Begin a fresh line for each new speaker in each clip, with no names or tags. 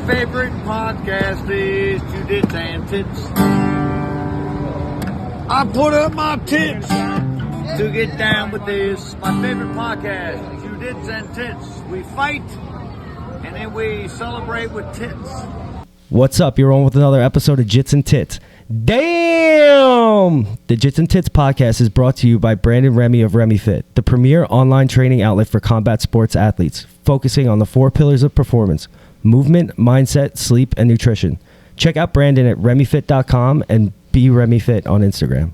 favorite podcast is Jitsandtitspodcast. I put up my tits to get down with this. My favorite podcast, Jitsandtitspodcast. We fight and then we celebrate with tits.
What's up? You're on with another episode of Jits and Tits. Damn! The Jits and Tits podcast is brought to you by Brandon Remy of Remy Fit, the premier online training outlet for combat sports athletes, focusing on the 4 pillars of performance: movement, mindset, sleep, and nutrition. Check out Brandon at RemyFit.com and be Remy Fit on Instagram.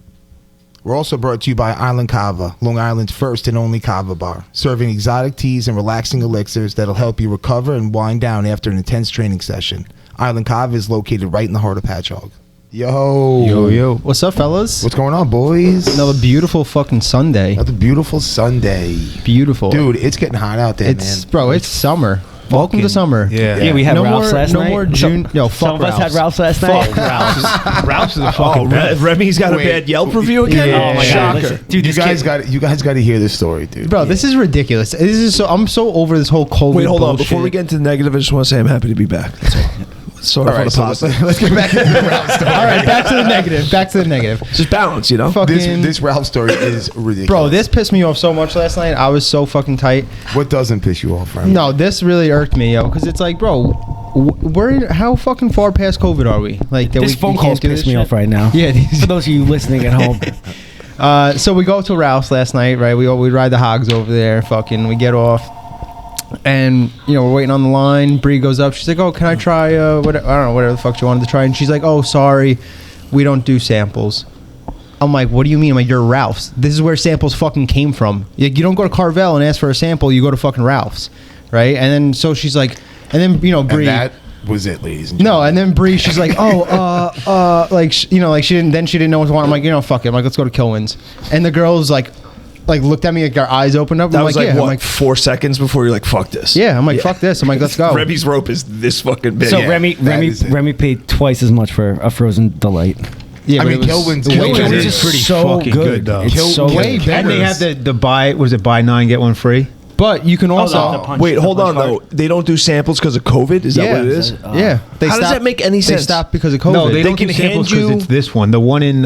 We're also brought to you by Island Kava, Long Island's first and only kava bar, serving exotic teas and relaxing elixirs that'll help you recover and wind down after an intense training session. Island Kava is located right in the heart of Patchogue.
Yo. What's up, fellas?
What's going on, boys?
Another beautiful fucking Sunday.
Another beautiful Sunday.
Beautiful.
Dude, it's getting hot out there, man.
Bro, it's summer. Welcome to summer.
Yeah, we had Ralph's last night.
No more June. Yo, fuck
Some of us had Ralph's last night.
Fuck Ralph's.
Ralph's is a fucking best.
Remy's got a bad Yelp review again?
Yeah.
Oh my god,
Shocker.
dude!
You guys got to hear this story, dude.
Bro, this is ridiculous. I'm so over this whole COVID.
Wait, hold on.
bullshit.
Before we get into the negative, I just want to say I'm happy to be back. That's all. Sorry for the positive.
Let's get back to the Ralph story.
All right, back to the negative.
Just balance, you know?
Fucking,
This Ralph story is ridiculous.
bro, this pissed me off so much last night. I was so fucking tight.
What doesn't piss you off, Remy?
No, this really irked me, yo, because it's like, bro, how fucking far past COVID are we? Like, that
This
we
phone
can't
call's
do
pissed
this
me
shit?
off right now.
Yeah,
For those of you listening at home.
So we go to Ralph's last night, right? We ride the hogs over there. Fucking, we get off, and we're waiting on the line. Bree goes up. She's like, "Oh, can I try? I don't know, whatever the fuck she wanted to try." And she's like, "Oh, sorry, we don't do samples." I'm like, "What do you mean?" I'm like, "You're Ralph's. This is where samples fucking came from. Like, you don't go to Carvel and ask for a sample. You go to fucking Ralph's, right?" And then so she's like, and then Bree.
And that was it, ladies and
No,
gentlemen.
and then Bree, she's like, she didn't know what to want. I'm like, fuck it. I'm like, let's go to Kilwins. And the girls like looked at me, like, our eyes opened up.
That
I'm
was
like,
like,
yeah.
what,
I'm like,
4 seconds before you're like, fuck this.
yeah. I'm like, fuck this. I'm like, let's go.
Remy's rope is this fucking big.
So
Yeah,
Remy
that is it.
paid twice as much for a frozen delight.
Yeah,
I
but
mean,
it was
Kilwins
way
is
better.
pretty
so
fucking
good.
good, though.
It's so
Way
good.
better.
And they have the buy, was it buy 9, get 1 free?
But you can also,
the punch-
Wait, hold
the
on,
punch
though. They don't do samples because of COVID? Is that
Yeah.
what it is?
yeah. They
How does that make any
They
sense?
stopped because of COVID.
No, they
They
don't
can
do samples
hand you-
because it's this one. The one in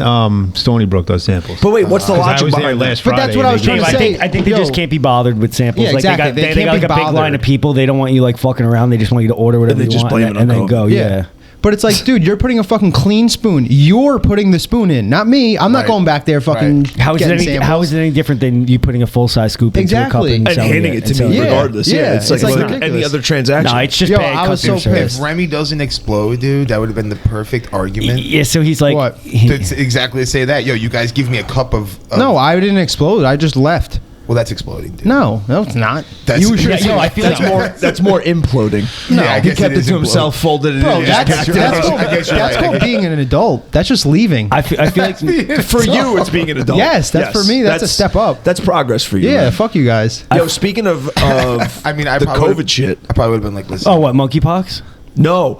Stony Brook does samples.
But wait, what's the
'Cause I
logic
was there
behind
last
that?
But that's
Friday
what I was
and
trying
they
to
gave
say.
me-
I think they just can't be bothered with samples.
Yeah,
Like
exactly.
they
They
got
can't
like
be
a big line
bothered.
of people. They don't want you like fucking around. They just want you to order whatever
they
you
just
want
blame it on
and then
COVID.
go. Yeah.
But it's like, dude, you're putting a fucking clean spoon. You're putting the spoon in, not me. I'm not
Right.
going back there fucking
How is
getting samples.
how is it any different than you putting a full size scoop
Exactly.
into a cup
And
selling
handing it to
selling
me
Yeah.
regardless.
Yeah.
Yeah, it's
It's
like
like
any
ridiculous.
other transaction.
No, it's just
Yo,
bad
I was so
customer service.
If Remy doesn't explode, dude, that would have been the perfect argument.
Yeah, so he's like,
What?
To exactly say that. Yo, you guys give me a cup of
No, I didn't explode. I just left.
well, that's exploding, dude.
No, it's not.
That's-
You should
Yeah,
have
yo, I feel
That's
like
that's more imploding.
No, I
he
guess
kept
it
it
is
to himself, folded it
Bro,
in.
that's
I guess
called,
you're
that's
right.
called being an adult. That's just leaving.
I feel like
For you, it's being an adult.
Yes, that's for me, that's a step up.
That's progress for you.
Yeah,
man.
fuck you guys.
Yo, speaking of
I mean, I
the
probably
COVID shit.
I probably would have been like, listen.
oh, what, monkeypox?
No.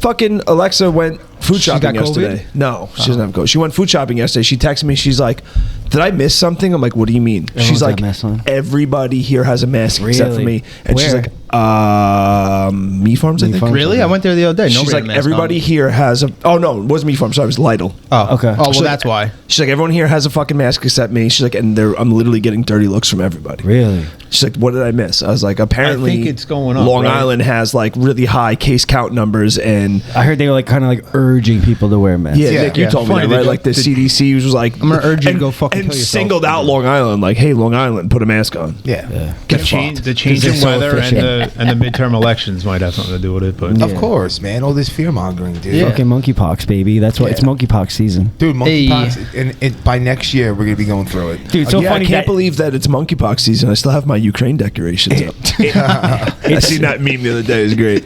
Fucking Alexa went food shopping
got COVID?
yesterday. No, she doesn't have COVID. She went food shopping yesterday. She texted me. She's like, "Did I miss something?" I'm like, "What do you mean?"
Everyone's
She's
got
like,
a mask on.
"Everybody here has a mask except for
Really?
me." And she's
Where?
like, "Me Farms, I think."
Farms.
Really? I went there the other day.
She's
Nobody
like,
had a mask
"Everybody
on.
here has a." Oh no, it wasn't Me Farms. Sorry, it was Lidl.
Oh,
Okay.
Oh, well,
She's like-
that's why.
She's like, "Everyone here has a fucking mask except me." She's like, "And I'm literally getting dirty looks from everybody."
Really?
She's like, "What did I miss?" I was like, "Apparently,
I think it's going up,
Long
right?
Island has like really high case count numbers, and
I heard they were like kind of like urging people to wear masks.
yeah, Nick, you
yeah.
told me
Funny,
that, right?
they-
Like the
they-
CDC was like,
I'm gonna urge you to
and-
go fucking
and
kill yourself.
singled out Long Island, like, "Hey, Long Island, put a mask on."
Yeah.
Get
The change
Because
in
they're so
weather
efficient.
and the midterm elections might have something to do with it. But
Of course, man. All this fear mongering, dude.
Yeah.
Fucking monkeypox, baby. That's why it's
Yeah.
monkeypox season.
Dude, monkeypox. And by next year, we're gonna be going through it.
Dude, so
yeah,
funny
I can't
that
believe that it's monkeypox season. I still have my Ukraine decorations up. I seen that meme the other day. It was great.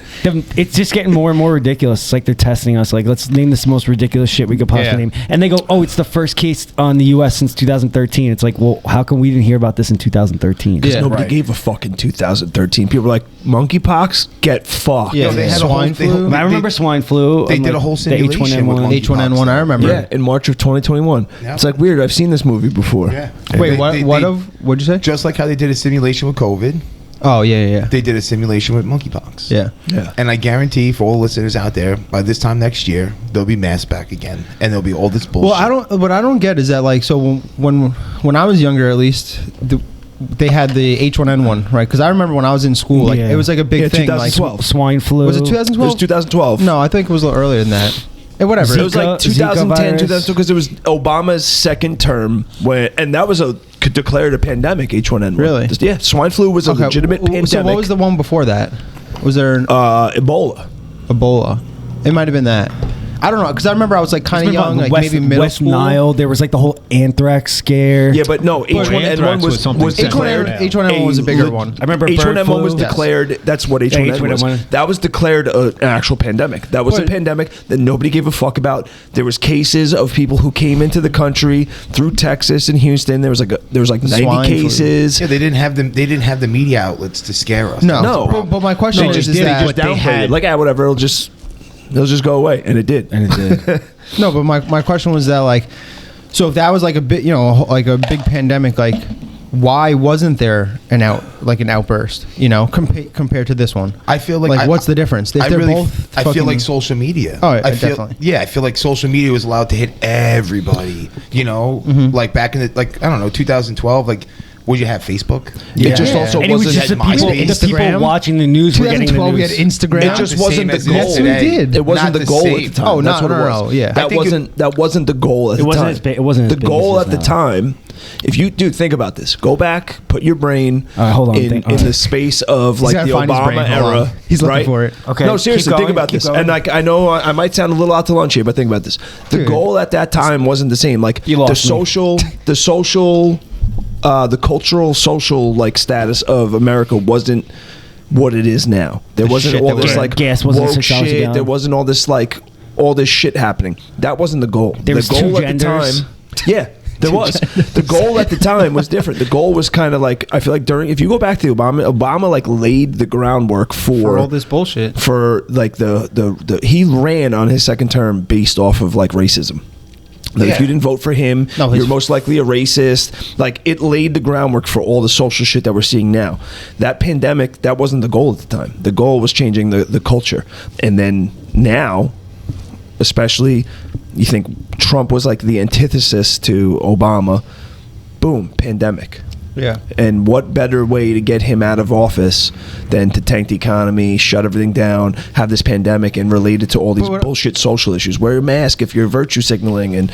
it's just getting more and more ridiculous. It's like they're testing us. Like, let's name this the most ridiculous shit we could possibly
Yeah.
name. And they go, oh, it's the first case on the U.S. since 2013. It's like, well, how come we didn't hear about this in 2013?
Yeah.
Nobody
Right.
gave a fuck in 2013. People were like, "Monkeypox, get fucked."
Yeah,
they had a
swine
whole-
flu.
I remember swine flu.
They
and,
did a whole
the
simulation with
H1N1.
monkey-
H1N1. I remember.
Yeah, in March of 2021.
Yeah.
It's like weird. I've seen this movie before.
Yeah.
Wait,
They-
what?
they-
What
they-
of? What'd you say?
Just like how they did a simulation with COVID.
Oh yeah.
They did a simulation with monkeypox.
Yeah.
And I guarantee for all listeners out there, by this time next year, there'll be masks back again, and there'll be all this bullshit.
Well, what I don't get is that like, so when I was younger, at least, they had the H1N1, right? Because I remember when I was in school, like it was like a big thing.
2012.
Like,
swine flu.
was it 2012?
It was 2012.
No, I think it was a little earlier than that. Whatever.
It was like 2010,
virus.
2012, because it was Obama's second term, and that was declared a pandemic, H1N1.
Really?
Yeah, swine flu was a legitimate pandemic.
So what was the one before that? Was there
Ebola?
Ebola? It might have been that. I don't know, because I remember I was like kind of young, like maybe middle
West
school.
Nile. There was like the whole anthrax scare.
Yeah, but no, H1N1 was
something
declared.
H1N1 was a bigger one.
I remember
H1N1 was
bird flu.
declared. That's what H1N1 was.
H1N1.
That was declared an actual pandemic. That was a
But-
pandemic that nobody gave a fuck about. There was cases of people who came into the country through Texas and Houston. There was like 90
Swine flu.
cases.
Yeah, they didn't have the media outlets to scare us.
No.
But my question is
They
that
just downplayed it. Like, whatever. It'll just go away, and it did.
no, but my question was that like, so if that was like a bit, like a big pandemic, like why wasn't there an outburst, compared to this one?
I feel like
what's the difference? If
I
they're
really,
both
I feel
fucking-
like social media.
Oh,
I feel,
definitely.
Yeah, I feel like social media was allowed to hit everybody. Like back in the 2012, like. Would you have Facebook?
It just also
And it was
wasn't
just the people,
MySpace.
the people watching the news were getting the
2012 we
news.
had Instagram.
It just wasn't the
same
goal.
as it is today.
We did.
It wasn't
Not
the
the
goal
same.
at the time.
Oh,
That's
no,
what it
no,
was.
yeah.
That wasn't the goal at the
wasn't
time.
as big- it wasn't as
the
big as
goal
it
at
is
the
now.
time. If you think about this, go back, put your brain
hold on,
in the space of like
gotta
the
find his brain.
Obama
Hold
era.
on. He's looking
right?
for it.
Okay,
No, seriously,
keep
think
going,
about
keep
this.
going.
And like I know I might sound a little out to lunch here, but think about this. The
Dude.
goal at that time wasn't the same. Like
You lost me.
the cultural social like status of America wasn't what it is now. There wasn't
shit
all
that
this
was-
like
gas wasn't
woke
$6 a
shit.
gallon.
There wasn't all this like all this shit happening. That wasn't the goal.
There
the
was
goal
two
at the
genders.
time. Yeah. There was. The goal at the time was different. The goal was kind of like, I feel like if you go back to Obama like laid the groundwork
for all this bullshit.
for like he ran on his second term based off of like racism. Like if you didn't vote for him, you're most likely a racist. Like it laid the groundwork for all the social shit that we're seeing now. That pandemic, that wasn't the goal at the time. The goal was changing the culture. And then now, especially, you think Trump was like the antithesis to Obama. Boom, pandemic.
Yeah.
And what better way to get him out of office than to tank the economy, shut everything down, have this pandemic, and relate it to all these bullshit social issues? Wear a mask if you're virtue signaling, and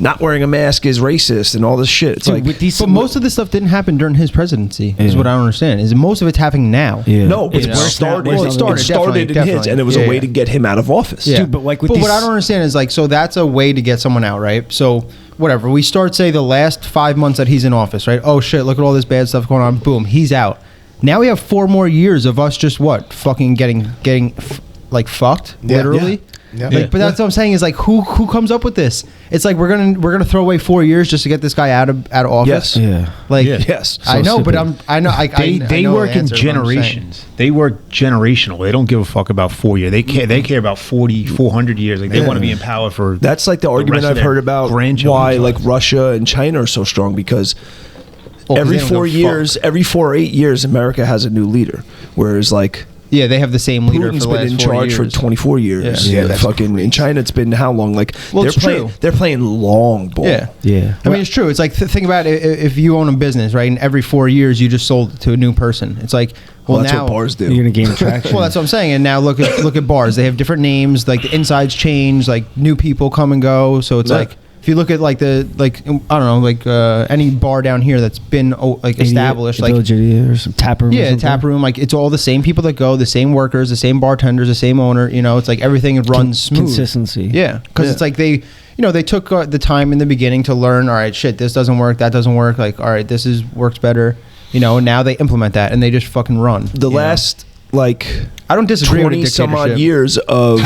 not wearing a mask is racist, and all this shit. It's like,
But most of this stuff didn't happen during his presidency. Is what I don't understand. Is most of it's happening now?
Yeah.
no, but
You
it
know?
started.
Well, it started,
it started in
definitely,
his, and it was a
yeah,
way
yeah.
to get him out of office.
Yeah.
Dude, but like with
what
these-
I don't understand is like, so that's a way to get someone out, right? So whatever, we start, say, the last 5 months that he's in office, right? Oh shit, look at all this bad stuff going on. Boom, he's out. Now we have 4 more years of us just fucking getting like fucked,
Yeah.
literally.
Yeah.
Like, but that's what I'm saying is like, who comes up with this? It's like we're gonna throw away 4 years just to get this guy out of office.
Yes.
Yeah.
Like,
Yeah.
Yes.
I know, but I know
They
know
work
the
in
answer, but I'm saying-
generations. They work generational. They don't give a fuck about 4 years. They care about 400 years. Like they want to be in power for.
That's like the argument
rest of
I've
their
heard about
grandchildren's
why like
life.
Russia and China are so strong, because
Well, 'cause
every
they don't
4
give a
years, every 4 or 8 years, America has a new leader. Whereas like
Yeah, they have the same leader
Putin's
for the
been
last
in
4
charge for
years.
24 years.
Yeah.
Yeah, that's
fucking in China, it's been how long? Like
Well, it's true.
they're playing long ball.
Yeah.
Yeah.
I mean, it's true. It's like, think about it. If you own a business, right, and every 4 years you just sold it to a new person. It's like, well,
Well, that's
now
what bars do.
You're gonna gain traction.
Well, that's what I'm saying. And now look at bars. They have different names. Like the insides change. Like new people come and go. So it's
Yeah.
like, if you look at like I don't know, like any bar down here that's been like established, like
Village Idiot or some tap room. or
yeah,
something.
tap room. Like it's all the same people that go, the same workers, the same bartenders, the same owner. You know, it's like everything runs smooth.
Consistency.
Yeah, because
Yeah.
it's like they took the time in the beginning to learn. All right, shit, this doesn't work. That doesn't work. Like, all right, this works better. You know, and now they implement that and they just fucking run.
The
you know?
last like
I don't disagree with
20 some odd
dictatorship.
years of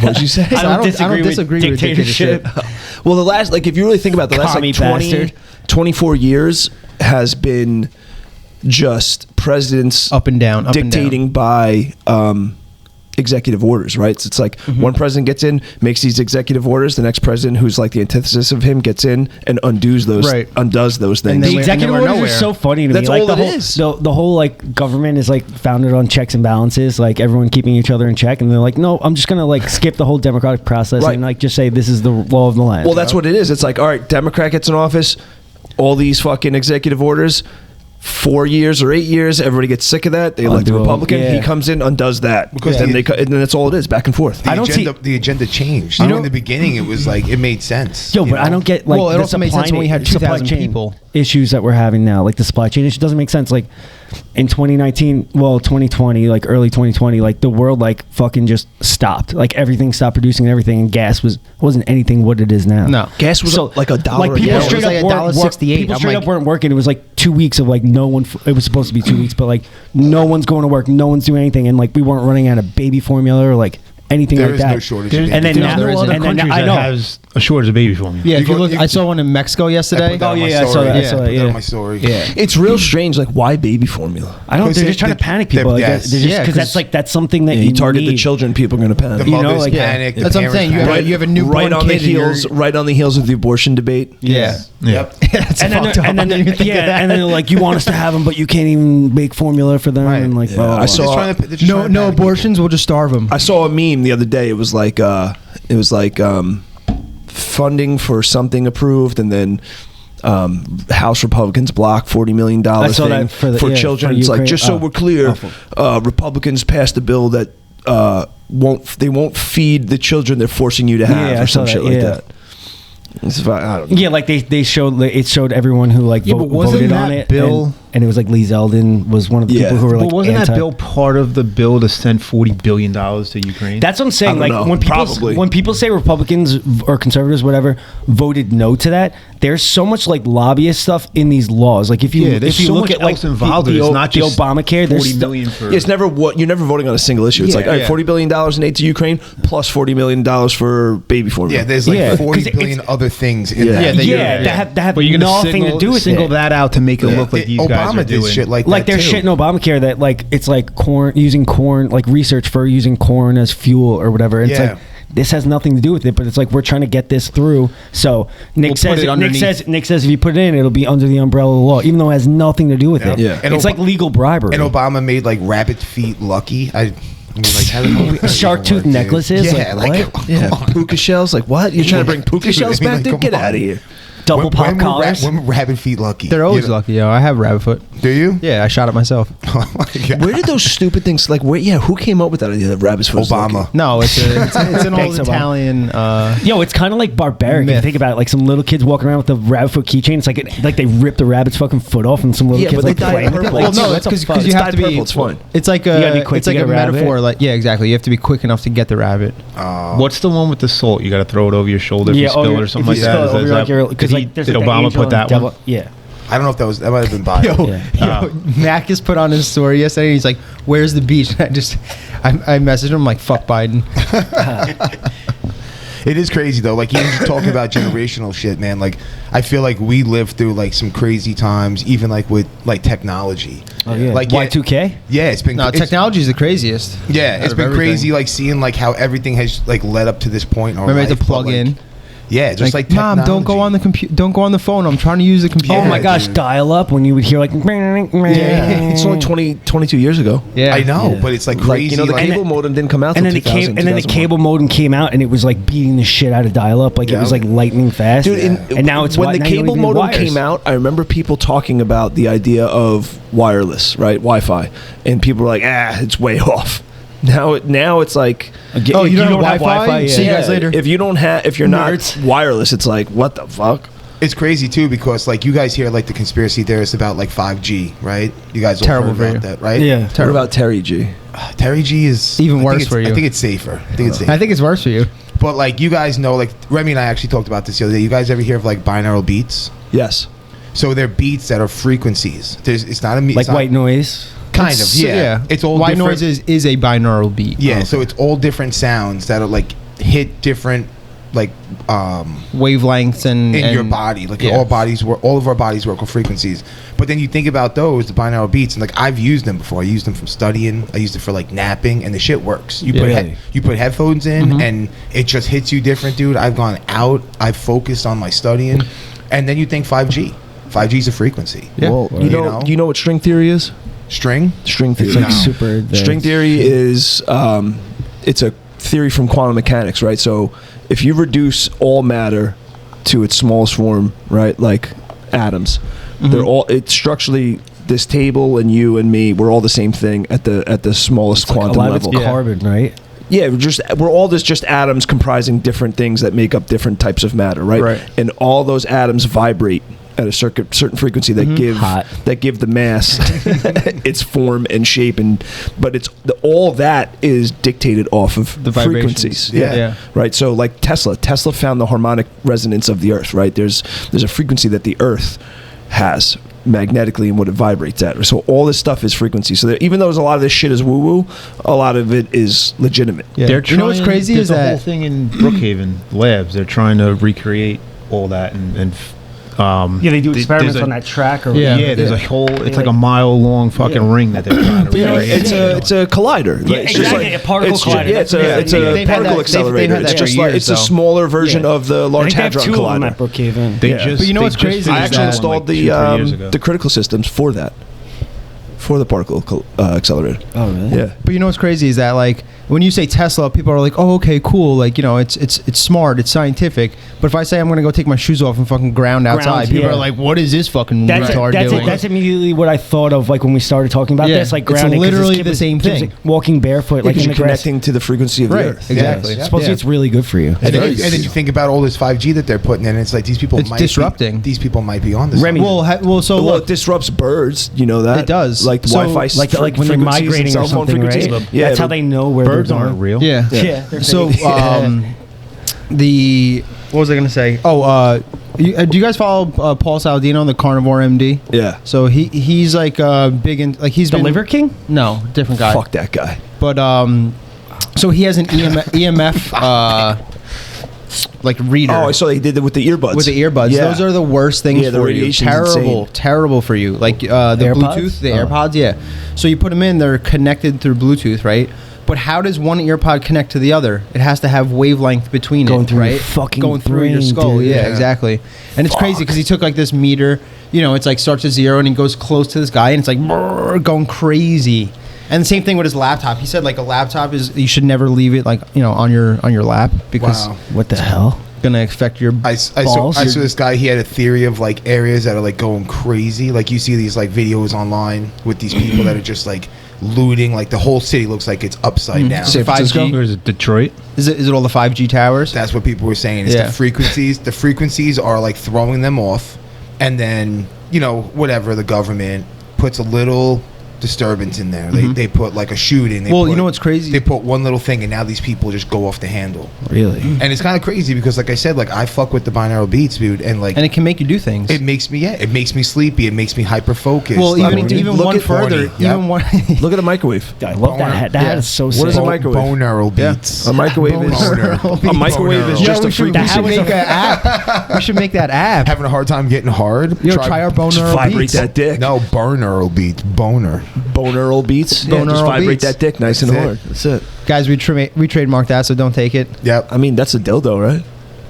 what'd you say?
I don't disagree with
disagree with
dictatorship.
Well, the last, like, if you really think about the last
Commie
like 20,
bastard.
24 years has been just presidents
Up and down, up and down.
dictating by executive orders, right? So it's like one president gets in, makes these executive orders, the next president, who's like the antithesis of him, gets in and undoes those things.
The executive orders are so funny to
That's
me.
all
Like
it is.
the whole like government is like founded on checks and balances, like everyone keeping each other in check, and they're like, no, I'm just gonna like skip the whole democratic process and like just say this is the law of the land.
Well, that's what it is. It's like, all right, Democrat gets in office, all these fucking executive orders, 4 years or 8 years, everybody gets sick of that. They elect a Republican. He comes in, undoes that, because then and then that's all it is, back and forth.
The agenda changed. In the beginning, it was like it made sense.
But I don't get like
it also made sense when we had 2,000 people
issues that we're having now, like the supply chain issue doesn't make sense. Like in 2020, like early 2020, like the world like fucking just stopped. Like everything stopped producing everything, and gas wasn't anything what it is now.
No,
gas was like $1.
Like people straight up
$1.68.
People straight up weren't working. It was like 2 weeks of like no one. It was supposed to be 2 weeks, but like no one's going to work, no one's doing anything, and like we weren't running out of baby formula or like anything like that.
There is no shortage.
And then
there's no other countries that has a shortage of baby formula.
Yeah, if you look, I saw one in Mexico yesterday.
I saw that.
Yeah, my story.
Yeah,
it's real strange. Like, why baby formula?
I don't. They're just trying to panic people. Because that's something that
you target the children. People are going to panic.
The mothers panic.
That's what I'm saying. You have a newborn
right on the heels of the abortion debate.
Yeah.
Yep.
And then they're like, you want us to have them, but you can't even make formula for them.
Right.
And like,
I saw
no abortions. We'll just starve them.
I saw a meme the other day. It was like funding for something approved, and then House Republicans block $40 million thing for children. It's like, just so we're clear, Republicans passed a bill that won't feed the children they're forcing you to have, or some shit like that. I don't know.
Yeah, like they showed everyone who like voted on it.
Bill,
and it was like Lee Zeldin was one of the people who were like.
But wasn't that bill part of the bill to send $40 billion to Ukraine?
That's what I'm saying. Like when people say Republicans or conservatives, whatever, voted no to that, there's so much like lobbyist stuff in these laws. Like if you look at like
involved, it's not just
Obamacare, there's
$40 billion for.
It's never you're never voting on a single issue. It's like, all right, $40 billion in aid to Ukraine plus $40 million for baby formula.
Yeah, there's like 40 billion other things in that.
That have
but you're
nothing to do with
single
it.
that out to make it look like these guys
Obama
are doing
did shit like
they're
that too.
shitting Obamacare that like it's like using corn, like research for using corn as fuel or whatever. It's like this has nothing to do with it, but it's like we're trying to get this through. So Nick says if you put it in, it'll be under the umbrella of the law, even though it has nothing to do with it.
Yeah.
And it's like legal bribery.
And Obama made like rabbit feet lucky. I mean, like, how the hell
shark tooth necklaces.
Yeah, like
puka shells. Like, what? You're trying to bring puka shells back? Dude, get out of here.
Double pop collars.
When were rabbit feet lucky?
They're always lucky, yo. I have rabbit foot.
Do you?
Yeah, I shot it myself.
Oh my God.
Where did those stupid things like? Who came up with that idea? That rabbit's foot.
Obama.
No, it's an old Italian.
Yo, it's kind of like barbaric. If you think about it, like some little kids walking around with a rabbit foot keychain. It's like they ripped the rabbit's fucking foot off, and some little kids
but
like
they
playing
dyed
with it.
purple.
Like,
Well, no, it's because you have to be.
Purple, it's fine.
It's like a metaphor. Like, yeah, exactly. You have to be quick enough to get the rabbit.
What's the one with the salt? You got to throw it over your shoulder if you spill it or something like that. Did Obama put that one?
Yeah.
I don't know if that might have been bio.
Mac just put on his story yesterday. He's like, "Where's the beach?" And I messaged him like, "Fuck Biden."
It is crazy though. Like, even talking about generational shit, man. Like, I feel like we lived through like some crazy times, even like with like technology.
Oh yeah.
Like
Y2K.
Yeah, it's been.
Technology is the craziest.
Yeah, it's been crazy. Like seeing like how everything has like led up to this point. In our
Remember
life,
to plug in.
Yeah, just like
Mom, don't go on the computer. Don't go on the phone. I'm trying to use the computer.
Oh my gosh, dial up when you would hear like.
Yeah, it's only 22 years ago.
Yeah,
I know, but it's like crazy.
Like, the cable modem didn't come out.
And then the cable modem came out, and it was like beating the shit out of dial up. Like it was like lightning fast.
Dude,
and now it's
when the cable modem came out, I remember people talking about the idea of wireless, right, Wi-Fi, and people were like, it's way off. Now it's like,
you don't have Wi-Fi? See you guys later.
If you're not wireless, it's like, what the fuck?
It's crazy too, because like you guys hear like the conspiracy theorists about like 5G, right? You guys all heard about that, right?
Yeah.
What about Terry G?
Terry G is
even worse for you.
I think it's safer. I think
it's worse for you.
But like you guys know, like Remy and I actually talked about this the other day. You guys ever hear of like binaural beats?
Yes.
So they're beats that are frequencies. It's not a
like white noise.
Kind of, yeah. It's all
white
different.
noise is a binaural beat.
Yeah, so it's all different sounds that are like hit different
wavelengths and
your body. Like all of our bodies work with frequencies. But then you think about those, the binaural beats, and like I've used them before. I used them from studying. I used it for like napping, and the shit works. You put headphones in, and it just hits you different, dude. I've gone out. I've focused on my studying, and then you think 5G. 5G is a frequency.
Yeah. Well, you know what string theory is? String theory.
It's like super advanced.
String theory is it's a theory from quantum mechanics, right? So if you reduce all matter to its smallest form, right, like atoms, they're all, it's structurally, this table and you and me, we're all the same thing at the smallest quantum level.
It's carbon, right?
Yeah, we're all just atoms comprising different things that make up different types of matter, right? And all those atoms vibrate at a certain frequency that give the mass its form and shape, but it's all that is dictated off of
the
frequencies. Yeah. Right. So like Tesla found the harmonic resonance of the Earth. Right. There's a frequency that the Earth has magnetically and what it vibrates at. So all this stuff is frequency. So even though a lot of this shit is woo woo, a lot of it is legitimate.
Yeah. They're trying,
what's crazy is
the
that
whole thing in Brookhaven labs. They're trying to recreate all that and
they do experiments on that track.
There's a whole. It's like a mile-long fucking ring that they're trying to recreate.
It's a collider.
Yeah, it's exactly. A particle collider.
Yeah, it's a particle accelerator. It's just like it's a smaller version of the Large Hadron Collider.
At Brookhaven.
But you know what's crazy?
I actually installed the critical systems for that. For the particle accelerator.
Oh, really?
Yeah.
But you know what's crazy is that, like, when you say Tesla, people are like, oh, okay, cool. Like, you know, it's smart, it's scientific. But if I say I'm going to go take my shoes off and fucking ground outside, people are like, what is this fucking retard doing?
That's immediately what I thought of, like, when we started talking about this. Like, grounding.
It's literally the same thing.
Walking barefoot, like, in the grass.
Connecting to the frequency of the Earth.
Exactly.
Supposedly it's really good for you.
And then you think about all this 5G that they're putting in, and it's like these people might
disrupting.
These people might be on this.
Remy.
Well,
it disrupts birds, you know that?
It does.
Like Wi-Fi,
like when they're migrating or something, right?
Yeah,
that's how they know where
birds aren't real.
Yeah. So, what was I gonna say? Oh, do you guys follow Paul Saladino, the Carnivore MD?
Yeah.
So he's like big in, like, he's
the Liver King.
No, different guy.
Fuck that guy.
But so he has an EMF like reader.
Oh, I saw they did it with the earbuds.
Yeah. Those are the worst things for you. Terrible for you. Like the
AirPods?
Bluetooth, the AirPods. Yeah. So you put them in, they're connected through Bluetooth, right? But how does one earpod connect to the other? It has to have wavelength between
going
it,
through
right?
Your fucking
going through
brain,
your skull.
Dude.
Yeah, exactly. And it's crazy because he took like this meter, you know, it's like starts at 0 and he goes close to this guy and it's like going crazy. And the same thing with his laptop. He said like a laptop is, you should never leave it like, you know, on your lap because
what the hell?
Gonna affect your balls.
I saw this guy. He had a theory of like areas that are like going crazy. Like you see these like videos online with these people that are just like looting. Like the whole city looks like it's upside down.
San Francisco or is it Detroit?
Is it all the 5G towers?
That's what people were saying. It's the frequencies. The frequencies are like throwing them off, and then you know whatever the government puts a little disturbance in there. They put like a shooting.
You know what's crazy?
They put one little thing, and now these people just go off the handle.
Really?
And it's kind of crazy because, like I said, like I fuck with the binaural beats, dude, and like,
and it can make you do things.
It makes me, it makes me sleepy. It makes me hyper focused.
Well, even one further,
look at a microwave.
I love that. That is so sick.
What is a microwave?
Binaural beats.
A microwave is just a frequency.
We should make an app. We should make that app.
Having a hard time getting hard?
Try our binaural beats.
Vibrate that dick.
No, binaural beats.
Binaural beats.
Yeah,
just vibrate that dick nice and hard. That's it.
Guys, we trademarked that, so don't take it.
Yep.
I mean, that's a dildo, right?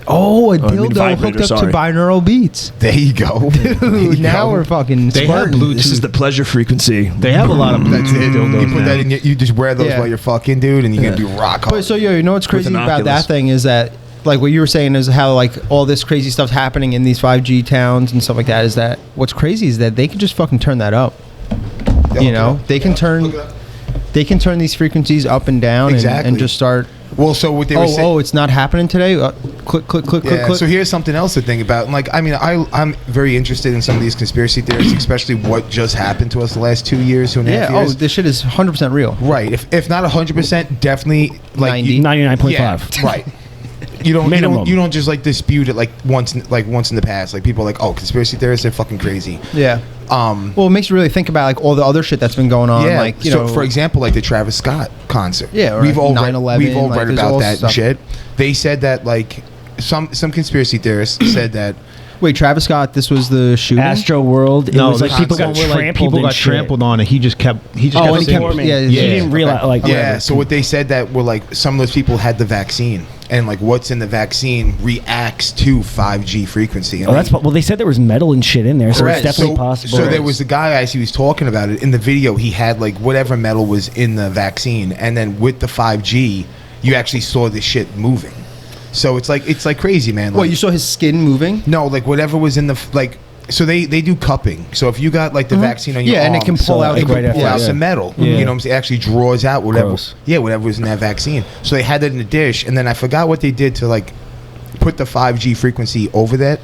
Oh, a dildo hooked up to binaural beats.
There you go.
Dude, now we're fucking
They have Bluetooth. This is the pleasure frequency.
They have a lot of Bluetooth dildos.
You put that in, you just wear those while you're fucking, dude, and you're going to be rock hard.
But so, you know what's crazy about that thing is that, like what you were saying is how like all this crazy stuff's happening in these 5G towns and stuff like that, is that what's crazy is that they can just fucking turn that up. You know, they can turn these frequencies up and down and just start.
Well, so what they were saying.
It's not happening today. Click.
So here's something else to think about. Like, I mean, I'm very interested in some of these conspiracy theories, especially what just happened to us the last 2 years, 2.5 years.
Oh, this shit is 100% real.
Right. If not 100%, definitely like
99.5.
Yeah, right. You don't just like dispute it like once in the past. Like people are like, oh, conspiracy theorists, they're fucking crazy.
Yeah. Well, it makes you really think about like all the other shit that's been going on.
Yeah.
Like,
you know, for example, like the Travis Scott concert.
Yeah. Or
we've all
9/11.
We've all read about that and shit. They said that like some conspiracy theorists said that.
Wait, Travis Scott, this was the shooting?
Astro World. It was like people got
trampled on, and he just kept. He just kept
performing.
Yeah,
He didn't realize. Like,
Yeah, so what they said that were like some of those people had the vaccine, and like what's in the vaccine reacts to 5G frequency.
Oh, that's well. They said there was metal and shit in there, so
Correct.
it's definitely possible.
So there was a guy as he was talking about it in the video. He had like whatever metal was in the vaccine, and then with the 5G, you actually saw this shit moving. So it's like crazy, man. Like,
What, you saw his skin moving?
No, like whatever was in the like. So they do cupping. So if you got like the vaccine on your arm,
and it can pull out,
it
right
can pull
after,
out some metal.
Yeah.
You know what I'm saying? It actually draws out whatever.
Gross.
Yeah, whatever was in that vaccine. So they had that in a dish, and then I forgot what they did to like put the 5G frequency over that.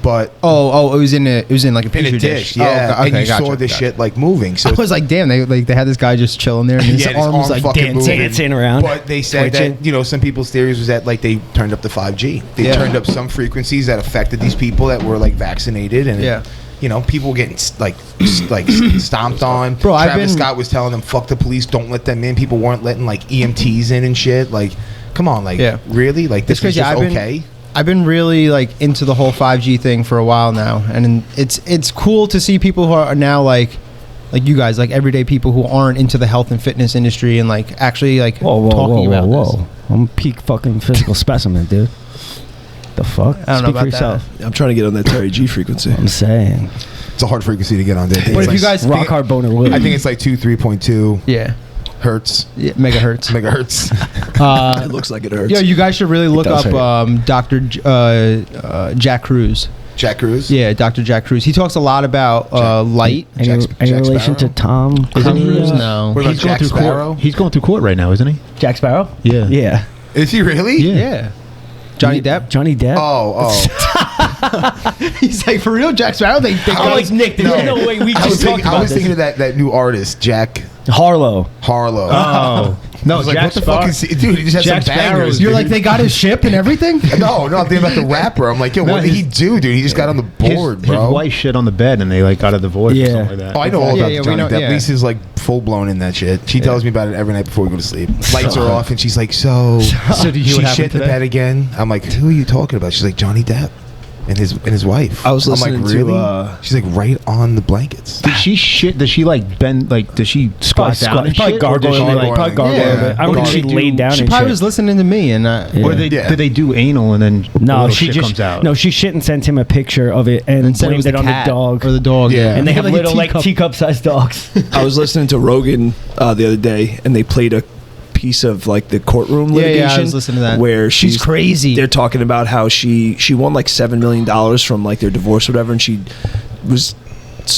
But
it was in like a
in a
petri
dish,
Oh,
yeah,
okay,
and you
gotcha,
saw this
gotcha.
shit like moving. So
I was like, damn, they had this guy just chilling there, and his
yeah,
arm was like
fucking
dancing.
dancing around.
But they said
twitching.
that some people's theories was that like they turned up the 5G. They turned up some frequencies that affected these people that were like vaccinated, and people were getting like stomped on.
Bro,
Travis Scott was telling them, "Fuck the police, don't let them in." People weren't letting like EMTs in and shit. Like, come on, like really, like this is just okay.
I've been really like into the whole 5G thing for a while now, and it's cool to see people who are now like you guys, like everyday people who aren't into the health and fitness industry, and like actually like talking about this.
I'm a peak fucking physical specimen, dude. The fuck?
I don't know
Speak for
about
yourself.
that.
I'm trying to get on that Terry G frequency.
I'm saying.
It's a hard frequency to get on. There.
But if you guys
rock hard boner wood.
I think it's like 3.2
yeah,
hertz,
megahertz.
megahertz.
It looks like it hurts.
Yeah, you guys should really look
does
up Dr. Jack Cruz.
Jack Cruz.
Yeah, Dr. Jack Cruz. He talks a lot about light.
Any
Jack
relation to
Sparrow?
Tom?
Isn't he?
Cruise?
No.
What about
He's going
Jack
through
Sparrow?
court. He's going through court right now, isn't he?
Jack Sparrow?
Yeah.
Yeah.
Is he really?
Yeah. Johnny Depp.
Johnny Depp?
Oh.
He's like, for real, Jack Sparrow? They
I'm like, Nick, there's no way we
I was
just talked
thinking,
about
of that new artist, Jack
Harlow.
Harlow.
Oh.
I was like, what the fuck is he? Dude, he just has
Jack
some bangers.
Sparrow's-
You're
dude.
like, they got his ship and everything?
No, I'm thinking about the rapper. I'm like, yo, what did he do, dude? He just got on the board, bro.
His wife shit on the bed, and they like got a divorce or something like that.
Oh, I know all
Yeah,
about
yeah, we
Johnny
know-
Depp.
yeah.
Lisa's like full blown in that shit. She tells me about it every night before we go to sleep. Lights are off, and she's like, so
did you
she
what happened
shit in the
today?
bed again. I'm like, who are you talking about? She's like, Johnny Depp and his wife.
I was listening
I'm like,
to,
really? She's like right on the blankets.
Did she shit? Does she like bend? Like, does she squat down? And
Probably
shit, or does
gargoyle.
she,
Like, probably gargoyle.
Yeah.
I don't think she laid down
She
and
probably
shit.
was listening to me, and
Or they,
Yeah.
did they do anal and then
No,
a little
she
shit
just
comes out?
no. She shit and sent him a picture of it and
said it
blamed
was
it on the
cat
dog.
or the dog.
Yeah.
And they have
Like a
little like
teacup.
teacup-sized dogs.
I was listening to Rogan the other day, and they played a piece of like the courtroom
Yeah,
litigation.
yeah, I was listening to that.
Where
She's crazy.
They're talking about how she won like $7 million from like their divorce or whatever, and she was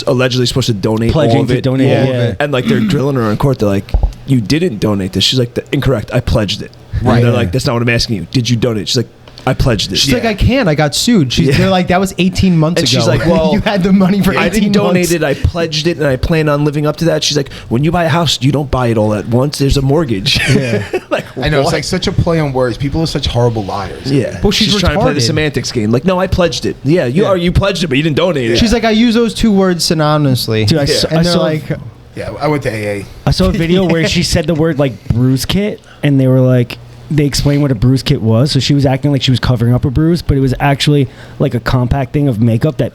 allegedly supposed to donate
Pledging
all of
to
it.
donate,
all of
yeah.
it. And like they're drilling her in court. They're like, "You didn't donate this." She's like, "Incorrect. I pledged it."
Right.
And they're
Yeah.
like, "That's not what I'm asking you. Did you donate?" She's like, "I pledged it."
She's like, I can't. I got sued. They're like, that was 18 months
And
ago.
she's like, well,
you had the money for 18
I didn't
months.
donate it. I pledged it, and I plan on living up to that. She's like, when you buy a house, you don't buy it all at once. There's a mortgage. Yeah, like
I know
what?
it's like such a play on words. People are such horrible liars.
Yeah,
Well, she's
trying to play the
retarded.
semantics game. Like, no, I pledged it. Yeah, you pledged it, but you didn't donate it.
She's like, I use those two words synonymously.
Dude, I
and they're
saw-
like,
Yeah, I went to AA.
I saw a video where she said the word like bruise kit, and they were like, they explained what a bruise kit was. So she was acting like she was covering up a bruise, but it was actually like a compact thing of makeup that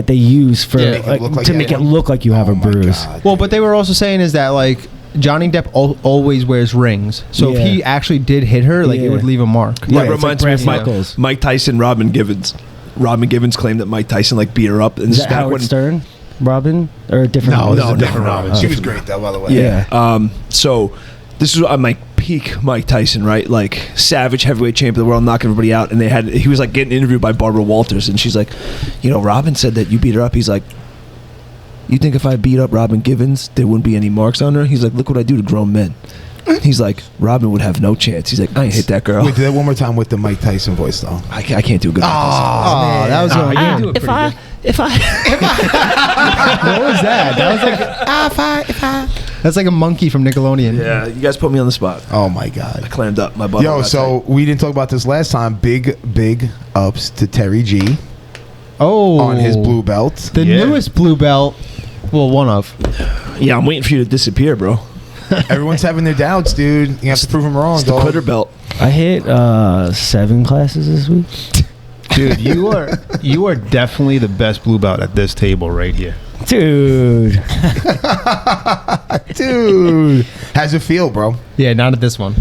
they use for
Make it look like
to
you
make
have
it
one?
look like you have a
Oh my
bruise.
God.
well, but they were also saying is that like Johnny Depp always wears rings. So if
Yeah.
he actually did hit her, like it
Yeah.
would leave a mark.
Yeah,
Right,
it
it's like
reminds me
Brad
of
Michaels.
Mike Tyson, Robin Givens. Robin Givens claimed that Mike Tyson like beat her up, and
Is
this is
that
back
Howard
when.
Stern, Robin, or a different?
No,
one?
this is a
no,
different
no,
Robin.
no.
She was great though, by the way.
Yeah. So this is my peak Mike Tyson, right? Like savage heavyweight champion of the world, knocking everybody out. And he was like getting interviewed by Barbara Walters, and she's like, Robin said that you beat her up. He's like, you think if I beat up Robin Givens, there wouldn't be any marks on her? He's like, look what I do to grown men. He's like, Robin would have no chance. He's like, I ain't hit that girl.
Wait, do that one more time with the Mike Tyson voice though.
I can't do a good Mike Tyson.
Oh, that was going
you
good.
do it pretty good.
What was that? That was like that's like a monkey from Nickelodeon.
Yeah, you guys put me on the spot.
Oh my God.
I clammed up my butt.
Yo, so we didn't talk about this last time. Big ups to Terry G
Oh,
on his blue belt.
the
Yeah.
newest blue belt. Well, one of.
Yeah, I'm waiting for you to disappear, bro.
Everyone's having their doubts, dude. You have to prove them wrong,
It's the
dog.
quitter belt.
I hit 7 classes this week.
Dude, you are definitely the best blue belt at this table right here.
Dude.
Dude. How's it feel, bro?
Yeah, not at this one.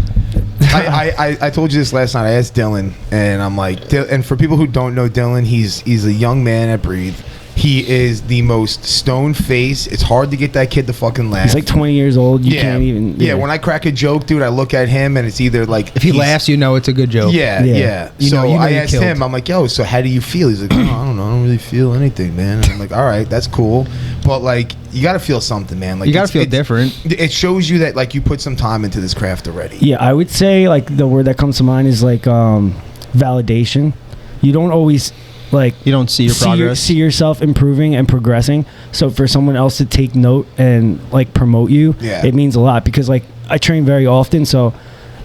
I told you this last night. I asked Dylan, and I'm like, and for people who don't know Dylan, he's a young man at Breathe. He is the most stone face. It's hard to get that kid to fucking laugh.
He's like 20 years old. You can't even.
Yeah, when I crack a joke, dude, I look at him and it's either like...
If he laughs, you know it's a good joke.
Yeah.
You
So
know
I
you're
asked
killed.
him, I'm like, yo, so how do you feel? He's like, oh, I don't know. I don't really feel anything, man. And I'm like, all right, that's cool. But like, you got to feel something, man. Like,
You got to feel different.
It shows you that like you put some time into this craft already.
Yeah, I would say like the word that comes to mind is like validation. You don't always like
You don't see your progress.
see yourself improving and progressing. So for someone else to take note and like promote you, it means a lot, because like I train very often, so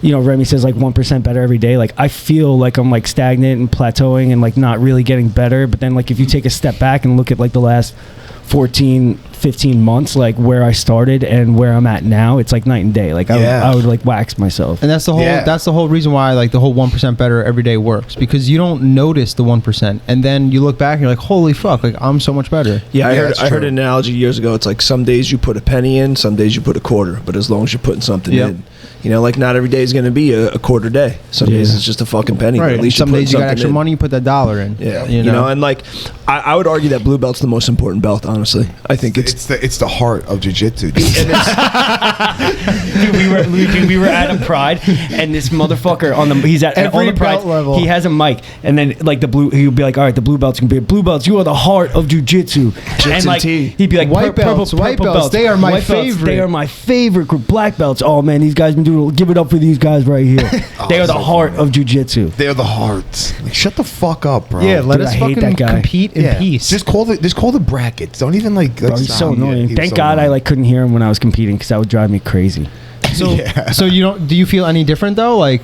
you know, Remy says like 1% better every day. Like I feel like I'm like stagnant and plateauing and like not really getting better. But then like if you take a step back and look at like the last 14-15 months, like where I started and where I'm at now, it's like night and day. Like I would like wax myself.
And that's the whole reason why like the whole 1% better every day works, because you don't notice the 1%, and then you look back and you're like, holy fuck, like I'm so much better.
I heard an analogy years ago. It's like some days you put a penny in, some days you put a quarter, but as long as you're putting something in, you know, like not every day is going to be a quarter day. Some days it's just a fucking penny.
Right.
But at least
some days you got extra
in.
money, you put that $1 in.
Yeah.
You know,
and like I would argue that blue belt's the most important belt. Honestly, I think
it's the heart of jiu-jitsu.
Dude, we were at a Pride, and this motherfucker he's at
Every
all the Prides,
belt level.
he has a mic, and then like he'll be like, all right, the blue belts can be blue belts. You are the heart of jiu-jitsu. And like he'd be like,
white belts,
purple belts,
they are my
white belts,
favorite.
they are my favorite group. Black belts. Oh man, these guys been doing. Give it up for these guys right here. They are the heart of jiu-jitsu.
They're the heart. Like, shut the fuck up, bro.
Yeah, let
Dude,
us
I hate
fucking
that guy.
compete in peace.
Just call the brackets. Don't even like.
Bro, he's so annoying.
He was
Thank
so
God I
annoying.
like couldn't hear him when I was competing, because that would drive me crazy.
So so you don't? Do you feel any different though? Like,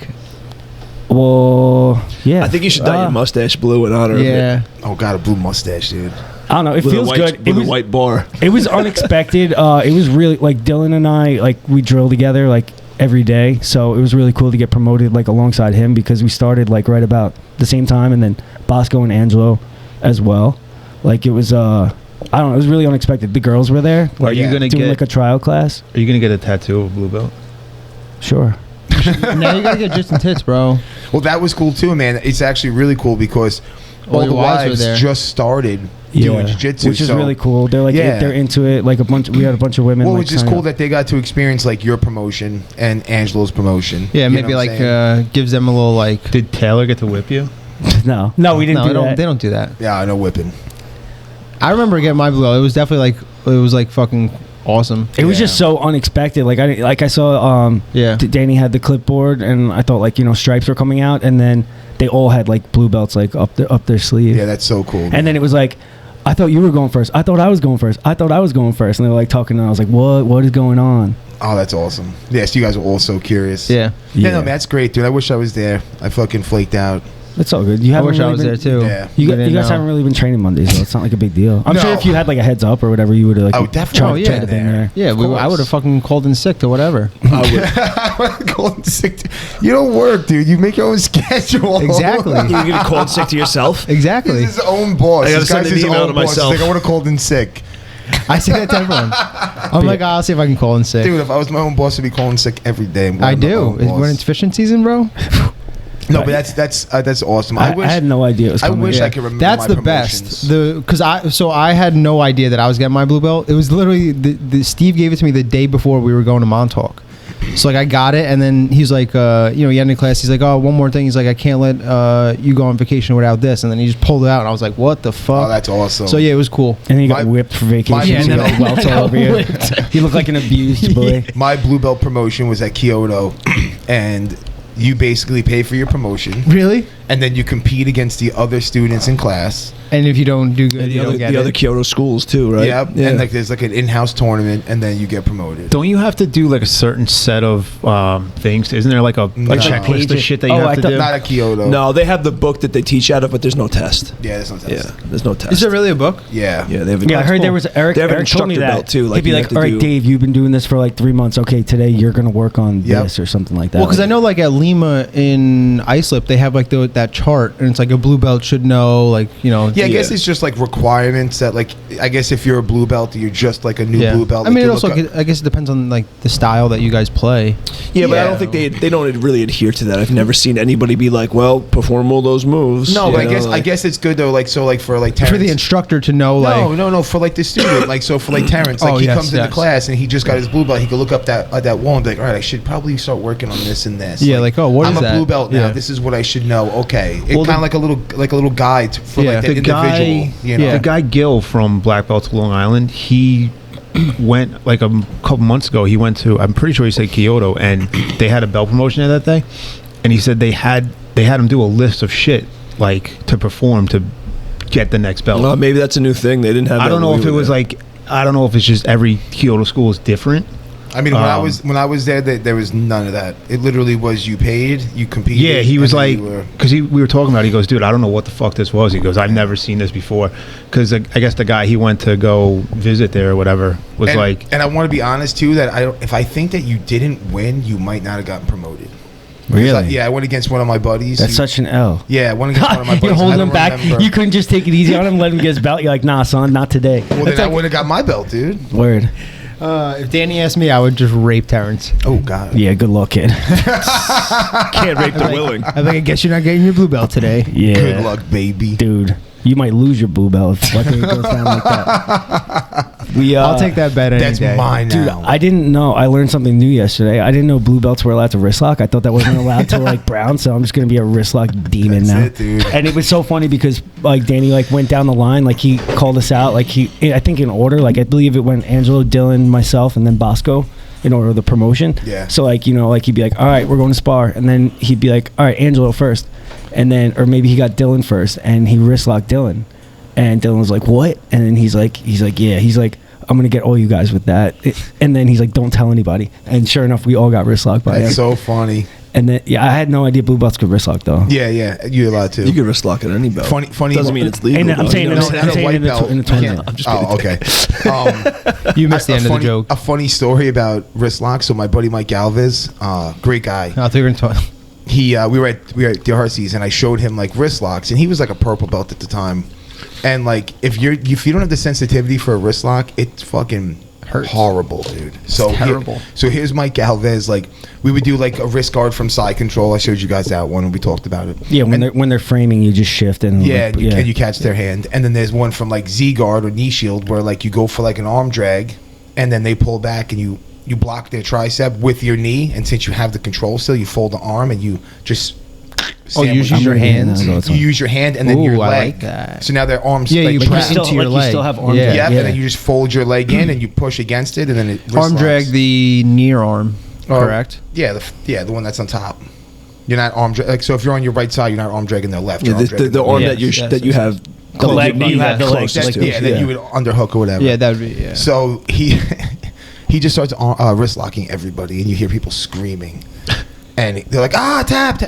Well, yeah.
I think you should dye your mustache blue in honor of it.
Oh god, a blue mustache, dude.
I don't know. It
With
feels
a white,
good.
With a white bar.
It was unexpected. It was really like Dylan and I, like we drill together like every day. So it was really cool to get promoted like alongside him, because we started like right about the same time, and then Bosco and Angelo as well. Like it was I don't know, it was really unexpected. The girls were there.
Are you gonna
doing
get
like a trial class?
Are you gonna get a tattoo of a blue belt?
Sure.
now you gotta get Jitsandtits, bro.
Well, that was cool too, man. It's actually really cool because
All
all
your
the
wives were
wives
there.
just started doing jiu-jitsu,
which is
so-
really cool. They're like they're into it. Like we had a bunch of women.
Well,
like,
which is
sign
cool
up.
that they got to experience like your promotion and Angelo's promotion.
Yeah,
You
maybe
know what
like
I'm saying?
gives them a little like.
Did Taylor get to whip you?
No, we didn't
No,
do that.
they don't do that.
Yeah, I know whipping.
I remember getting my blue belt. It was definitely like fucking awesome.
It was just so unexpected. Like I saw Danny had the clipboard, and I thought like, you know, stripes were coming out, and then they all had like blue belts like up their sleeve.
Yeah, that's so cool. Man.
And then it was like, I thought you were going first. I thought I was going first. I thought I was going first. And they were like talking, and I was like, what is going on?
Oh, that's awesome. Yes, you guys are all so curious.
Yeah.
Yeah, no, man, that's great, dude. I wish I was there. I fucking flaked out.
It's all good. You
I
haven't
wish I
really
was
been-
there too.
Yeah.
You
I didn't
guys
know.
haven't really been training Mondays, so it's not like a big deal. I'm
No.
sure if you had like a heads up or whatever, you would have like
Oh, definitely.
tried to been there.
Yeah,
Of
I
course.
would have fucking called in sick to whatever.
Calling sick. You don't work, dude. You make your own schedule.
Exactly.
You're gonna call in sick to yourself?
Exactly.
He's his own boss.
I gotta
This
send
guy's
an
his
email
own
to
boss. He's
myself.
like, I would have called in sick.
I say that to everyone. I'm like, I'll see if I can call in sick.
Dude, if I was my own boss, I'd be calling sick every day. I'm
I
my
do.
own boss.
When it's fishing season, bro.
No, but that's awesome.
I had no idea it was
I
coming.
wish
Yeah.
I could remember.
That's
my
the
promotions.
best. Because I had no idea that I was getting my blue belt. It was literally the Steve gave it to me the day before we were going to Montauk. So like I got it, and then he's like, he ended class. He's like, oh, one more thing. He's like, I can't let you go on vacation without this. And then he just pulled it out, and I was like, what the fuck?
Oh, that's awesome.
So yeah, it was cool.
And then you got
My-
whipped for vacation.
my-
so you got welts all over you. He looked like an abused boy.
My blue belt promotion was at Kyoto, and you basically pay for your promotion,
Really?
and then you compete against the other students in class.
And if you don't do good, you don't get
The other
it.
Kyoto schools too, right?
Yep.
Yeah.
And like there's like an in-house tournament, and then you get promoted.
Don't you have to do like a certain set of things? Isn't there like a
No.
checklist of shit that you
Oh, I
have to
thought-
do?
Not at Kyoto.
No, they have the book that they teach out of, but there's no test.
Yeah, there's no test.
Yeah, there's no test.
Is there really a book?
Yeah.
Yeah, they have.
Yeah, I heard
cool.
there was Eric.
They have an
Eric told me
instructor
that.
belt too. Like
He'd be
you
like,
have to
"All right,
do-
Dave, you've been doing this for like 3 months. Okay, today you're gonna work on
Yep.
this or something like that."
Well, because I know like at Lima in Islip, they have like the that chart, and it's like a blue belt should know, like, you know.
Yeah, I guess it's just like requirements that, like, I guess if you're a blue belt, you're just like a new blue belt.
I mean, it also, I guess it depends on like the style that you guys play.
Yeah, but I don't think they don't really adhere to that. I've never seen anybody be like, well, perform all those moves.
No, but I guess it's good though. Like, so like for like Terence,
for the instructor to know,
no, for like the student, like, so for like Terence, like he comes into class and he just got his blue belt. He could look up that wall and be like, all right, I should probably start working on this and this.
Yeah, like, oh, what is that?
I'm a blue belt now. This is what I should know. Okay, it's kind of like a little guide for like the individual. You know,
the guy Gil from Black Belt to Long Island, he went like a couple months ago. He went to, I'm pretty sure he said Kyoto, and they had a belt promotion there that day, and he said they had him do a list of shit like to perform to get the next belt.
Well, maybe that's a new thing. They didn't have.
I don't know if it was like, I don't know if it's just every Kyoto school is different.
I mean, when I was there, there was none of that. It literally was you paid, you competed.
Yeah, he was like, because we were talking about it, he goes, dude, I don't know what the fuck this was. He goes, I've never seen this before. Because I guess the guy he went to go visit there or whatever was
and I want to be honest too, that if I think that you didn't win, you might not have gotten promoted.
Really?
I went against one of my buddies.
That's such an L.
Yeah, I went against one of my buddies.
You're holding him back. You couldn't just take it easy on him, let him get his belt. You're like, nah, son, not today.
Well, then I would have got my belt, dude.
Word.
If Danny asked me, I would just rape Terence.
Oh, God.
Yeah, good luck, kid.
Can't rape the willing.
I guess you're not getting your blue belt today.
Yeah.
Good luck, baby.
Dude, you might lose your blue belt if it goes down like that.
I'll take that bet any
That's
day.
mine now.
Dude, I didn't know. I learned something new yesterday. I didn't know blue belts were allowed to wrist lock. I thought that wasn't allowed to like brown, so I'm just going to be a wrist lock demon
That's
now.
it, dude.
And it was so funny because like Danny like went down the line, like he called us out, like I think in order, like I believe it went Angelo, Dylan, myself, and then Bosco in order of the promotion.
Yeah.
So like, you know, like he'd be like, all right, we're going to spar. And then he'd be like, all right, Angelo first. And then, or maybe he got Dylan first and he wrist locked Dylan. And Dylan was like, what? And then he's like, yeah. He's like, I'm going to get all you guys with that. And then he's like, don't tell anybody. And sure enough, we all got wrist locked by him.
That's so funny.
And then, I had no idea blue belts could wrist lock, though.
Yeah, you're allowed to.
You can wrist lock at any belt.
Funny.
Doesn't mean it's legal.
And I'm saying, in the tournament.
I'm just
okay.
You missed the end of the joke.
A funny story about wrist lock. So my buddy Mike Galvez, great guy.
I thought you were going to
we were at the Harseys, and I showed him like wrist locks, and he was like a purple belt at the time. And like if you don't have the sensitivity for a wrist lock, it's fucking hurts. Horrible, dude. So
terrible.
So here's Mike Galvez. Like we would do like a wrist guard from side control. I showed you guys that one when we talked about it.
Yeah, when they're framing, you just shift and
and you catch their hand. And then there's one from like Z guard or knee shield where like you go for like an arm drag, and then they pull back and you block their tricep with your knee. And since you have the control still, you fold the arm and you just.
You use your hands.
You use your hand and then your leg.
I like that.
So now their arms.
Yeah, you press into your leg.
You still have arm
drag. And then you just fold your leg in and you push against it, and then it
arm drag the near arm. Correct.
Yeah, the one that's on top. You're not arm drag. Like, so if you're on your right side, you're not arm dragging their left.
Yeah, the arm that you have.
The leg you have the legs.
That you would underhook or whatever.
Yeah, that would be. Yeah.
So he just starts wrist locking everybody, and you hear people screaming. And they're like, tap,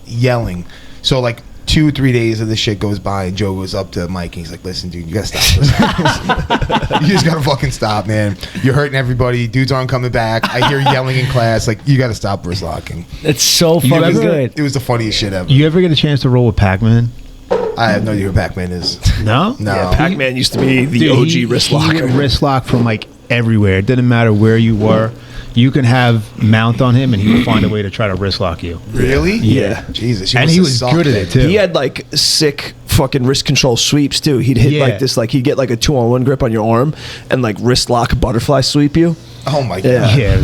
yelling. So like 2-3 days of this shit goes by, and Joe goes up to Mike and he's like, listen, dude, you gotta stop this. You just gotta fucking stop, man. You're hurting everybody. Dudes aren't coming back. I hear yelling in class. Like, you gotta stop wrist locking.
It's so fucking good.
It was the funniest shit ever.
You ever get a chance to roll with Pac-Man?
I have no idea who Pac-Man is.
No?
No.
Yeah, Pac-Man used to be the OG wrist locker.
He wrist lock from like everywhere. It didn't matter where you were. You can have mount on him, and he would find a way to try to wrist lock you.
Really?
Yeah.
Jesus.
And he was good at it too.
He had like sick fucking wrist control sweeps too. He'd hit like this, like he'd get like a 2-on-1 grip on your arm and like wrist lock butterfly sweep you.
Oh my god.
Yeah.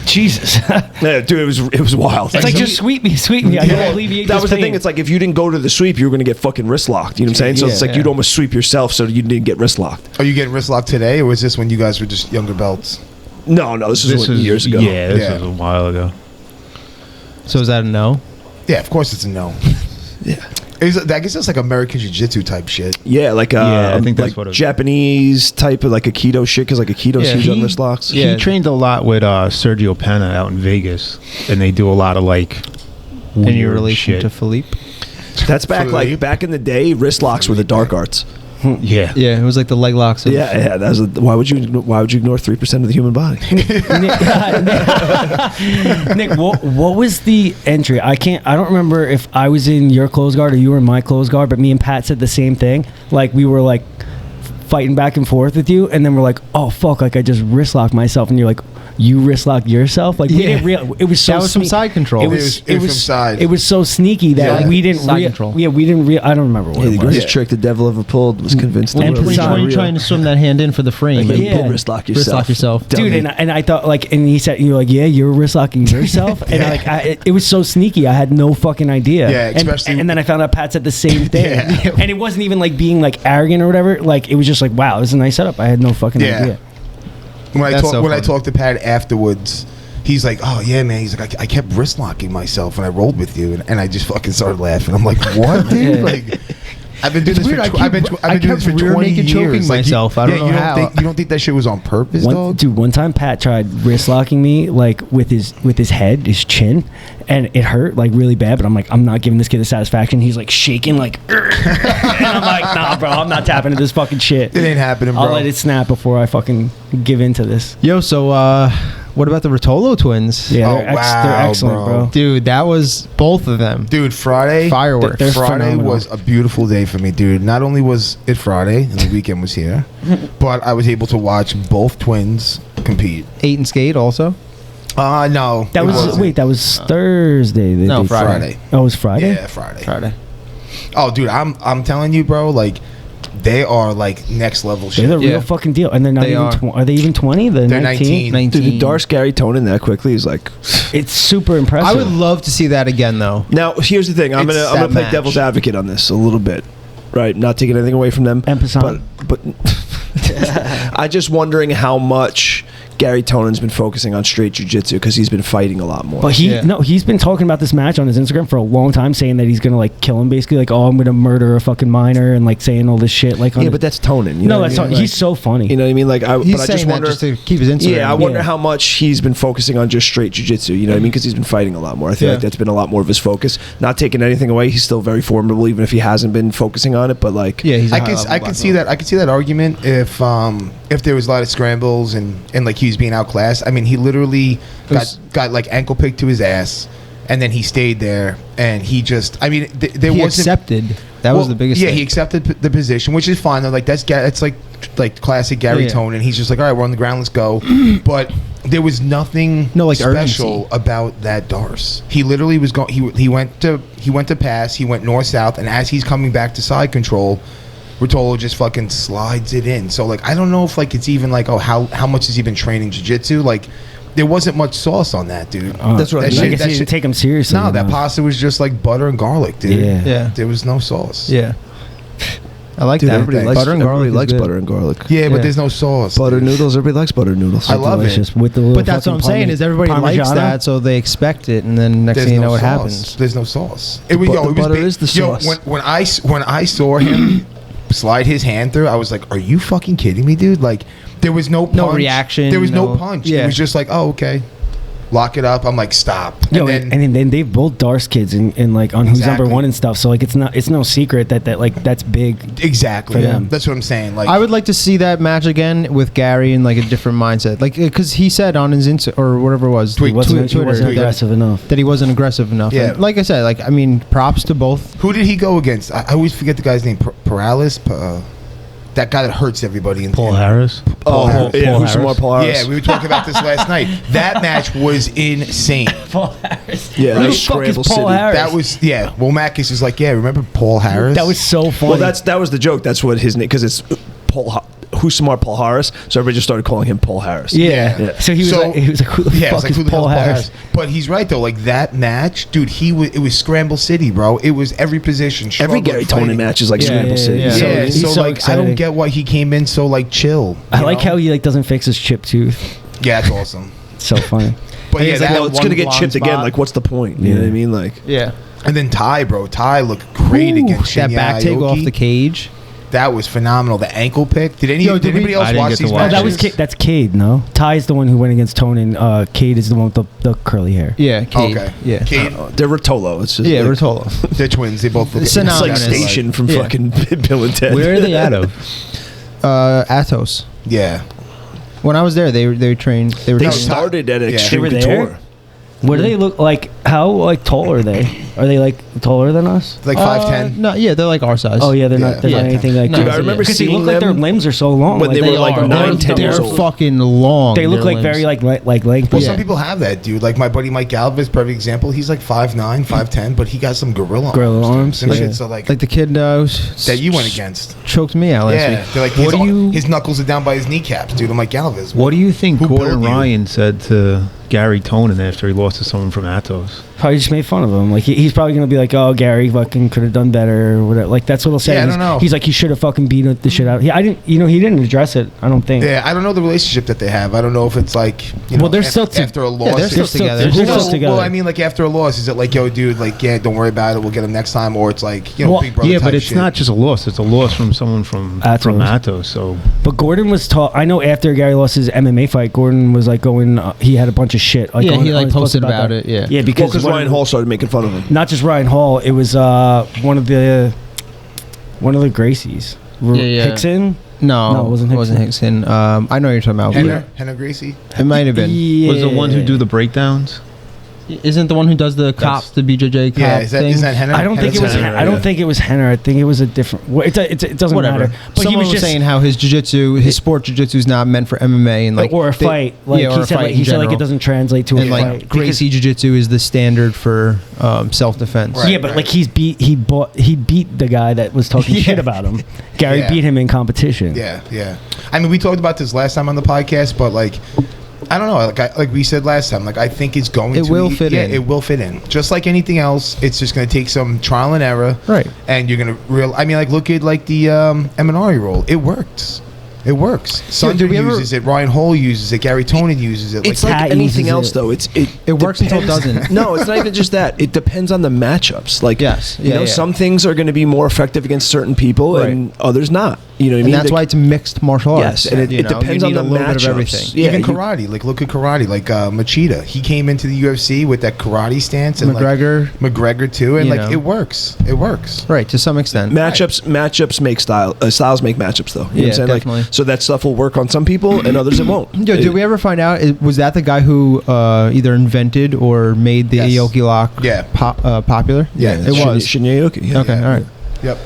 Jesus.
Yeah, dude, it was wild.
It's like just sweep me. I can alleviate
that
this
was
pain.
the thing. It's like if you didn't go to the sweep, you were gonna get fucking wrist locked. You know what I'm saying? So it's like you'd almost sweep yourself so you didn't get wrist locked.
Are you getting wrist locked today, or was this when you guys were just younger belts?
No, this was years ago.
Yeah, this was a while ago.
So is that a no?
Yeah, of course it's a no.
Yeah.
I guess it's like American Jiu-Jitsu type shit.
Yeah, like
I think that's
like
what it was.
Japanese type of like Aikido shit, because like Aikido's huge on wrist locks.
He trained a lot with Sergio Pena out in Vegas, and they do a lot of like
weird relation
shit.
to Philippe?
That's back in the day. Wrist locks were the dark arts.
Yeah.
Yeah, it was like the leg locks.
Yeah. That was why would you ignore 3% of the human body?
Nick, what was the entry? I don't remember if I was in your clothes guard or you were in my clothes guard, but me and Pat said the same thing. Like we were like fighting back and forth with you, and then we're like, oh fuck, like I just wrist locked myself, and you're like, you wrist locked yourself? Like we didn't it was so
that was some side control.
It was from side.
It was so sneaky that we didn't
control.
Yeah, we didn't I don't remember what
The
it was.
greatest trick the devil ever pulled was convinced
When
the world was
you're
not real.
trying to swim that hand in for the frame,
Like,
Yeah.
wrist lock
wrist lock yourself.
Dude,
Dummy.
and I thought like, and he said, you're like, yeah, you're wrist locking yourself, and it was so sneaky. I had no fucking idea.
Yeah, especially-
and then I found out Pat said the same thing,
Yeah.
and it wasn't even like being like arrogant or whatever. Like it was just like, wow, this is a nice setup. I had no fucking idea.
When I
funny.
talked to Pat afterwards, he's like, "Oh yeah, man." He's like, "I kept wrist locking myself when I rolled with you," and I just fucking started laughing. I'm like, "What, dude?"
Yeah.
Like, I've been doing this
weird.
for I've been doing this for
rear
20
naked
years.
choking
Like,
myself. I don't know how.
You don't think that shit was on purpose, dog?
Dude, one time Pat tried wrist locking me like with his head, his chin, and it hurt like really bad. But I'm like, I'm not giving this kid the satisfaction. He's like shaking like, and I'm like, nah, bro, I'm not tapping into this fucking shit.
It ain't happening, bro.
I'll let it snap before I fucking give into this.
Yo, so what about the Rotolo twins?
Yeah,
Oh,
they're
wow,
excellent,
bro.
bro.
Dude, that was both of them.
Dude, Friday,
Fireworks.
They're
Friday
phenomenal.
was a beautiful day for me, dude. Not only was it Friday and the weekend was here, but I was able to watch both twins compete.
8 and skate also.
No,
That
it
was
wasn't.
that was Thursday.
No,
They-
Friday.
Oh, it was Friday.
Yeah, Friday.
Friday.
Oh, dude, I'm telling you, bro. Like, they are like next level
They're
shit.
the real
Yeah.
fucking deal, and they're not
They
even.
are.
Are they even 20?
They're 19.
19.
Dude, the Darce Gary Tonin that quickly is like.
It's super impressive.
I would love to see that again, though.
Now here's the thing. I'm
It's
gonna
that
play
match.
devil's advocate on this a little bit, right? Not taking anything away from them,
And Passan.
but I just wondering how much Gary Tonin's been focusing on straight jiu-jitsu because he's been fighting a lot more.
But he's been talking about this match on his Instagram for a long time, saying that he's gonna like kill him, basically, like, oh, I'm gonna murder a fucking minor, and like saying all this shit, like, on
yeah,
his-
but that's Tonin. You know
no,
what
that's
I mean?
not, he's so funny.
You know what I mean? Like,
He's
but I
saying
just
that
wonder.
just to keep his Instagram.
Yeah, I wonder
Yeah.
how much he's been focusing on just straight jiu-jitsu. You know what I mean? Because he's been fighting a lot more. I feel like that's been a lot more of his focus. Not taking anything away, he's still very formidable, even if he hasn't been focusing on it. But like,
Yeah, he's.
I can see that. I can see that argument if there was a lot of scrambles and like he was being outclassed. I mean, he literally got like ankle picked to his ass, and then he stayed there, and he just. I mean, there
He
wasn't.
accepted. That was the biggest.
Yeah,
thing.
he accepted the position, which is fine. Though, like that's like classic Gary
Yeah.
Tonin. He's just like, all right, we're on the ground, let's go. But there was nothing
No, like,
special
urgency.
about that Darce. He literally was going. He went to pass. He went north south, and as he's coming back to side control, Rotolo just fucking slides it in. So like, I don't know if like it's even like, oh, how much has he been training jiu-jitsu? Like, there wasn't much sauce on that, dude.
That's what I
I
mean.
guess he didn't take him seriously.
No, that
enough.
pasta was just like butter and garlic, dude.
Yeah.
Yeah.
There was no sauce.
Yeah. I like
dude,
that.
everybody likes
butter and garlic.
Everybody likes
is good.
butter and garlic.
Yeah, but
Yeah.
there's no sauce.
Butter
dude.
noodles. Everybody likes butter noodles.
I love it.
Delicious with the little
But that's what I'm
fucking
saying is everybody likes
Parmigiano.
that, so they expect it, and then next
There's
thing you
no
know, what
sauce.
happens.
There's no sauce.
The butter is the sauce.
When I saw him slide his hand through, I was like, "Are you fucking kidding me, dude?" Like, there was no punch.
No reaction,
There was no
no-
punch.
yeah.
It was just like, "Oh, okay, lock it up." I'm like, "Stop."
Yo, and then they've both Darce kids in like on Who's Number
Exactly.
One and stuff. So like it's no secret that like that's big.
exactly.
for them.
That's what I'm saying. Like,
I would like to see that match again with Gary in like a different mindset, like because he said on his Insta or whatever it was,
Tweet,
He wasn't
Twitter,
aggressive
that,
enough.
that he wasn't aggressive enough.
Yeah.
And like I said, like I mean, props to both.
who did he go against? I always forget the guy's name. Paralysis. That guy that hurts everybody.
Paul Harris.
Paul Harris.
Yeah,
Paul
who's some more
Harris.
Paul Harris?
Yeah, we were talking about this last night. That match was insane.
Paul Harris.
Yeah,
Who
that
the
was
fuck is
Scramble
Paul
City.
Harris?
That was Well, Macus is like, yeah, remember Paul Harris?
That was so funny.
Well, that was the joke. That's what his name, because it's Who's Smart Paul Harris. So everybody just started calling him Paul Harris.
yeah. So he was like, who the
yeah,
fuck
it's like,
is
who the hell
Paul
is
Harris?
But he's right though. Like that match, dude. It was Scramble City, bro. It was every position.
Every
struggle,
Gary
fighting.
Tonin match is like
Yeah,
Scramble
yeah,
City.
yeah.
Yeah,
He's
so
so
like I don't
exciting.
get why he came in so like chill.
I
you
like
know?
how he like doesn't fix his chip tooth.
Yeah, that's awesome.
It's so funny.
But yeah,
he's like,
that,
no,
It's gonna get
One
chipped
blonde
again.
spot.
Like, what's the point? You know what I mean? Like,
Yeah,
and then Ty, bro. Ty looked great
Ooh,
against
that
Shinya
back take
Aoki.
off the cage.
That was phenomenal. The ankle pick. Did anybody else watch these matches?
That's Cade, no? Ty's the one who went against Tone, and Cade is the one with the curly hair.
Yeah, Cade.
Okay.
Yeah.
Cade.
They're Rotolo. It's just
Rotolo.
They're twins. They both look
it's like Station from fucking Bill and Ted.
Where are they out of?
Athos.
Yeah.
When I was there, they trained.
They started at Extreme
They were
Couture.
there? What do they look like? How tall are they? Are they taller than us?
Like 5'10"?
No, yeah, they're like our size.
Oh yeah, they're not anything like.
No,
that.
I remember
because they
seeing
look like their
them
limbs are so long.
when they were like 9-10 years
They're
old.
fucking long.
They look
their
like
limbs.
very like length.
Well, some people have that, dude. Like my buddy Mike Galvez, perfect example. He's like 5'9", 5'10", but he got some gorilla arms.
Yeah.
Shit, so like
the kid
that you went against.
Choked me out last week.
They're like his knuckles are down by his kneecaps, dude. I'm like Galvez.
What do you think
Who
Gordon
built you?
Ryan said to Gary Tonin after he lost to someone from Atos?
Probably just made fun of him. Like he's probably gonna be like, "Oh, Gary fucking could have done better," or whatever. Like that's what he'll say.
Yeah, I don't know.
He's like, "You should have fucking beat the shit out." He didn't address it. I don't think.
Yeah, I don't know the relationship that they have. I don't know if it's like,
they're still
after a loss.
Yeah, they're still together.
They're still together.
Well, I mean, like after a loss, is it like, yo, dude, like, yeah, don't worry about it. We'll get him next time, or it's like, Big Brother.
Yeah,
type
but it's
shit.
not just a loss. It's a loss from someone from Atos. So,
but Gordon was taught. I know after Gary lost his MMA fight, Gordon was like going. He had a bunch of shit. Like,
he posted about it. Yeah,
yeah, because
Ryan Hall started making fun of him.
Not just Ryan Hall. It was one of the Gracies. Hickson.
No,
it wasn't Hickson.
I know what you're talking about.
Henna Gracie.
It might have been.
Yeah.
was the one who do the breakdowns?
Isn't the one who does the cops, the BJJ cop
Yeah, is that Henna?
I don't think it was.
Henna,
I don't think it was Henner. I think it was a different. Well, it doesn't
Whatever.
matter. But
Someone was saying how his jiu-jitsu, his sport jiu-jitsu is not meant for MMA and like
or a fight. Like
or
he said,
fight
he said like
general.
it doesn't translate to a
And
fight.
like Gracie jiu-jitsu is the standard for self-defense.
Right.
Yeah, but like he beat the guy that was talking shit about him. Gary beat him in competition.
Yeah. I mean, we talked about this last time on the podcast, but like, I don't know. Like we said last time, like I think it's going to.
It will fit in.
It will fit in. Just like anything else, it's just going to take some trial and error.
Right.
And you're going to I mean, like look at like the Eminari role. It works. It works. Sunder uses it. Ryan Hall uses it. Gary Tonin uses it.
It's like anything else, though. It
works until it doesn't.
No, it's not even just that. It depends on the matchups. Like, some things are going to be more effective against certain people, and others not. You know what I mean?
And that's why it's mixed martial arts.
Yes, and it depends on the matchups.
Bit of everything.
Yeah, even karate. Like look at karate. Like Machida, he came into the UFC with that karate stance, and McGregor too, and like it works. It works.
Right, to some extent.
Matchups make styles make matchups, though. You know what I'm saying?
Definitely.
Like, so that stuff will work on some people, and others it won't.
Yo, did we ever find out? Was that the guy who either invented or made the Aoki lock? Popular.
Yeah,
it was
Shinya Aoki. Yeah.
Okay, all right.
Yep.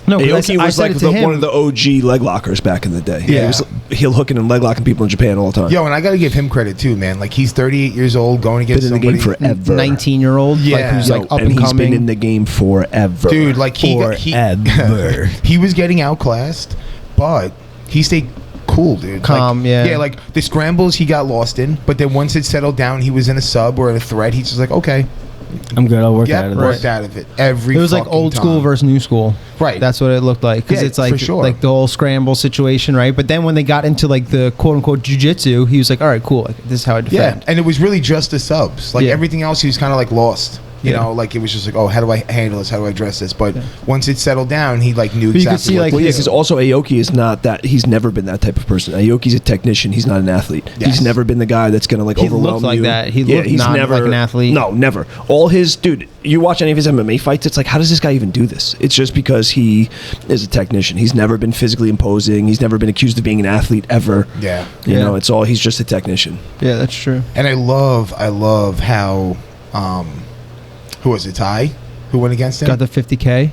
No,
Aoki was like one of the OG leg lockers back in the day.
Yeah.
He was heel hooking and leg locking people in Japan all the time.
Yo, and I got to give him credit too, man. Like he's 38 years old, going against
been in the game forever.
19-year-old, who's like up and
he's
coming.
been in the game forever,
dude. Like he was getting outclassed, but he stayed cool, dude.
Calm,
yeah. Like the scrambles he got lost in, but then once it settled down, he was in a sub or in a thread. He's just like, okay,
I'm good. I'll work out of this.
Worked out of it.
It was like old school versus new school.
Right.
That's what it looked like. Because it's like,
for sure.
like the whole scramble situation, right? But then when they got into like the quote unquote jiu-jitsu, he was like, all right, cool. Like, this is how I defend.
Yeah. And it was really just the subs. Like everything else, he was kind of like lost. You know, like it was just like, oh, how do I handle this? How do I address this? But once it settled down, he like knew exactly what to do.
Because also Aoki is not that. He's never been that type of person. Aoki's a technician. He's not an athlete. Yes. He's never been the guy that's gonna like overwhelm you.
He looked like that. He looked not like an athlete.
No, never. All his dude. You watch any of his MMA fights, it's like, how does this guy even do this? It's just because he is a technician. He's never been physically imposing. He's never been accused of being an athlete ever.
Yeah.
You know, it's all. He's just a technician.
Yeah, that's true.
And I love how. Who was it? Ty, who went against him?
Got the 50K.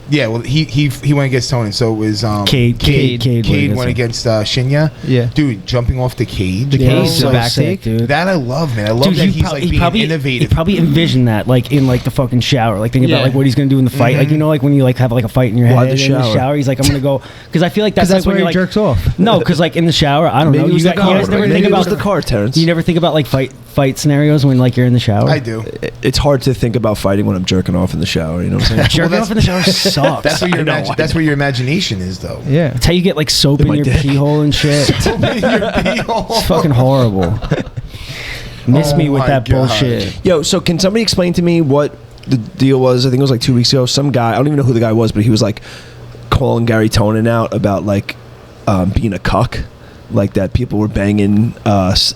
Yeah, well, he went against Tony, so it was Cade went against Shinya.
Yeah,
dude, jumping off the cage.
The cage,
so
back
sick,
take,
dude.
That I love, man. I love that he's like being innovative.
He probably envisioned that, like in like the fucking shower, like thinking about like what he's gonna do in the fight. Like like when you like have like a fight in your head in the shower. He's like, I'm gonna go because I feel like that's
like
where
he jerks off.
No, because like in the shower, I don't know. You guys never think about
the car, Terence.
You never think about like fight scenarios when like you're in the shower.
I do.
It's hard to think about fighting when I'm jerking off in the shower. You know what I'm saying?
Jerking off in the shower sucks.
That's where your imagination is, though.
Yeah,
that's how you get like soap in your pee hole and shit.
Soap in your pee hole.
It's fucking horrible. Miss me with that bullshit.
Yo, so can somebody explain to me what the deal was? I think it was like 2 weeks ago. Some guy, I don't even know who the guy was, but he was like, calling Gary Tonin out about like being a cuck, like that people were banging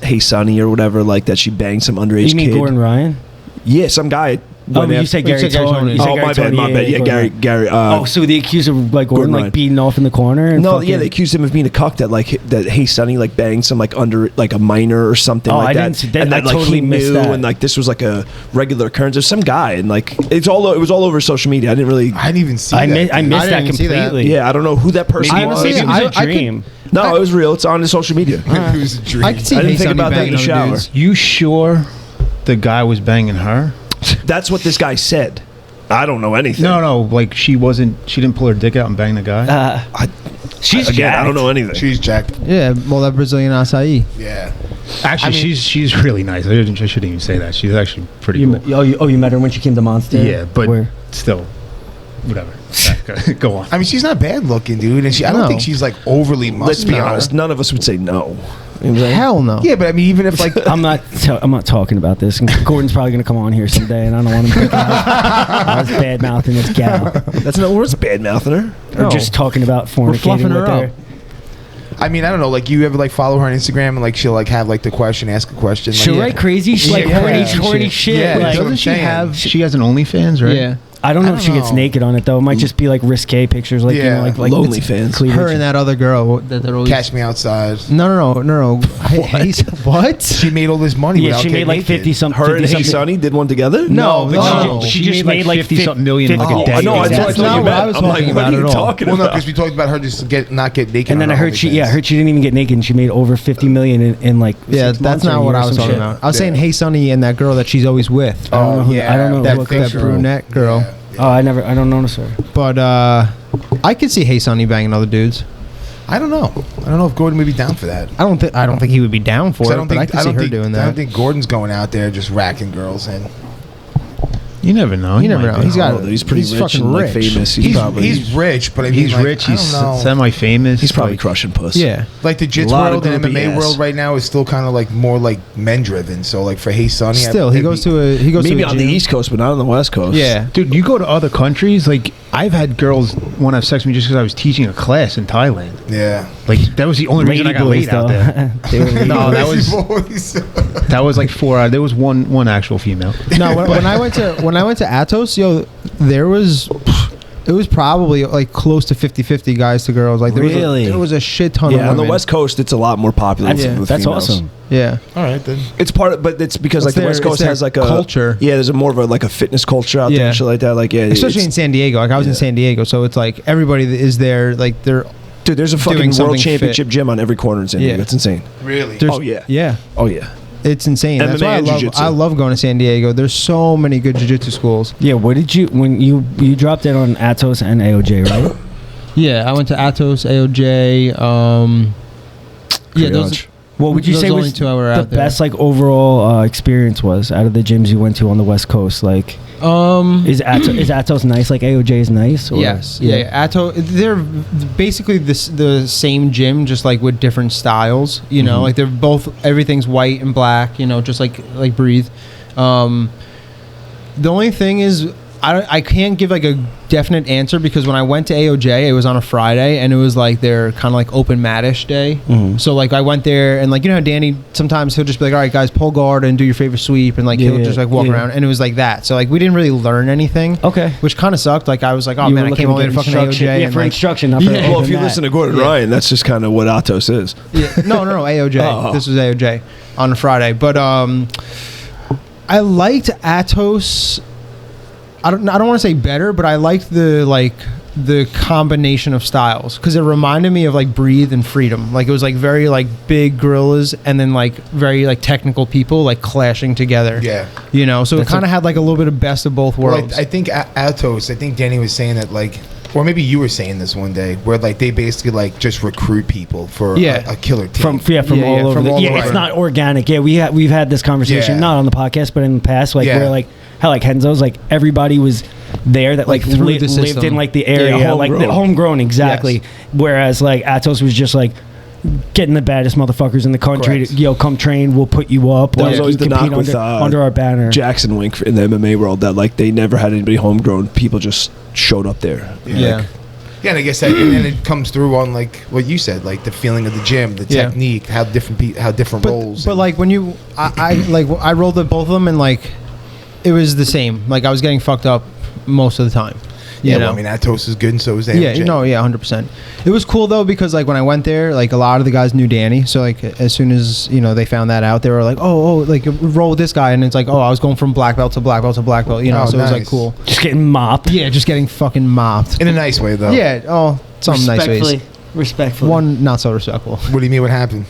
Hey Sonny or whatever, like that she banged some underage
You mean
kid.
Gordon Ryan?
Yeah, some guy.
Oh, you said Gary Tonin.
Oh, my bad. Yeah, Gary.
So they accused of like Gordon
Ryan.
like beating off in the corner. And
No, yeah, they accused him of being a cuck that Hey Sonny like banged some like under like a minor or something like
I
that.
didn't see that.
And
I
like
totally
he
missed
knew,
that.
and like this was like a regular occurrence of some guy, and like it was all over social media. I didn't even see
I
that.
missed that
didn't see that.
completely.
Yeah, I don't know who that person was.
Maybe it was a
I
dream.
No, it was real. It's on the social media.
It was a dream.
I could see
I didn't
Hey
think
Sonny
about that in
banging
the
other
shower.
dudes.
You sure the guy was banging her?
That's what this guy said. I don't know anything.
No, like she didn't pull her dick out and bang the guy.
She's
Again,
jacked.
I don't know anything.
She's jacked.
Yeah, well, that Brazilian acai.
Yeah.
Actually, she's really nice. I shouldn't even say that. She's actually pretty cool.
You met her when she came to Monster?
Yeah, but
Where?
still, whatever. Go on.
I mean, she's not bad looking, dude, and I don't think she's like overly muscular.
Let's be honest. None of us would say no.
Hell no.
Yeah, but I mean, even if like
I'm not talking about this. Gordon's probably going to come on here someday, and I don't want him thinking I was bad mouthing this gal.
That's not words bad mouthing her.
Or just talking about fornicating
fluffing her
with her.
up.
I mean, I don't know. Like, you ever like follow her on Instagram and like she'll like have like the question, ask a question. Like,
She'll write crazy, like horny shit.
Yeah,
like,
doesn't
She has an OnlyFans, right?
Yeah.
I don't know if she gets naked on it though. It might just be like risque pictures, like
Yeah.
like
Lonely
it's
fans.
cleavage.
Her and that other girl that they're always.
Catch Me Outside.
No. What?
She made all this money.
Yeah,
without
she made
getting
like
naked.
50 something.
Her and
50
Hey Sonny did one together?
No,
No,
She
she
just
made
made
like
like
50-something million in like a
Oh,
day.
I know. I
That's
thought
not
you
what I
meant.
was
I'm like,
talking
what
about
are you
at all.
talking
Well, no,
about?
because we talked about her just not get naked.
And then
on
I
her
heard she
OnlyFans.
didn't even get naked, and she made over 50 million in like
Yeah,
6
that's
months or
not
a
what
year
I
or
was
some
talking
shit.
about. I was saying Hey Sonny and that girl that she's always with.
I don't know who, I don't know
that
what
picture.
That brunette girl.
Yeah.
Oh, I don't notice her.
But I could see Hey Sonny banging other dudes.
I don't know. I don't know if Gordon would be down for that.
I don't think he would be down for
'Cause
it. But I could see her doing
I don't
that.
think Gordon's going out there just racking girls in.
You never know.
You never know. He's got.
He's pretty rich
fucking
and like
rich.
famous.
He's rich, but I mean,
He's
like,
rich.
I
He's
don't know.
semi-famous.
He's probably
like,
crushing puss.
Yeah.
Like the Jits
A lot
world
of
and
groupie
MMA
ass.
world right now is still kind of like more like men driven. So like for Hey Sonny,
Still, he goes to a
Maybe
a
on the
gym.
East Coast, but not on the West Coast.
Yeah.
Dude, you go to other countries. Like I've had girls want to have sex with me just because I was teaching a class in Thailand.
Yeah.
Like that was the only reason I got laid out there.
They were
No, that was
Boys.
that was like 4 hours. There was one actual female.
No, when I went to Atos, yo, it was probably like close to 50-50 guys to girls. Like there was a shit ton of
Yeah, on
women.
the West Coast, it's a lot more popular. with
That's
females.
awesome.
Yeah.
All right then.
It's part of, but it's because like the West Coast has like a
culture.
Yeah, there's a more of a like a fitness culture out there
Yeah.
and shit like that. Like
Especially in San Diego. Like I was in San Diego, so it's like everybody that is there, like they're
dude, there's a
doing
fucking
something
world championship
fit.
gym on every corner in San Diego.
Yeah.
It's insane.
Really?
there's-
Oh yeah.
yeah.
Oh yeah.
It's insane. That's
MMA
why
and
I love going to San Diego. There's so many good jiu-jitsu schools.
Yeah, what did you when you dropped in on Atos and AOJ, right?
Yeah, I went to Atos, AOJ. Yeah, those.
What would you
Those
say
only
was
two hour
the
out there.
best like overall experience was out of the gyms you went to on the West Coast? Like, is Atos nice? Like AOJ is nice? Or?
Yes. Yeah. Atos. They're basically the same gym, just like with different styles. You know, like they're both. Everything's white and black. You know, just like Breathe. The only thing is, I can't give like a definite answer because when I went to AOJ, it was on a Friday and it was like their kind of like open mat-ish day. So like I went there and like, you know how Danny sometimes he'll just be like, all right guys, pull guard and do your favorite sweep, and like he'll just like walk around, and it was like that. So like we didn't really learn anything.
Okay.
Which kind of sucked. Like I was like, oh
You
man,
were
I came all the way to
looking
fucking
to get
AOJ.
instruction. Yeah,
and
for
like,
instruction, not for
Well, if
open
you
mat.
listen to Gordon Ryan, that's just kind of what Atos is.
No, AOJ.
Oh.
This was AOJ on a Friday. But I liked Atos. I don't want to say better, but I liked the combination of styles because it reminded me of like Breathe and Freedom. Like it was like very like big gorillas and then like very like technical people like clashing together.
Yeah.
You know, so it kind of had like a little bit of best of both worlds.
Well, I think Atos. I think Danny was saying that like, or maybe you were saying this one day, where like they basically like just recruit people for a killer team.
From all over. It's not organic. Yeah, we've had this conversation not on the podcast, but in the past, like where like how like Henzo's like everybody was there that like lived in like the area, like the homegrown exactly. Yes. Whereas like Atos was just like getting the baddest motherfuckers in the country. To, come train, we'll put you up.
That was always the knock with
under our banner.
Jackson Wink in the MMA world that like they never had anybody homegrown. People just showed up there.
Yeah.
Yeah, and I guess that, and then it comes through on like what you said, like the feeling of the gym, the technique, how different roles.
But like when I rolled at both of them, and like it was the same. Like I was getting fucked up most of the time. You know?
Well, I mean, Atos is good, and so is AOJ.
Yeah, 100%. It was cool though, because like when I went there, like a lot of the guys knew Danny. So like as soon as they found that out, they were like, oh, like roll with this guy, and it's like, oh, I was going from black belt to black belt to black belt. So
nice.
it was like cool.
Just getting mopped.
Yeah, just getting fucking mopped.
In a nice way, though.
Yeah. Oh, some nice ways.
Respectfully.
One not so respectful.
What do you mean? What happened?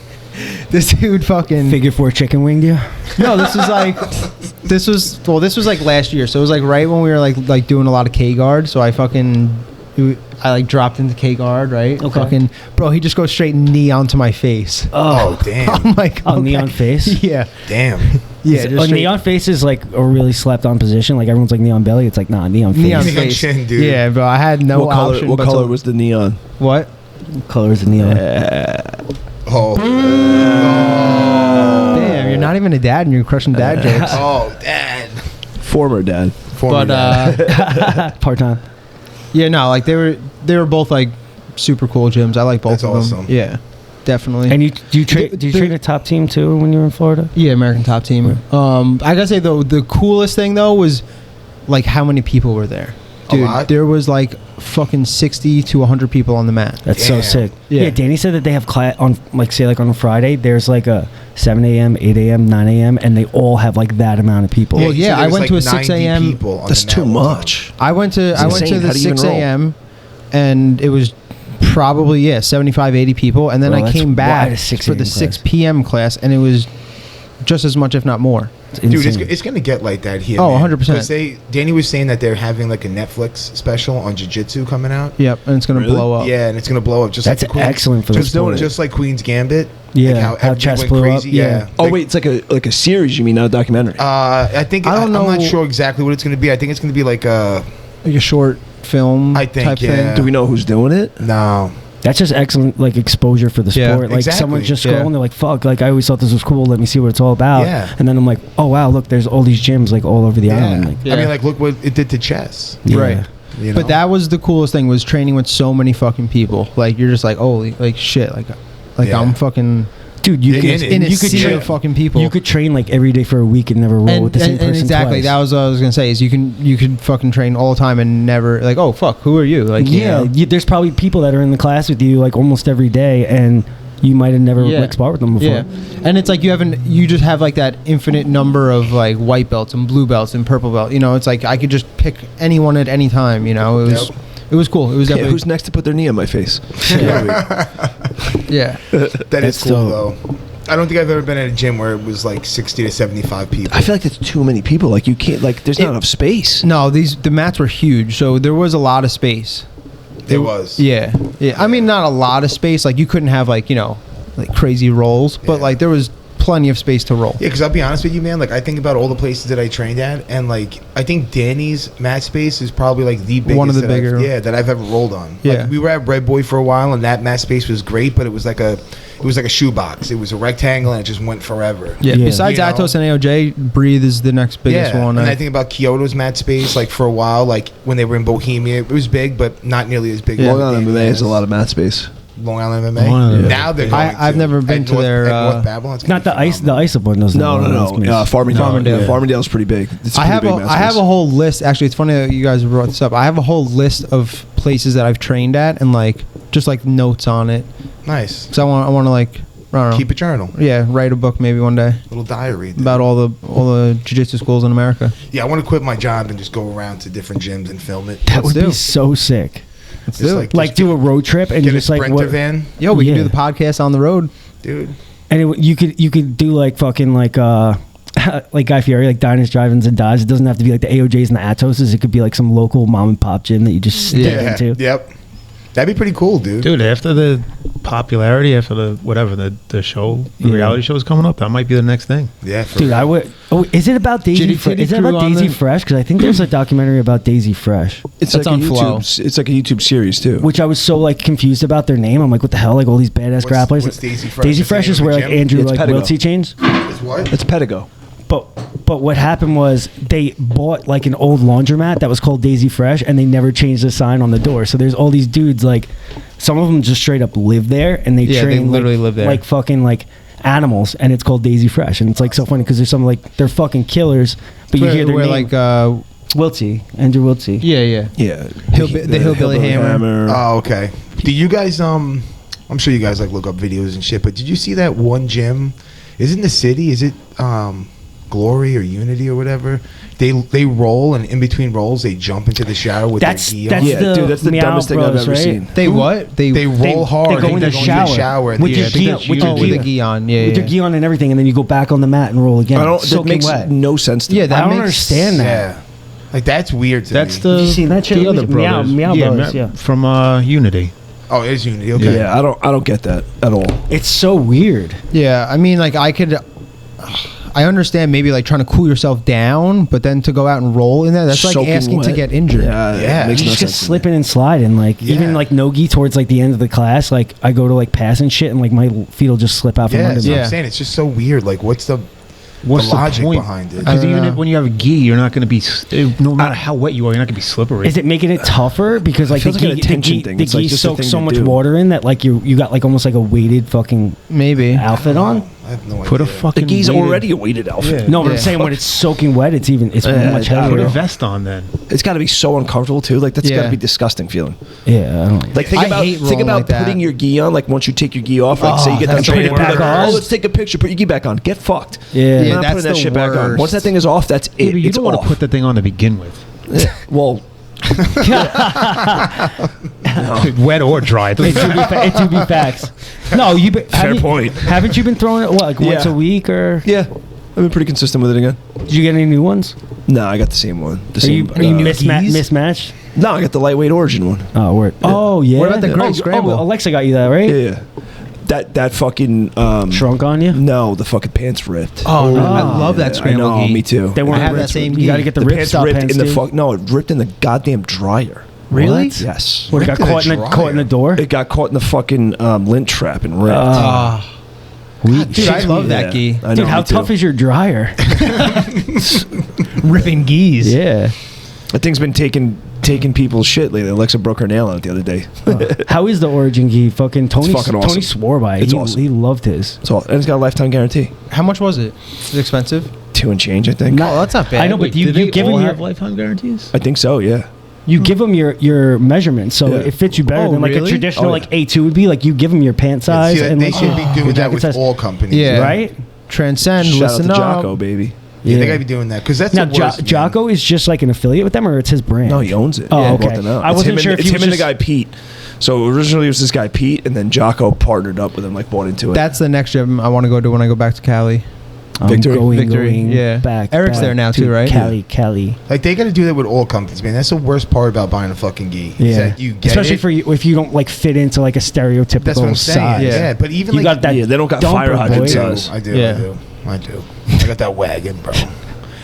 This dude fucking
Figure 4 chicken winged you.
No, this was like last year. So it was like right when we were like doing a lot of K guard. So I like dropped into K guard, right?
Okay.
Fucking bro, he just goes straight knee onto my face.
Oh damn!
I'm like,
okay. Knee on face.
Yeah.
Damn.
Yeah.
A knee on face is like a really slept on position. Like everyone's like knee on belly. It's like knee on face.
Knee on
Knee on
face.
chin, dude.
Yeah, bro. I had no option.
What color was the neon?
What?
Color is the knee on.
Oh.
Damn, you're not even a dad, and you're crushing dad jokes.
Oh, dad.
Former dad.
Part time.
Yeah, no, like they were both like super cool gyms. I like both
That's
of them.
awesome.
Yeah, definitely.
And do you train a top team too when you were in Florida?
Yeah, American top team. I gotta say though, the coolest thing though was like how many people were there. Dude, there was like fucking 60 to 100 people on the mat.
That's so sick.
Yeah.
Yeah, Danny said that they have class on, like, say, like on a Friday, there's like a 7 a.m., 8 a.m., 9 a.m., and they all have like that amount of people.
Well, yeah,
so
I went to a 6 a.m.
That's too much.
I went to
insane.
the
How do you even
6 a.m. and it was probably 75, 80 people, and then I came back for the 6 p.m. class, and it was just as much, if not more.
Dude, it's going to get like that here.
Oh,
man.
100%.
Because Danny was saying that they're having like a Netflix special on jiu-jitsu coming out.
Yep, and it's going to blow up.
Yeah, and it's going to blow up. Just
That's
like the
excellent for the sport.
Just like Queen's Gambit.
Yeah,
like
how chess blew
crazy.
up. Yeah.
Oh wait, it's like a series. You mean, not a documentary?
I think I'm
know.
not sure exactly what it's going to be. I think it's going to be like a
short film type thing.
Do we know who's doing it?
No.
That's just excellent, like, exposure for the
Yeah,
sport. Like,
exactly.
someone's just scrolling, they're like, fuck, like, I always thought this was cool, let me see what it's all about.
Yeah.
And then I'm like, oh, wow, look, there's all these gyms, like, all over the island. Like,
I mean, like, look what it did to chess.
yeah.
Right.
You know?
But that was the coolest thing, was training with so many fucking people. Like, you're just like, holy, like, shit. Like
Yeah.
I'm fucking...
Dude, you
could train fucking people.
You could train like every day for a week and never roll with the same person
exactly,
twice.
that was what I was gonna say. Is you could fucking train all the time and never like, oh fuck, who are you? Like,
there's probably people that are in the class with you like almost every day, and you might have never like sparred with them before.
Yeah, and it's like you just have like that infinite number of like white belts and blue belts and purple belt. You know, it's like I could just pick anyone at any time. You know, it was cool. It was definitely.
Who's next to put their knee on my face?
Yeah,
that is cool though. I don't think I've ever been at a gym where it was like 60 to 75 people.
I feel like that's too many people. Like you can't. Like there's not enough space.
No, the mats were huge, so there was a lot of space.
There was.
Yeah. I mean, not a lot of space. Like you couldn't have like like crazy rolls, but like there was plenty of space to roll.
Yeah, because I'll be honest with you, man. Like I think about all the places that I trained at, and like I think Danny's mat space is probably like the biggest.
One of the bigger.
that I've ever rolled on.
Yeah.
Like, we were at Red Boy for a while, and that mat space was great, but it was like a shoebox. It was a rectangle, and it just went forever.
Yeah. Besides
You know?
Atos and AOJ, Breathe is the next biggest one.
And I think about Kyoto's mat space. Like for a while, like when they were in Bohemia, it was big, but not nearly as big.
Long Island MMA has a lot of mat space.
Long Island MMA. Now they're going
I've never been to their.
North Babylon. It's
Not the ice up one doesn't.
No. Farmingdale. Farmingdale's pretty big. It's
I have
pretty big
I have a whole list. Actually, it's funny that you guys brought this up. I have a whole list of places that I've trained at and like just like notes on it.
Nice.
Because I want to like I don't know.
Keep a journal.
Yeah, write a book maybe one day.
Little diary. Dude.
About all the jiu-jitsu schools in America.
Yeah, I want to quit my job and just go around to different gyms and film it.
That would be so sick.
Like
do a road trip and
get
just
a
like
Sprinter van.
Yo, we can do the podcast on the road,
dude.
And you could do like fucking like like Guy Fieri, like diners, drive-ins, and dives. It doesn't have to be like the AOJs and the Atoses. It could be like some local mom and pop gym that you just stick into.
Yep. That'd be pretty cool, dude.
Dude, after the popularity, after the show, the reality show is coming up, that might be the next thing.
Yeah,
dude, I would. Oh, is it about Daisy? Is it about Daisy Fresh? Because I think there's a documentary about Daisy Fresh.
It's like on Flow. It's like a YouTube series too.
Which I was so like confused about their name. I'm like, what the hell? Like all these badass grapplers.
What's Daisy Fresh?
Daisy Fresh is where like Andrew like Wiltsey chains.
It's what?
It's Pedigo.
But what happened was they bought like an old laundromat that was called Daisy Fresh, and they never changed the sign on the door. So there's all these dudes, like some of them just straight up live there, and they train
they literally live there,
like fucking like animals, and it's called Daisy Fresh, and it's like so funny because there's some like they're fucking killers, but you hear their name.
Like
Wiltsey, Andrew Wiltsey.
Yeah. The Hillbilly Hammer.
Oh, okay. Do you guys I'm sure you guys like look up videos and shit, but did you see that one gym? Is it in the city? Is it Glory or Unity or whatever? They roll, and in between rolls they jump into the shower with their gi on.
Yeah, dude, that's the dumbest thing I've ever seen.
They what?
They roll hard.
They go in the shower
and
with your gi
on.
With your gi on and everything, and then you go back on the mat and roll again.
That makes no sense to me.
I don't understand that.
Yeah. Like that's weird to me.
That's the
Have you seen that shit?
the other brothers.
Meow Brothers, yeah.
From Unity.
Oh, it is Unity. Okay.
Yeah, I don't get that at all.
It's so weird.
Yeah, I mean, like I understand maybe like trying to cool yourself down, but then to go out and roll in there, that's like
Soaking
asking to
wet.
get injured.
Yeah.
It makes
You
no
just get
sense to me.
slipping and sliding, like even like no-gi towards like the end of the class. Like I go to like pass and shit, and like my feet will just slip out from
Yeah,
under
that's
me.
what I'm saying. It's just so weird. Like, what's the logic behind it?
Because even when you have a gi, you're not going to be, no matter how wet you are, you're not going to be slippery.
Is it making it tougher because like the
feels like an attention thing.
the
It's like
gi
just a
soaks
thing
so
to
much
do.
water in that like you got like almost like a weighted fucking
Maybe.
outfit on?
I have no idea.
Put a fucking
The gi's
weighted-
already a weighted outfit.
Yeah.
No, but I'm saying when it's soaking wet, it's much
Put
heavier.
a vest on then.
It's got to be so uncomfortable too. Like that's got to
Yeah.
be disgusting feeling.
Yeah, I don't.
Like think
I hate
about
rolling like that.
putting your gi on. Like once you take your gi off, like say you get
that's
that
put it back on?
Oh, let's take a picture. Put your gi back on. Get fucked.
Yeah.
Yeah,
I'm not
that's
putting that
the
shit back on.
worst.
Once that thing is off, that's it.
Yeah, but you
It's
don't want
off.
to put that thing on to begin with.
Well,
Wet or dry.
It do be facts. No,
Fair point.
Haven't you been throwing it once
Yeah.
a week or?
yeah, I've been pretty consistent with it again.
Did you get any new ones?
No, I got the same one. The
Are
same.
you mismatched?
No, I got the lightweight origin one.
Oh, word. Oh, yeah.
What about the Greg Scramble?
Alexa got you that, right?
Yeah. That fucking
Shrunk on you?
No, the fucking pants ripped.
Oh, no, I love that scramble
I know,
gi.
me too.
They weren't
I have that
ripped.
same
You got to
gi.
get the,
The
rip
pants
stop
ripped
pants,
in the
dude.
fuck. No, it ripped in the goddamn dryer.
Really?
What?
Yes.
What, it got
Ripped in the
caught in the door?
It got caught in the fucking lint trap and ripped.
Dude, I love that gi.
I know,
Dude, how
me too.
tough is your dryer?
Ripping gis.
Yeah.
That thing's been taking people's shit lately. Alexa broke her nail on it the other day.
How is the Origin gi? Fucking Tony.
fucking awesome.
Tony swore by it.
It's
He,
awesome.
he loved his.
And it's got a lifetime guarantee.
How much was it? Was it expensive?
2 and change, I think.
No, that's not bad.
I know, but you give him your
lifetime guarantees?
I think so. Yeah.
you give them your measurements, so
Yeah.
it fits you better
Oh,
than like
really?
a traditional
Oh,
like
yeah.
A2 would be. Like you give them your pant size,
See,
and
they
like,
should be doing
your
that
jacket
with
size.
all companies.
Yeah.
right?
Transcend,
Shout out
listen
to
up.
Jocko, baby.
Yeah,
Yeah.
they gotta be doing that because that's
Now,
the worst. man.
Jocko is just like an affiliate with them, or it's his brand.
No, he owns it.
Oh,
Yeah, he
okay.
bought them out.
I
It's
wasn't
him
sure
and,
if
it's
he
him
was
and the
just-
guy Pete. So originally it was this guy Pete, and then Jocko partnered up with him, like bought into it.
That's the next gym I want to go to when I go back to Cali.
Victory.
Going
Yeah.
back.
Eric's
back
there now
to
too, right?
Cali.
Like they gotta do that with all companies, man. That's the worst part about buying a fucking gi. is
Yeah.
that you get
Especially
it.
for you if you don't like fit into like a stereotypical
That's what I'm saying.
size.
Yeah. But even
You
like
got that.
Yeah, they don't got
dumper,
fire hydrant
boy.
size.
I do.
Yeah.
I got that wagon, bro.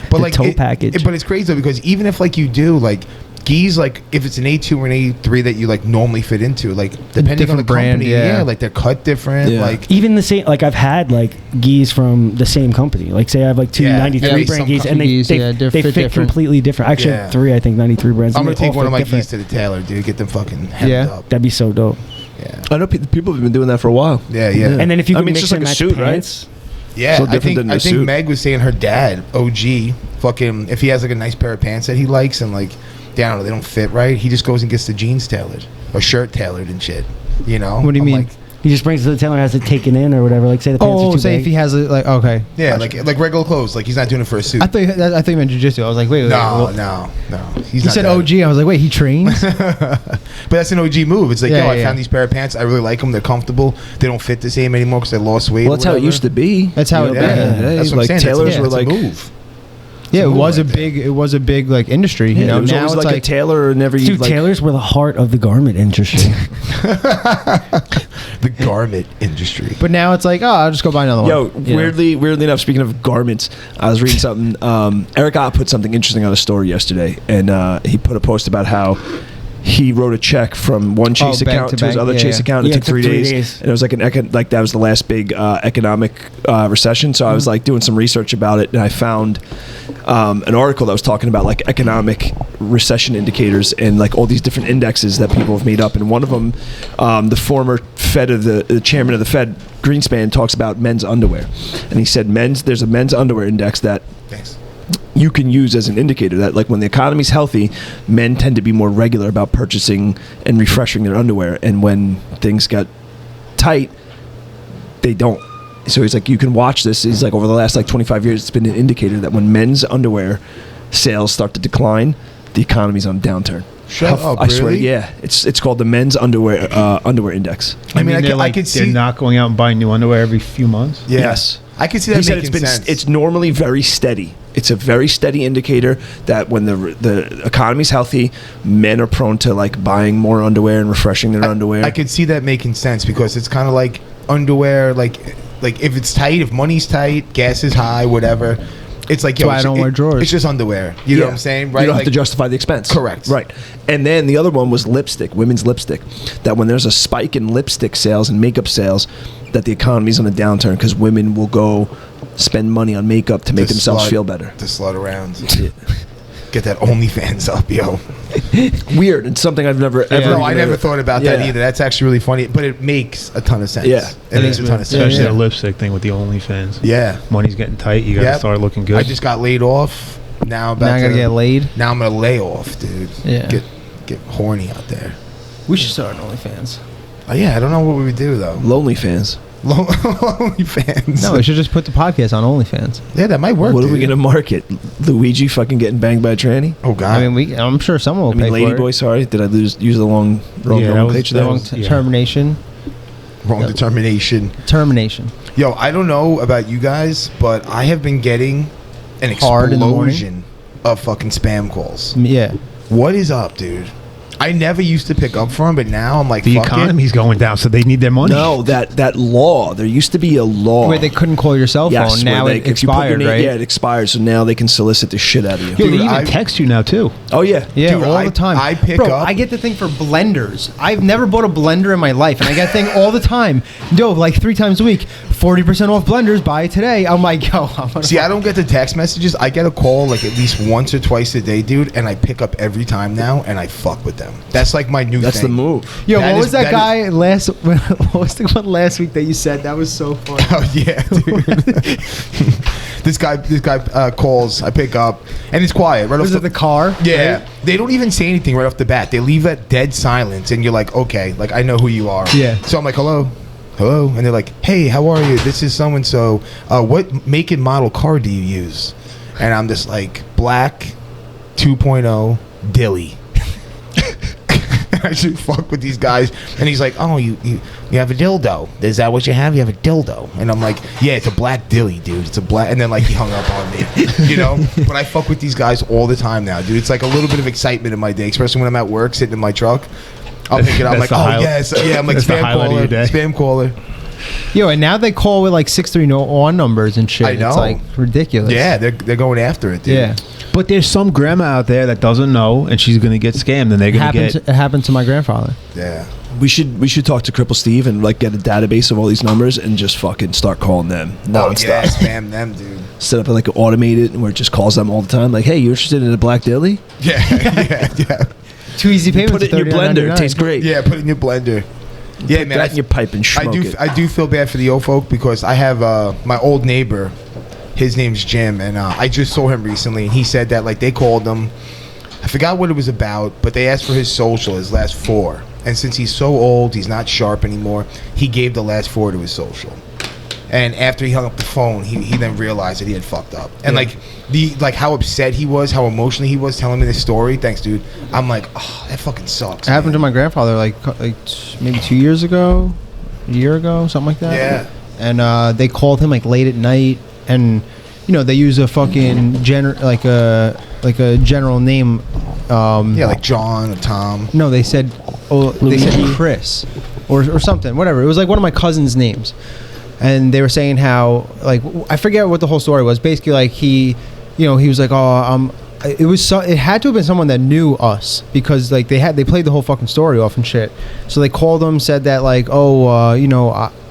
But
The
like
tow package.
but it's crazy though because even if like you do like gis, like if it's an A2 or an A3 that you like normally fit into, like depending on the
different brand,
company,
yeah.
like they're cut different.
Yeah.
Like
Even the same, like I've had like gis from the same company. Like say I have like two
Yeah.
93
Yeah,
brand
some
gis, and
gis,
they
yeah,
they
fit
fit
different.
completely different. Actually, I
Yeah.
have three, I think 93 brands.
I'm
and
gonna
they
take
all
one of
fit
my
different.
gis to the tailor, dude. Get them fucking hemmed
Yeah.
up.
That'd be so dope.
Yeah.
I know people have been doing that for a while.
Yeah, yeah.
And then if you
I
can
mean, it's
mix
just
and
like a
match
suit, right?
pants,
Yeah,
So
I
different
think
than the
I think
suit.
Meg was saying her dad, OG, fucking if he has like a nice pair of pants that he likes and like they don't fit right, he just goes and gets the jeans tailored or shirt tailored and shit. You know?
What do you
I'm
mean?
like,
he just brings it to the tailor and has it taken in or whatever. Like say the pants are
Oh,
too
say
big.
if he has a, like, okay.
yeah, like regular clothes. Like he's not doing it for a suit.
I thought you meant jiu-jitsu. I was like, wait.
no.
He
He's not
said
that.
OG. I was like, wait, he trains?
But that's an OG move. It's like,
Yeah,
I
yeah.
found these pair of pants. I really like them. They're comfortable. They don't fit the same anymore because I lost weight.
Well, that's how it used to be.
That's how it
Yeah,
is.
that's what
like
I'm saying.
tailors
That's
were
a
like
move.
Yeah, it
move
was
right there.
a big like industry. You know,
it was
now
always
it's
like, a
like
tailor and every
Dude,
like,
tailors were the heart of the garment industry.
The garment industry.
but now it's like, oh, I'll just go buy another one.
Yo,
You know?
weirdly enough, speaking of garments, I was reading something. Eric Ott put something interesting on his story yesterday, and he put a post about how he wrote a check from one Chase account to his other Chase account. It took 3 days. And it was like that was the last big economic recession. So I was like doing some research about it, and I found an article that was talking about like economic recession indicators and like all these different indexes that people have made up. And one of them, the former the chairman of the Fed, Greenspan, talks about men's underwear, and he said there's a men's underwear index that you can use as an indicator that like when the economy's healthy, men tend to be more regular about purchasing and refreshing their underwear, and when things got tight, they don't. So he's like, you can watch this. He's like, over the last like 25 years, it's been an indicator that when men's underwear sales start to decline, the economy's on a downturn.
Shut up,
I swear,
really?
yeah. It's called the men's underwear index.
I mean, I could
they're
see
not going out and buying new underwear every few months.
Yeah.
Yes.
I can see that making sense.
It's normally very steady. It's a very steady indicator that when the economy's healthy, men are prone to like buying more underwear and refreshing their underwear.
I could see that making sense because it's kind of like underwear, like if it's tight, if money's tight, gas is high, whatever. It's like, yo,
I don't wear drawers.
It's just underwear. You know what I'm saying? Right?
You don't have to justify the expense.
Correct.
Right. And then the other one was lipstick, women's lipstick. That when there's a spike in lipstick sales and makeup sales, that the economy's on a downturn because women will go spend money on makeup to make themselves feel better.
To slut around. Get that OnlyFans up, yo.
Weird. It's something I've never ever.
No, I never thought about that either. That's actually really funny, but it makes a ton of sense.
Yeah.
It makes a ton of sense.
Especially the lipstick thing with the OnlyFans.
Yeah.
Money's getting tight. You got to start looking good.
I just got laid off. Now
I gotta get laid.
Now I'm gonna lay off, dude.
Yeah.
Get horny out there.
We should start an OnlyFans.
Oh yeah, I don't know what we would do though.
Lonely fans.
OnlyFans.
No, we should just put the podcast on OnlyFans.
Yeah, that might work.
What are we gonna market? Luigi fucking getting banged by a tranny?
Oh god.
I mean, I'm sure someone will pay for it.
Ladyboy. Sorry, did I use the wrong nomenclature there?
Wrong termination.
Wrong determination.
Termination.
Yo, I don't know about you guys, but I have been getting an
Hard in the morning?
explosion of fucking spam calls.
Yeah.
What is up, dude? I never used to pick up for them, but now I'm like,
the
fuck
economy's going down, so they need their money.
No, that law. There used to be a law.
Where they couldn't call your cell phone.
Yes,
Now
where
it
if you put your
expired,
name-
right?
Yeah, it expired, so now they can solicit the shit out of you.
Yo,
Dude,
they even
I-
text you now too.
Oh yeah,
Yeah,
Dude,
all the time.
I pick
Bro,
up-
I get the thing for blenders. I've never bought a blender in my life, and I get the thing all the time. Yo, like 3 times a week, 40% off blenders. Buy it today. I'm like, yo.
See, I don't get the text messages. I get a call like at least once or twice a day, dude, and I pick up every time now, and I fuck with them. That's like my new
that's
thing.
the move.
Yo,
That
what
is-
was that
that
guy last? What was the one last week that you said? That was so funny.
Oh yeah, dude. This guy calls. I pick up, and it's quiet. Right
Was
off
it the car?
Yeah,
right?
they don't even say anything right off the bat. They leave that dead silence, and you're like, okay, like I know who you are.
Yeah.
So I'm like, hello, and they're like, hey, how are you? This is so and so. What make and model car do you use? And I'm just like, black, 2.0, Dilly. I should fuck with these guys. And he's like, oh, you have a dildo. Is that what you have? You have a dildo. And I'm like, yeah, it's a black dilly, dude. It's a black. And then like he hung up on me, you know. But I fuck with these guys all the time now, dude. It's like a little bit of excitement in my day, especially when I'm at work sitting in my truck. I'll pick it up. I'm like, oh yes, yeah. I'm like,
That's the
spam
highlight of
caller,
your day.
spam caller.
Yo, and now they call with like 631 numbers and shit.
I know.
It's like ridiculous.
Yeah, they're going after it, dude.
Yeah.
But there's some grandma out there that doesn't know, and she's gonna get scammed, and they're gonna
It happened to my grandfather.
Yeah.
We should talk to Cripple Steve and like get a database of all these numbers and just fucking start calling them
Oh
nonstop.
yeah, spam them, dude.
Set up like automated where it just calls them all the time. Like, hey, you interested in a black dilly?
Yeah.
2 easy payments.
Put it in your blender. It
$39.99.
tastes great.
Yeah, put it in your blender. Yeah,
Put
man.
that in your pipe and smoke it.
I do feel bad for the old folk because I have my old neighbor. His name's Jim, and I just saw him recently, and he said that like they called him. I forgot what it was about, but they asked for his social, his last 4. And since he's so old, he's not sharp anymore. He gave the last 4 to his social. And after he hung up the phone, he then realized that he had fucked up. And like how upset he was, how emotional he was telling me this story. Thanks, dude. I'm like, oh, that fucking sucks.
It happened to my grandfather like maybe 2 years ago, a year ago, something like that.
Yeah.
And they called him like late at night, and you know they use a fucking like a general name.
Yeah, like John or Tom.
No, they said Chris or something, whatever. It was like one of my cousin's names. And they were saying how, like, I forget what the whole story was. Basically, like, he was like, oh, it had to have been someone that knew us, because like they played the whole fucking story off and shit. So they called him, said that like,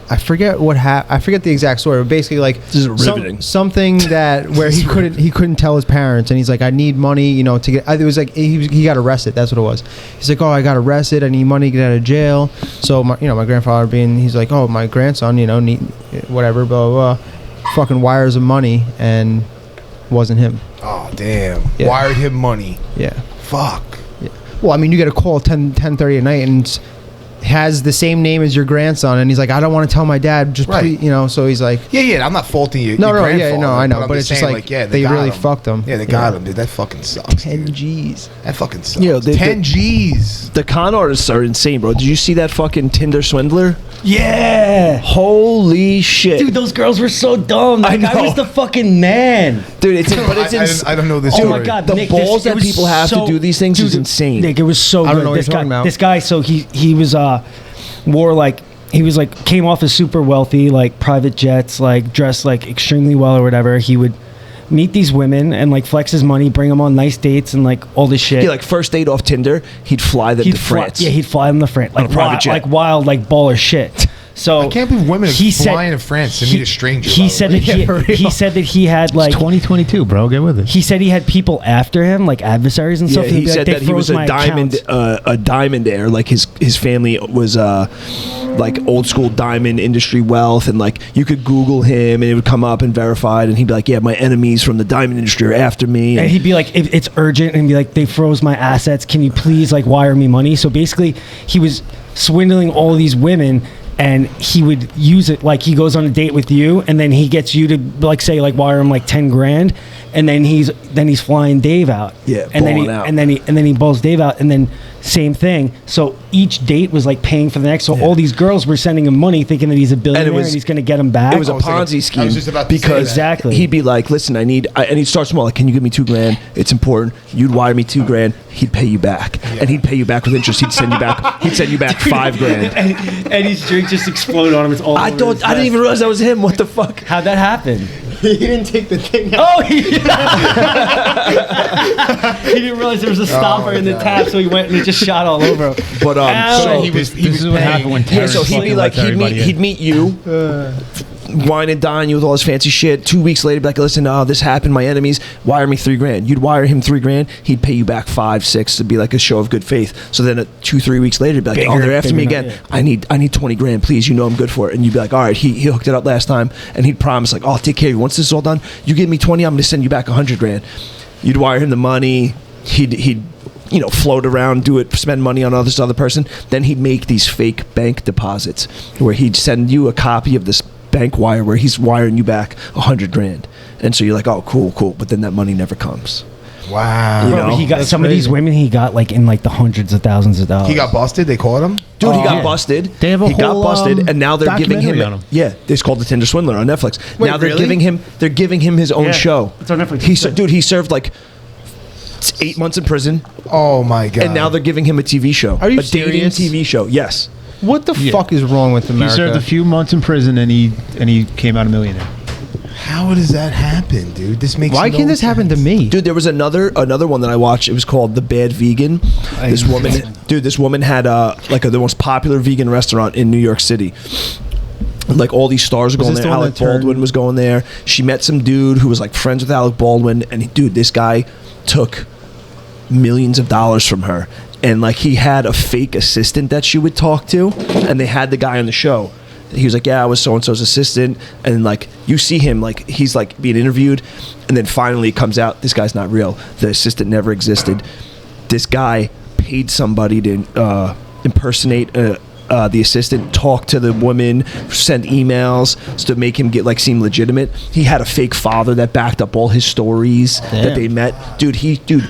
I forget what I forget the exact story, but basically like
this is riveting.
Something that where he couldn't tell his parents, and he's like, I need money, to get. It was like he got arrested. That's what it was. He's like, oh, I got arrested. I need money to get out of jail. So my grandfather he's like, oh, my grandson, need whatever, blah blah blah. Fucking wires him money, and wasn't him.
Oh damn!
Yeah.
Wired him money.
Yeah.
Fuck.
Yeah. Well, I mean, you get a call 10:30 at night, and has the same name as your grandson, and he's like, I don't want to tell my dad, just
right.
Please, so he's like,
yeah, I'm not faulting you.
No, I know, but it's just like they really fucked him.
Yeah, they got him, dude. That fucking sucks.
10 G's.
That fucking sucks. 10 G's.
The con artists are insane, bro. Did you see that fucking Tinder swindler?
Yeah.
Holy shit,
dude. Those girls were so dumb. That guy was the fucking man,
dude.
I don't know this.
Oh my god,
the
Nick,
balls that people have to do these things is insane.
Nick, it was so
I
good.
don't know what you're talking about.
This guy, so he was came off as super wealthy, like private jets, like dressed like extremely well or whatever. He would meet these women and like flex his money, bring them on nice dates and like all this shit.
Yeah, like first date off Tinder, he'd fly them to France.
Yeah, he'd fly them to France, like
private jet.
like wild, like baller shit. So
I can't believe women are flying to France to meet a stranger.
He said that he said that he had like
2022, bro. Get with it.
He said he had people after him, like adversaries and stuff.
Yeah, he said that he was a diamondaire. Like his family was like old school diamond industry wealth, and like you could Google him and it would come up and verified, and he'd be like, yeah, my enemies from the diamond industry are after me.
And he'd be like, it's urgent, and he'd be like, they froze my assets. Can you please like wire me money? So basically, he was swindling all these women. And he would use it like he goes on a date with you, and then he gets you to like say like wire him like 10 grand, and then he's flying Dave out.
Yeah,
and then he balls Dave out, and then same thing. So each date was like paying for the next. So all these girls were sending him money, thinking that he's a billionaire and he's going to get them back.
It was a Ponzi scheme.
I was just about to
because
exactly
he'd be like, listen, and he'd start small. Like, can you give me $2,000? It's important. You'd wire me $2,000. He'd pay you back, and he'd pay you back with interest. He'd send you back. He'd send you back $5,000.
And his drink just exploded on him. It's all.
I didn't even realize that was him. What the fuck?
How'd that happen?
He didn't take the thing out.
Oh, he didn't realize there was a stopper in the tap, so he went and it just shot all over him.
But
so this is what happened when Terence.
So he'd be like, he'd meet you, wine and dine you with all this fancy shit. 2 weeks later, be like, listen, this happened. My enemies wire me $3,000. You'd wire him $3,000. He'd pay you back 5, 6 to be like a show of good faith. So then 2-3 weeks later, be like, they're after me again. Yeah. I need $20,000, please. You know I'm good for it. And you'd be like, all right. He hooked it up last time, and he'd promise like, I'll take care of you. Once this is all done, you give me 20, I'm going to send you back $100,000. You'd wire him the money. He'd float around, spend money on this other person. Then he'd make these fake bank deposits where he'd send you a copy of this bank wire where he's wiring you back $100,000. And so you're like, oh, cool. But then that money never comes.
Wow.
He got some of these women. He got like in like the hundreds of thousands of dollars.
He got busted. They caught him.
Dude, he got busted.
They have
he got busted, and now they're giving him. Yeah, it's called The Tinder Swindler on Netflix.
Wait,
now they're
really?
giving him his own show.
It's on Netflix.
He served like 8 months in prison.
Oh my god!
And now they're giving him a TV show.
Are you
dating
serious?
TV show? Yes.
What the fuck is wrong with America?
He served a few months in prison, and he came out a millionaire.
How does that happen, dude? This makes
Why can't this happen to me?
Dude, there was another one that I watched. It was called The Bad Vegan. This woman had the most popular vegan restaurant in New York City. Like all these stars were going there. Alec Baldwin was going there. She met some dude who was like friends with Alec Baldwin, and this guy took millions of dollars from her. And like he had a fake assistant that she would talk to, and they had the guy on the show. He was like, yeah, I was so-and-so's assistant. And like you see him, like he's like being interviewed, and then finally it comes out, this guy's not real. The assistant never existed. This guy paid somebody to impersonate the assistant, talk to the woman, send emails to make him seem legitimate. He had a fake father that backed up all his stories that they met. Dude,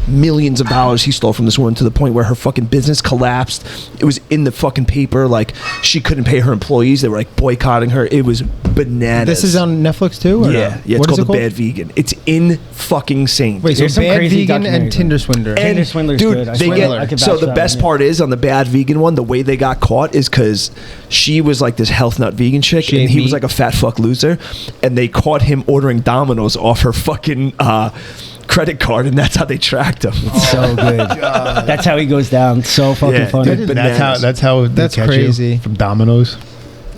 millions of dollars he stole from this woman, to the point where her fucking business collapsed. It was in the fucking paper. Like she couldn't pay her employees. They were like boycotting her. It was bananas.
This is on Netflix too? Or
yeah. It's called The Bad Vegan. It's in fucking insane.
Wait, so Bad Vegan and Tinder Swindler.
Tinder Swindler's
dude,
good.
So the best part is, on the Bad Vegan one, the way they got caught is because she was like this health nut vegan chick, and he was like a fat fuck loser, and they caught him ordering Domino's off her fucking credit card, and that's how they tracked him.
It's so good. That's how he goes down. So fucking funny.
dude,
That's how
That's
they catch you
crazy.
from Domino's.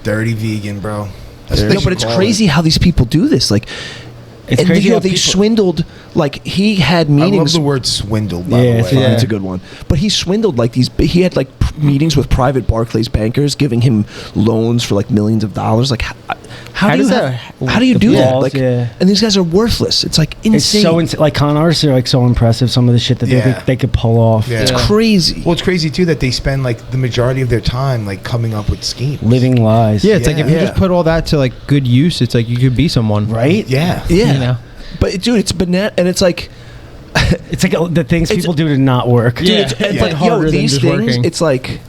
Dirty vegan, bro.
No, but it's crazy how these people do this. Like,
It's
and
crazy how
they
people-
swindled. Like, he had
I
meetings.
love the word swindle, by
Yeah,
the way.
That's a good one. But he swindled like these. He had like meetings with private Barclays bankers, giving him loans for like millions of dollars. Like, how do you do that?
balls,
Like,
yeah.
and these guys are worthless. It's like
It's
insane.
so like con artists are like so impressive. Some of the shit that they could pull off.
Yeah.
It's crazy.
Well, it's crazy too that they spend like the majority of their time like coming up with schemes.
Living lies.
Yeah, it's like if you
Yeah.
just put all that to like good use, it's like you could be someone.
Right?
Yeah.
Yeah,
You know?
but dude, it's banana, and it's like,
It's like the things people do to not work.
dude, it's like,
harder than
these
just
things.
working.
It's like,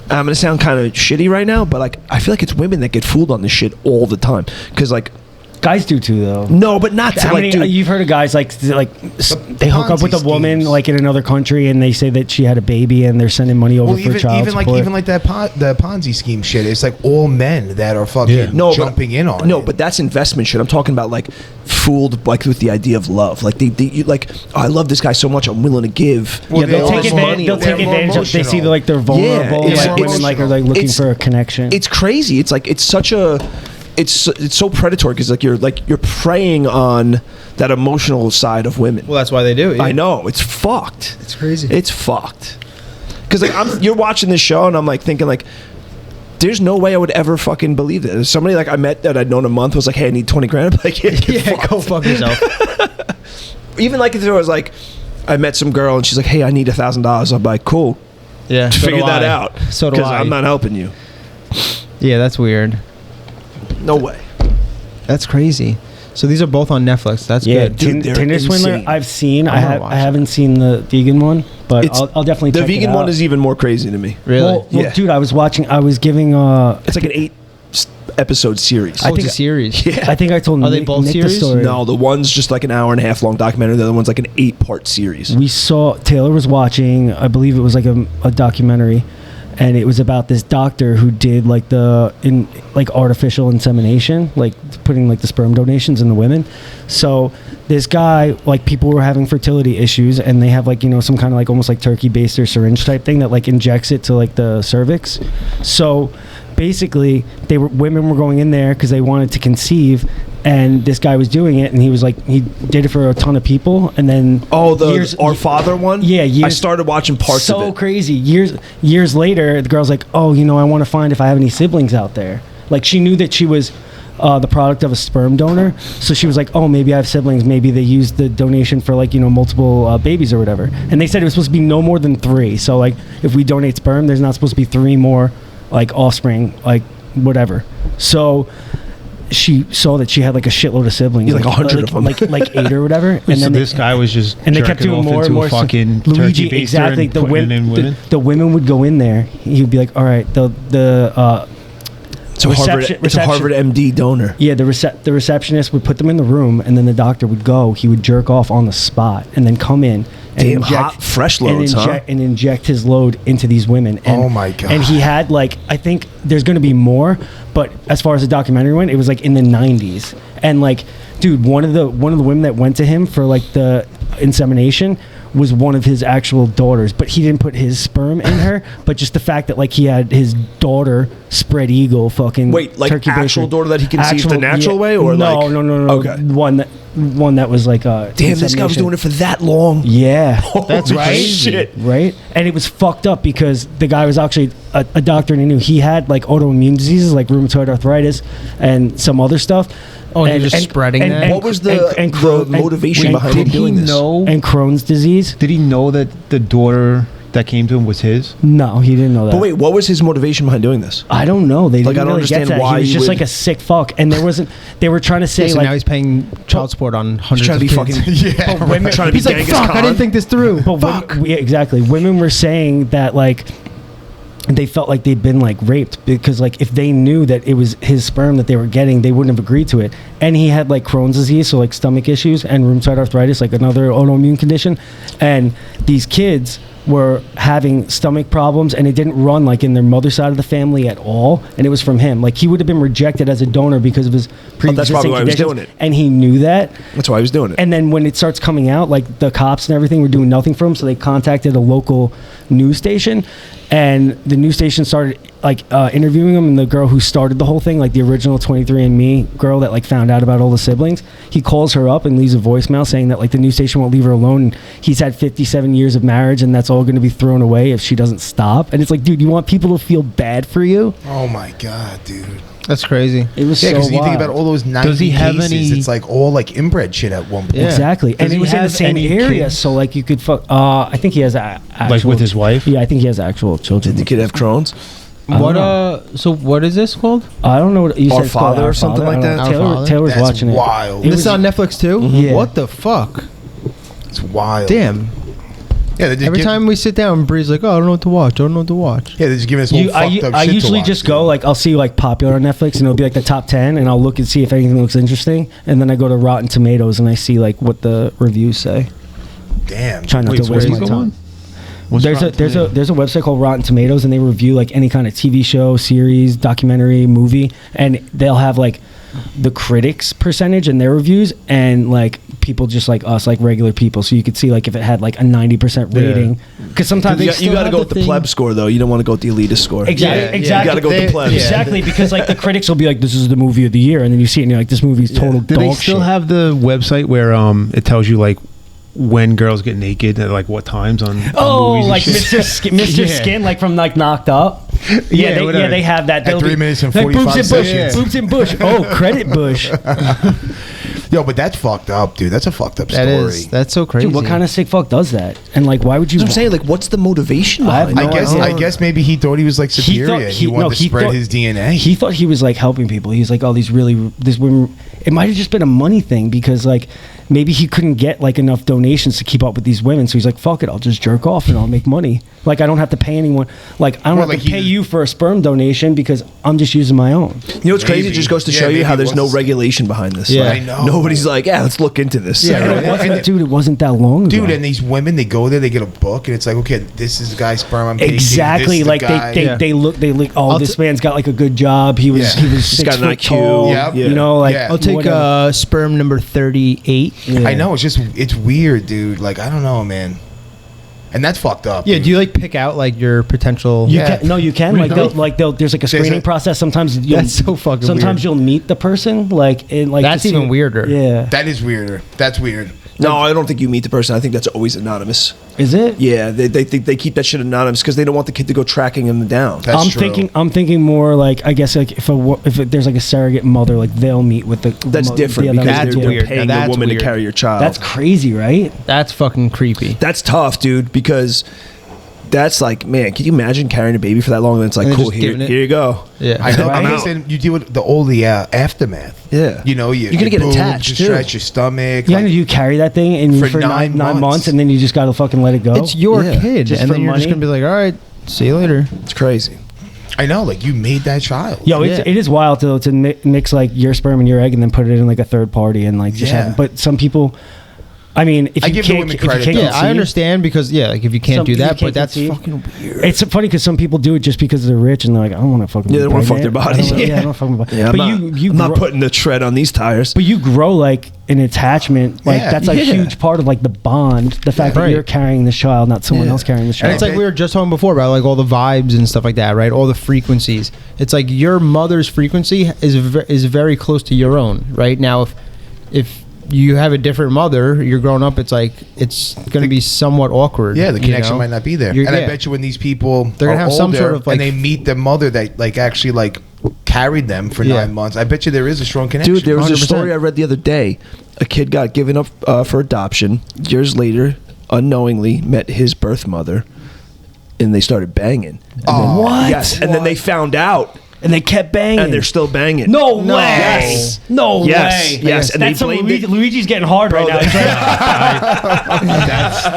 I'm gonna sound kind of shitty right now, but like, I feel like it's women that get fooled on this shit all the time. Because like,
Guys do too, though.
no, but not to
How
like,
many,
dude,
you've heard of guys like they hook up with a
Ponzi
woman
schemes.
like in another country and they say that she had a baby and they're sending money over
Well,
for child support.
like that the Ponzi scheme shit. It's like all men that are fucking
no,
jumping in on
No,
it.
but that's investment shit. I'm talking about like fooled like with the idea of love. Like you, like, oh, I love this guy so much, I'm willing to give.
Well,
Yeah, they'll
they're
take
more-
advantage. They'll
they're
take
more
advantage of. They see
emotional.
like they're vulnerable.
it's
like
more
women like are like
emotional.
looking
It's-
for a connection.
It's crazy. It's like it's such a. It's so predatory because like you're preying on that emotional side of women.
Well, that's why they do it.
I know, it's fucked.
It's crazy.
It's fucked. Because like you're watching this show and I'm like thinking like, there's no way I would ever fucking believe this. Somebody like I met that I'd known a month was like, hey, I need 20 grand. I'm like, yeah,
go fuck yourself.
Even like if there was like, I met some girl and she's like, hey, I need $1,000. I'm like, cool,
Yeah, so
figure
do
that
I.
out.
So do
Because
I.
I'm not helping you.
Yeah, that's weird.
No way.
That's crazy. So these are both on Netflix. That's
yeah,
good.
Dude, they're
Tinder Swindler.
insane.
I've seen.
I'm gonna watch
I haven't seen the vegan one, but I'll definitely.
The
check
vegan
it out.
one is even more crazy to me.
Really?
Well,
Yeah.
dude, I was watching. I was giving.
It's like an 8 episode series.
Oh, it's a series.
Yeah.
I think I told
Are they
Nick,
both
Nick
series?
the story.
No, the one's just like an hour and a half long documentary. The other one's like an 8-part series.
We saw Taylor was watching. I believe it was like a documentary, and it was about this doctor who did like artificial insemination, like putting like the sperm donations in the women. So this guy, like, people were having fertility issues, and they have like, you know, some kind of like almost like turkey baster syringe type thing that like injects it to like the cervix. So basically women were going in there because they wanted to conceive, and this guy was doing it, and he was like, he did it for a ton of people, and then
Our Father one?
Yeah,
I started watching parts of it.
so crazy. Years later, the girl's like, oh, you know, I want to find if I have any siblings out there. Like, she knew that she was the product of a sperm donor, so she was like, oh, maybe I have siblings. Maybe they used the donation for like, you know, multiple babies or whatever. And they said it was supposed to be no more than 3. So like, if we donate sperm, there's not supposed to be 3 more like offspring, like whatever. So she saw that she had like a shitload of siblings,
Yeah, like 100 of them,
like 8 or whatever. And
So
then
this guy was just
and they kept
jerking
doing
off
more and
into
more.
a fucking
Luigi,
turkey baster
exactly.
and
The
putting it in
women,
women.
the women would go in there. He'd be like, "All right,
It's a Harvard MD donor.
yeah, the receptionist would put them in the room, and then the doctor would go. He would jerk off on the spot, and then come in and
Damn, hot, fresh loads,
and inject his load into these women. And,
Oh my God.
And he had like, I think there's going to be more, but as far as the documentary went, it was like in the 90s, and like, dude, one of the women that went to him for like the insemination was one of his actual daughters, but he didn't put his sperm in her, but just the fact that like he had his daughter spread eagle fucking
Wait, like
turkey
actual
baster.
daughter that he conceived the natural way, or
no,
like
no.
Okay.
One that was like
Damn, this guy was
insemination.
doing it for that long.
Yeah,
That's
right.
shit.
Right, and it was fucked up because the guy was actually a doctor, and he knew he had like autoimmune diseases like rheumatoid arthritis and some other stuff.
Oh, and you're just spreading that?
What was the motivation behind him doing this?
And Crohn's disease?
Did he know that the daughter that came to him was his?
No, he didn't know that.
But wait, what was his motivation behind doing this?
I don't know. They
Like,
didn't
I don't
really get
understand
that.
why
He was
you
just
would-
like a sick fuck, and there wasn't. They were trying to say
So
like
now he's paying child support on hundreds
Trying to
of
be
kids.
fucking
but women,
trying to be
He's like,
Genghis
fuck, I
Khan.
didn't think this through.
but yeah, exactly. Women were saying that like they felt like they'd been like raped because like if they knew that it was his sperm that they were getting, they wouldn't have agreed to it. And he had like Crohn's disease, so like stomach issues, and rheumatoid arthritis, like another autoimmune condition. And these kids were having stomach problems, and it didn't run like in their mother's side of the family at all, and it was from him. Like he would have been rejected as a donor because of his pre-existing
that's probably why he was
conditions,
doing it.
and he knew that.
That's why he was doing it.
And then when it starts coming out, like the cops and everything were doing nothing for him, so they contacted a local news station, and the news station started like interviewing him. And the girl who started the whole thing, like the original 23andMe girl that like found out about all the siblings, he calls her up and leaves a voicemail saying that like the news station won't leave her alone. And he's had 57 years of marriage, and that's all going to be thrown away if she doesn't stop. And it's like, dude, you want people to feel bad for you?
Oh my god, dude.
That's crazy.
It was
Yeah,
so
because you think
wild.
about all those 90
Does he have
cases,
any-
it's like all like inbred shit at one point.
Yeah.
Exactly, and
Does
it
he
was in the
have
same
any
area,
kids?
so like you could fuck. I think he has actual,
Like with his wife?
Yeah, I think he has actual children.
Did the kid have Crohn's?
What so what is this called?
I don't know what you
Our
said. It's called
Father or
Our
something
Father.
like
I don't
that?
know.
Our Father?
Taylor's
That's
watching it.
wild.
It
This
was-
is on Netflix too?
Yeah.
What the fuck?
It's wild.
Damn.
Yeah, they just
Every time we sit down, Bree's like, "Oh, I don't know what to watch. I don't know what to watch."
Yeah, they're just giving us whole
I
fucked up
I
shit
usually
to watch,
just
dude.
go like I'll see like popular on Netflix, and it'll be like the top 10, and I'll look and see if anything looks interesting, and then I go to Rotten Tomatoes and I see like what the reviews say.
Damn.
Try not
Wait,
to
so
waste
where's
my
the
time.
one? What's
There's a
Rotten
there's a website called Rotten Tomatoes, and they review like any kind of TV show, series, documentary, movie, and they'll have like the critics percentage in their reviews, and like people just like us, like regular people, so you could see like if it had like a 90% rating, because sometimes
You got to go with the pleb score though. You don't want to go with the elitist score.
Exactly,
Yeah,
exactly.
You got to go with the plebs.
Exactly, because like the critics will be like, "This is the movie of the year," and then you see it and you're like, "This movie is total
Do
dog
they still
shit."
have the website where it tells you like when girls get naked at like what times on
Oh,
movies and
like
shit?
Mr. Skin, like from like Knocked Up. Yeah,
whatever.
they have that.
At
They'll
3
be-
minutes and
like,
45
boobs and bush,
seconds.
boobs and bush. Oh, credit bush.
Yo, but that's fucked up, dude. That's a fucked up
That
story.
is. That's so crazy.
Dude, what kind of sick fuck does that? And like, why would you?
That's what I'm saying. Like, what's the motivation
I have
behind
no
it?
I guess maybe he thought he was like superior. He wanted to spread his DNA.
He thought he was like helping people. He's like, oh, this women. It might have just been a money thing, because like maybe he couldn't get like enough donations to keep up with these women. So he's like, fuck it, I'll just jerk off and I'll make money. Like I don't have to pay anyone. Like I don't
Well,
have
like
to pay you for a sperm donation because I'm just using my own.
You know what's crazy?
Maybe.
It just goes to
Yeah,
show you
maybe
how
it
there's no
was-
regulation behind this.
Yeah.
Like,
I know.
Nobody's like, yeah, let's look into this.
Yeah,
And
right.
it wasn't, dude, it wasn't that long ago.
Dude, and these women, they go there, they get a book, and it's like, okay, this is the guy's sperm I'm taking.
exactly,
This
like
the guy.
they look. Oh,
I'll
this
t-
man's got like a good job. He was
Yeah.
he was
He's
6
got an
foot
IQ.
tall.
Yep.
You know, like
Yeah.
I'll take
whatever.
sperm number 38.
Yeah.
I know, it's weird, dude. Like, I don't know, man. And that's fucked up.
Yeah.
dude.
Do you like pick out like your potential?
You
Yeah.
can, no, you can. Like, there's like a screening
a-
process. Sometimes you'll,
That's so fucking
Sometimes
weird.
you'll meet the person. Like,
That's
to see-
even weirder.
Yeah.
That is weirder. That's weird.
No, I don't think you meet the person. I think that's always anonymous.
Is it?
Yeah, they think they keep that shit anonymous because they don't want the kid to go tracking him down.
That's
I'm
true.
thinking more like, I guess like if there's like a surrogate mother, like they'll meet with the.
That's different
the
because
other-
That's
they're
weird.
paying
Now
the
that's
woman
weird.
to carry your child.
That's crazy, right?
That's fucking creepy.
That's tough, dude, because that's like, man, can you imagine carrying a baby for that long? And it's like,
And then
cool,
just
here
giving it-
you go.
Yeah.
I know.
Right?
Because then you deal with the aftermath.
Yeah.
You know,
You're gonna
your
get
boobs,
attached,
you
too.
stretch your stomach.
Yeah,
like-
you carry that thing and
For
for
9
nine months,
months.
and then you just gotta fucking let it go.
It's your
Yeah.
kid,
Just
and
for
then you're just
money?
gonna be like, all right, see you later.
It's crazy.
I know, like you made that child.
Yo,
Yeah.
it is wild to mix like your sperm and your egg and then put it in like a third party and like just
Yeah.
have. But some people, I mean, if
I
you
give the
can't,
women
if you
credit,
can't
though.
Yeah, I
conceive-
understand because like if you can't
Some
do
people
that,
can't
but that's
conceive.
fucking weird.
It's funny because some people do it just because they're rich and they're like, I don't want to fucking.
Yeah, they don't wanna fuck their bodies.
Yeah, I
Yeah.
don't wanna fuck my body.
Yeah,
but
I'm
you
not
grow,
putting the tread on these tires.
But you grow like an attachment. Like
Yeah.
that's a
Yeah.
huge part of like the bond. The fact that
right.
you're carrying this child, not someone
Yeah.
else carrying this
And
child.
it's like we were just talking before about like all the vibes and stuff like that, right? All the frequencies. It's like your mother's frequency is very close to your own, right? Now, if you have a different mother, you're growing up. It's like it's going to be somewhat awkward.
Yeah, the
you
connection
know?
might not be there.
You're-
And I
yeah.
bet you when these people
They're gonna
are
have some
older
sort of, like-
and they meet the mother that like actually like carried them for
Yeah.
9 months, I bet you there is a strong connection.
Dude, there was a
100%.
story I read the other day. A kid got given up for adoption. Years later, unknowingly, met his birth mother, and they started banging. And then,
What?
Yes, and then they found out,
and they kept banging.
and they're still banging.
no way.
Yes.
No
Yes.
way.
Yes. And
That's
they
some
blamed
Luigi,
it-
Luigi's getting hard right now. He's like,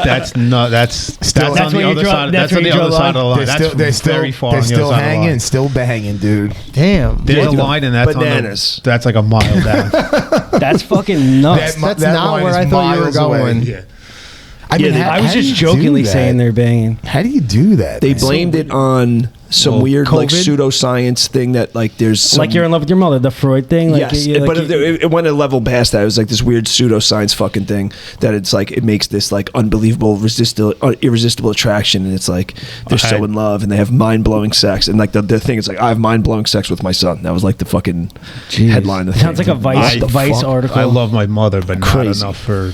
That's not that's
That's
on the
where you
other
draw-
side.
that's
That's on
where
the
you
other
draw
side of the line.
they're
That's
still,
very far.
they're
on the
still
other side of the
hanging,
line.
still banging, dude.
Damn.
There's a
Dude,
line, and that's
bananas.
that's like a mile down.
that's fucking nuts.
That
That's not
line
where
is
I thought you were
miles away.
going.
Yeah.
I mean,
I was just jokingly saying they're banging.
How do you do that?
They blamed it on some weird like
COVID?
pseudoscience thing that like there's some,
Like you're in love with your mother, the Freud thing. Like,
yes, but it went a level past that. It was like this weird pseudoscience fucking thing that it's like it makes this like unbelievable, irresistible attraction, and it's like they're so in love and they have mind blowing sex, and like the thing is like I have mind blowing sex with my son. That was like the fucking headline. Of the
sounds
thing.
like a Vice article.
I love my mother, but not enough for.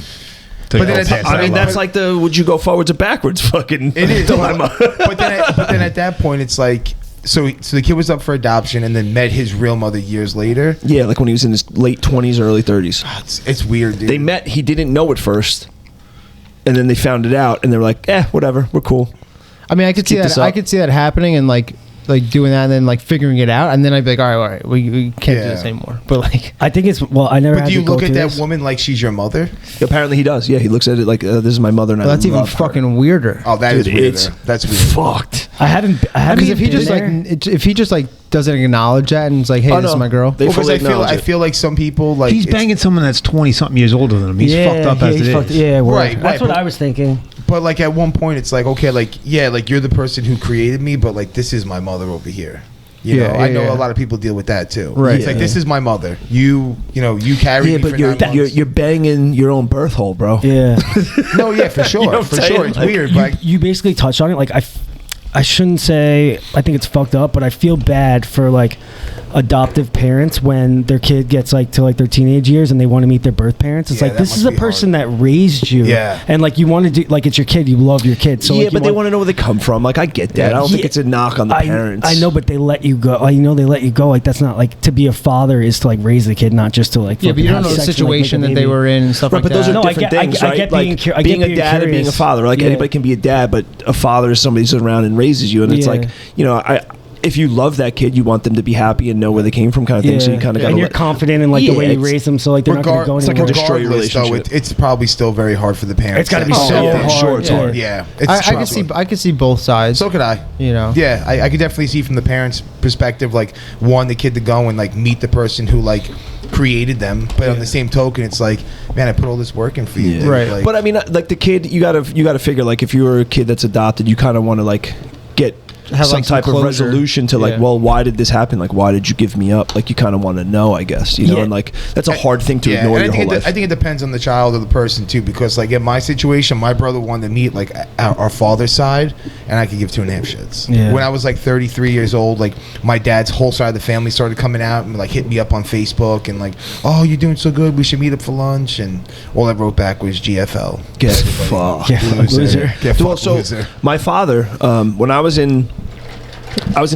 But then
that's like the would you go forwards or backwards fucking dilemma.
But then at that point it's like so the kid was up for adoption and then met his real mother years later.
Yeah, like when he was in his late 20s, early 30s.
It's weird, dude.
They met. He didn't know at first, and then they found it out, and they were like, whatever, we're cool.
I mean, I could see that. I could see that happening, and like doing that, and then like figuring it out, and then I'd be like, all right, we can't do this anymore. But like,
I think it's I never.
But do you look at that
this.
woman like she's your mother?
Apparently, he does. Yeah, he looks at it like this is my mother, and
that's even fucking weirder.
Oh, that is weird. That's weird.
Fucked.
I haven't.
Because if he just doesn't acknowledge that and it's like, hey, this is my girl.
I feel like some people like
he's banging someone that's 20 something years older than him. He's fucked up as it is.
Yeah,
right.
That's what I was thinking.
But like at one point, it's like okay, like like you're the person who created me, but like this is my mother over here. You know, I know a lot of people deal with that too.
Right.
It's like this is my mother. You carry me
but
for 9 months.
you're banging your own birth hole, bro.
Yeah.
No, yeah, for sure, It's
like,
weird. But
You basically touched on it. Like I shouldn't say I think it's fucked up, but I feel bad for like adoptive parents when their kid gets like to like their teenage years and they want to meet their birth parents. It's like this is a person that raised you, and like you want to do like it's your kid, you love your kid, so
but they want to know where they come from. Like I get that. I don't think it's a knock on the parents.
I know, but they let you go. They let you go. Like that's not like to be a father is to like raise the kid, not just to like
but you don't know the situation that they were in and stuff like that.
But those are different things, right?
I get
like being a dad and being a father. Like anybody can be a dad, but a father is somebody who's around and raises you, and it's like if you love that kid, you want them to be happy and know where they came from, kind of thing. So you kind of
and you're confident in like the way you raise them, so like they're not going to go anywhere.
It's like destroy your relationship. Though, it's probably still very hard for the parents.
It's got to be so hard.
Sure, it's hard.
Yeah,
I could see both sides.
So could I.
You know.
Yeah, I could definitely see from the parents' perspective, like want the kid to go and like meet the person who like created them, but on the same token, it's like, man, I put all this work in for you,
right?
Like,
but I mean, like the kid, you gotta figure like if you were a kid that's adopted, you kind of want to like get some type of resolution to like, well, why did this happen? Like, why did you give me up? Like, you kind of want to know, I guess, you know, and like that's a hard thing to ignore your whole life.
I think it depends on the child or the person too, because like in my situation, my brother wanted to meet like our father's side, and I could give 2.5 shits.
Yeah.
When I was like 33 years old, like my dad's whole side of the family started coming out and like hit me up on Facebook and like, oh, you're doing so good, we should meet up for lunch, and all I wrote back was GFL.
Get fucked,
loser.
Loser. My father, when I was in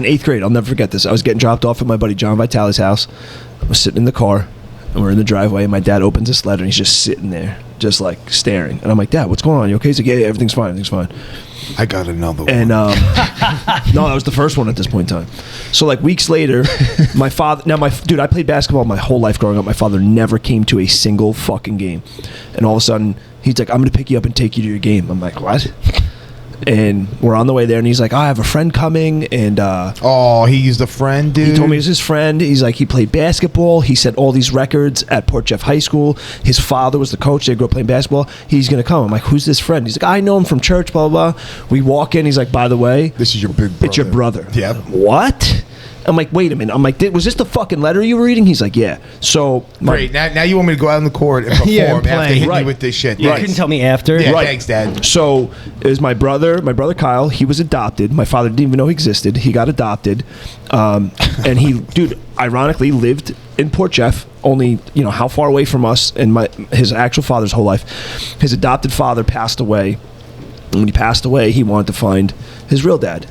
8th grade. I'll never forget this. I was getting dropped off at my buddy John Vitale's house. I was sitting in the car, and we're in the driveway, and my dad opens this letter, and he's just sitting there, just like staring. And I'm like, Dad, what's going on? You okay? He's like, yeah, everything's fine.
I got another one.
And no, that was the first one at this point in time. So like weeks later, my father. Now dude, I played basketball my whole life growing up. My father never came to a single fucking game, and all of a sudden he's like, I'm gonna pick you up and take you to your game. I'm like, what? And we're on the way there, and he's like, I have a friend coming, and
he used a friend, dude.
He told me it was his friend. He's like, he played basketball. He set all these records at Port Jeff High School. His father was the coach. They grew up playing basketball. He's gonna come. I'm like, who's this friend? He's like, I know him from church, blah blah blah. We walk in. He's like, by the way,
this is your big brother.
It's your brother.
Yeah.
What? I'm like, wait a minute. I'm like, was this the fucking letter you were reading? He's like, yeah. So
great. Now you want me to go out in the court and perform after hitting you with this shit?
You couldn't tell me after.
Yeah, thanks, Dad.
So it was my brother Kyle. He was adopted. My father didn't even know he existed. He got adopted, and he, dude, ironically lived in Port Jeff. Only, how far away from us and his actual father's whole life. His adopted father passed away. And when he passed away, he wanted to find his real dad.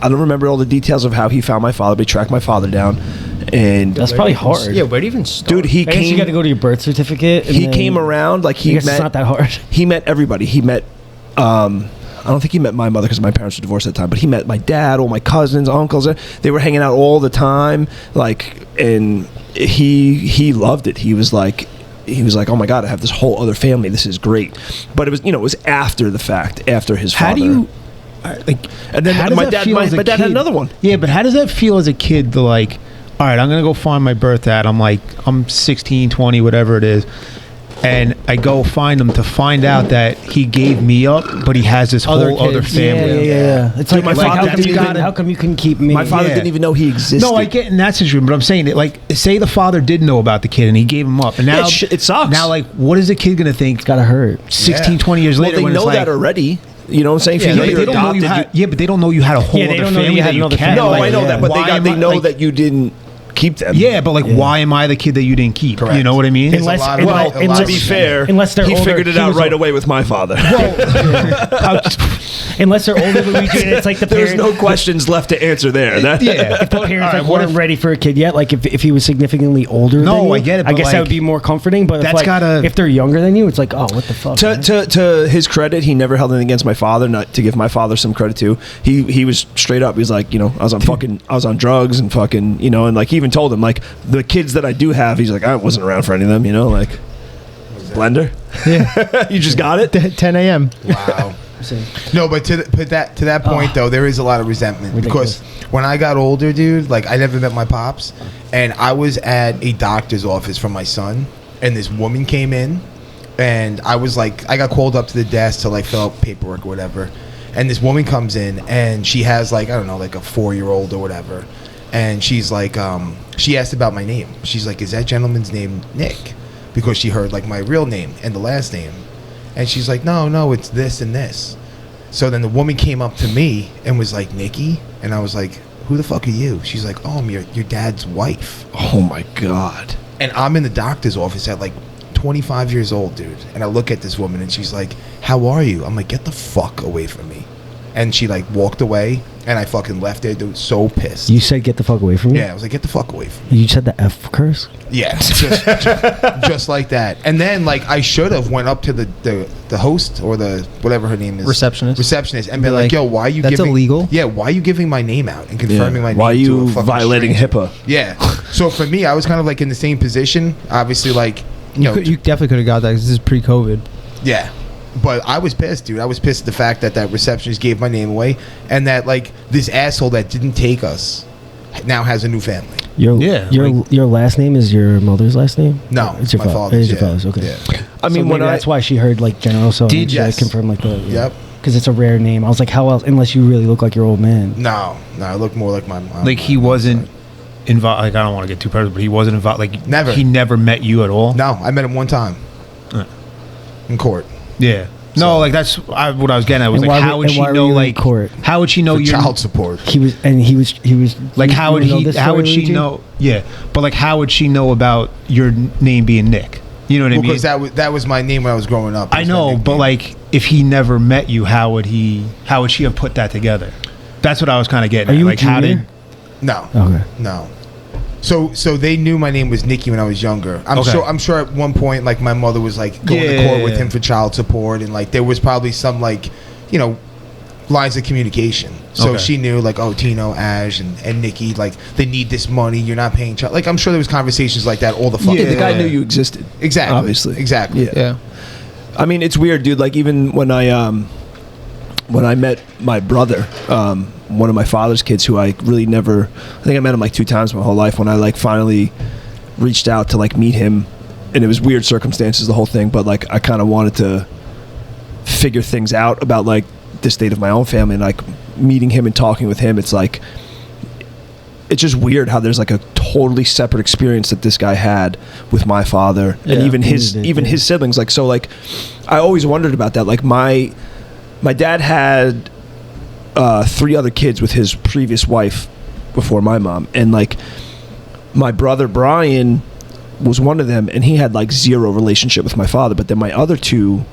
I don't remember all the details of how he found my father, but he tracked my father down, and
that's probably hard.
Yeah, where do you even start?
Dude, he came.
You got to go to your birth certificate.
He came around like he met.
It's not that hard.
He met everybody. He met. I don't think he met my mother because my parents were divorced at the time, but he met my dad, all my cousins, uncles. They were hanging out all the time, like, and he loved it. He was like, oh my God, I have this whole other family. This is great. But it was, it was after the fact, after his father.
How do you?
And then my dad had another one.
Yeah, but how does that feel as a kid to like, all right, I'm going to go find my birth dad. I'm 16, 20, whatever it is. and I go find him to find out that he gave me up, but he has this
Other
whole other
kids.
family.
Yeah. It's
Dude,
like,
my father didn't even-
how come you couldn't keep me?
My father
Yeah.
didn't even know he existed.
No, I get in that situation, but I'm saying it like, say the father did know about the kid and he gave him up, and now
it sucks.
Now, like, what is the kid gonna think?
It's gotta hurt.
16, 20 years
Well,
later,
they
when
know
it's like,
that already. You know what I'm saying?
Yeah,
If
but
you're
they don't know you
adopted,
had, but they don't know you had a whole
Yeah, they
other
don't know you
family
had
that you
another
kept.
no,
family.
I know
Yeah.
that, but
Why
they
am I,
know
like-
that you didn't keep them.
Yeah, but like, why am I the kid that you didn't keep?
Correct.
You know what I mean?
There's a
Unless-
lot
unless-
of- a lot
unless-
To be fair,
unless they're
he
older,
figured it
he
out
was
right
a-
away with my father.
Unless they're older than we do, it's like the
There's
parents.
no questions left to answer there. That,
Yeah.
If the parents
All right,
like,
what
weren't
if-
ready for a kid yet, like if he was significantly older
No,
than you,
I get it,
I
but,
guess that
like,
would be more comforting. But
that's
if they're younger than you, it's like, oh, what the fuck? man?
To his credit, he never held anything against my father. Not to give my father some credit too. He was straight up. He was like, you know, I was on drugs and fucking, you know, and like he even told him like the kids that I do have. He's like, I wasn't around for any of them, you know, like Blender.
Yeah.
You just got it.
10 a.m.
Wow. No, but to that point though, there is a lot of resentment
Ridiculous.
because when I got older, dude, like I never met my pops, and I was at a doctor's office for my son, and this woman came in, and I was like, I got called up to the desk to like fill out paperwork or whatever, and this woman comes in, and she has like, I don't know, like a 4-year-old or whatever, and she's like, she asked about my name. She's like, is that gentleman's name Nick? Because she heard like my real name and the last name. And she's like, no, it's this and this. So then the woman came up to me and was like, Nikki? And I was like, who the fuck are you? She's like, oh, I'm your dad's wife.
Oh my god.
And I'm in the doctor's office at like 25 years old, dude. And I look at this woman and she's like, how are you? I'm like, get the fuck away from me. And she like walked away and I fucking left there, dude, so pissed.
You said get the fuck away from me?
Yeah, I was like, get the fuck away from me.
You said the F curse?
Yeah, just like that. And then like I should have went up to the host or the whatever her name is, receptionist, and be like, yo, why are you
that's
giving
illegal?
Yeah, why are you giving my name out and confirming my name?
Why are
to
you
a fucking
violating
stranger?
HIPAA?
Yeah. So for me, I was kind of like in the same position. Obviously, like you
You definitely could have got that because this is pre-COVID.
yeah. But I was pissed, dude. I was pissed at the fact that receptionist gave my name away, and that like this asshole that didn't take us now has a new family.
Your last name is your mother's last name?
No,
It's your
my father's.
It's your father's. Okay.
Yeah.
I mean,
so
when
that's why she heard like General. So
Did-
she
yes.
confirm like the
Yep.
because it's a rare name. I was like, how else? Unless you really look like your old man.
No, I look more like my mom.
Like he wasn't involved. Like I don't want to get too personal, but he wasn't involved. Like
Never.
He never met you at all.
No, I met him one time in court.
Yeah. No,
So-
like that's what I was getting at. Was
And
like,
why
how
were-
would
and
she
why were
know?
you in
Like,
court?
how would she know
For
you?
child support.
He was
Like,
you-
how
you
would
know
he?
this
How
story,
would she
Luigi?
know? Yeah, but like, how would she know about your name being Nick? You know what I mean?
Because that was my name when I was growing up. It
I
was my
know,
nickname.
but like, if he never met you, how would he? How would she have put that together? That's what I was kind of getting.
Are
at.
you a
like, how
junior?
did?
No.
Okay.
No. So they knew my name was Nicky when I was younger.
Okay.
I'm sure at one point like my mother was like going to
Yeah.
court with him for child support, and like there was probably some like, you know, lines of communication. So
Okay.
she knew like, oh, Tino, Ash, and Nikki, like they need this money. You're not paying child. Like I'm sure there was conversations like that all the fucking
Yeah, the guy
time.
knew you existed.
Exactly.
Obviously.
Exactly.
Yeah. I mean, it's weird, dude. Like even when I met my brother, one of my father's kids, who I really never, I think I met him like 2 times my whole life. When I like finally reached out to like meet him, and it was weird circumstances, the whole thing, but like I kind of wanted to figure things out about like the state of my own family, and like meeting him and talking with him, it's like, it's just weird how there's like a totally separate experience that this guy had with my father, and
Yeah,
even
he
his
did,
even
yeah.
his siblings. Like, so like I always wondered about that. Like my dad had 3 other kids with his previous wife before my mom, and like my brother Brian was one of them, and he had like 0 relationship with my father. But then my other 2,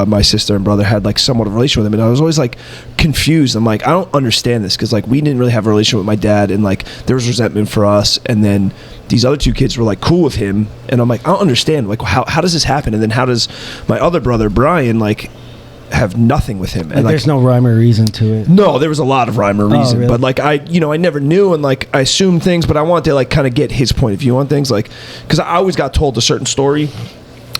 my sister and brother, had like somewhat of a relation with him, and I was always like confused. I'm like, I don't understand this, because like we didn't really have a relationship with my dad, and like there was resentment for us, and then these other 2 kids were like cool with him, and I'm like, I don't understand, like how does this happen? And then how does my other brother Brian like have nothing with him? And
There's
like,
no rhyme or reason to it.
no, there was a lot of rhyme or reason,
really?
but like I never knew, and like I assumed things, but I wanted to like kind of get his point of view on things, like because I always got told a certain story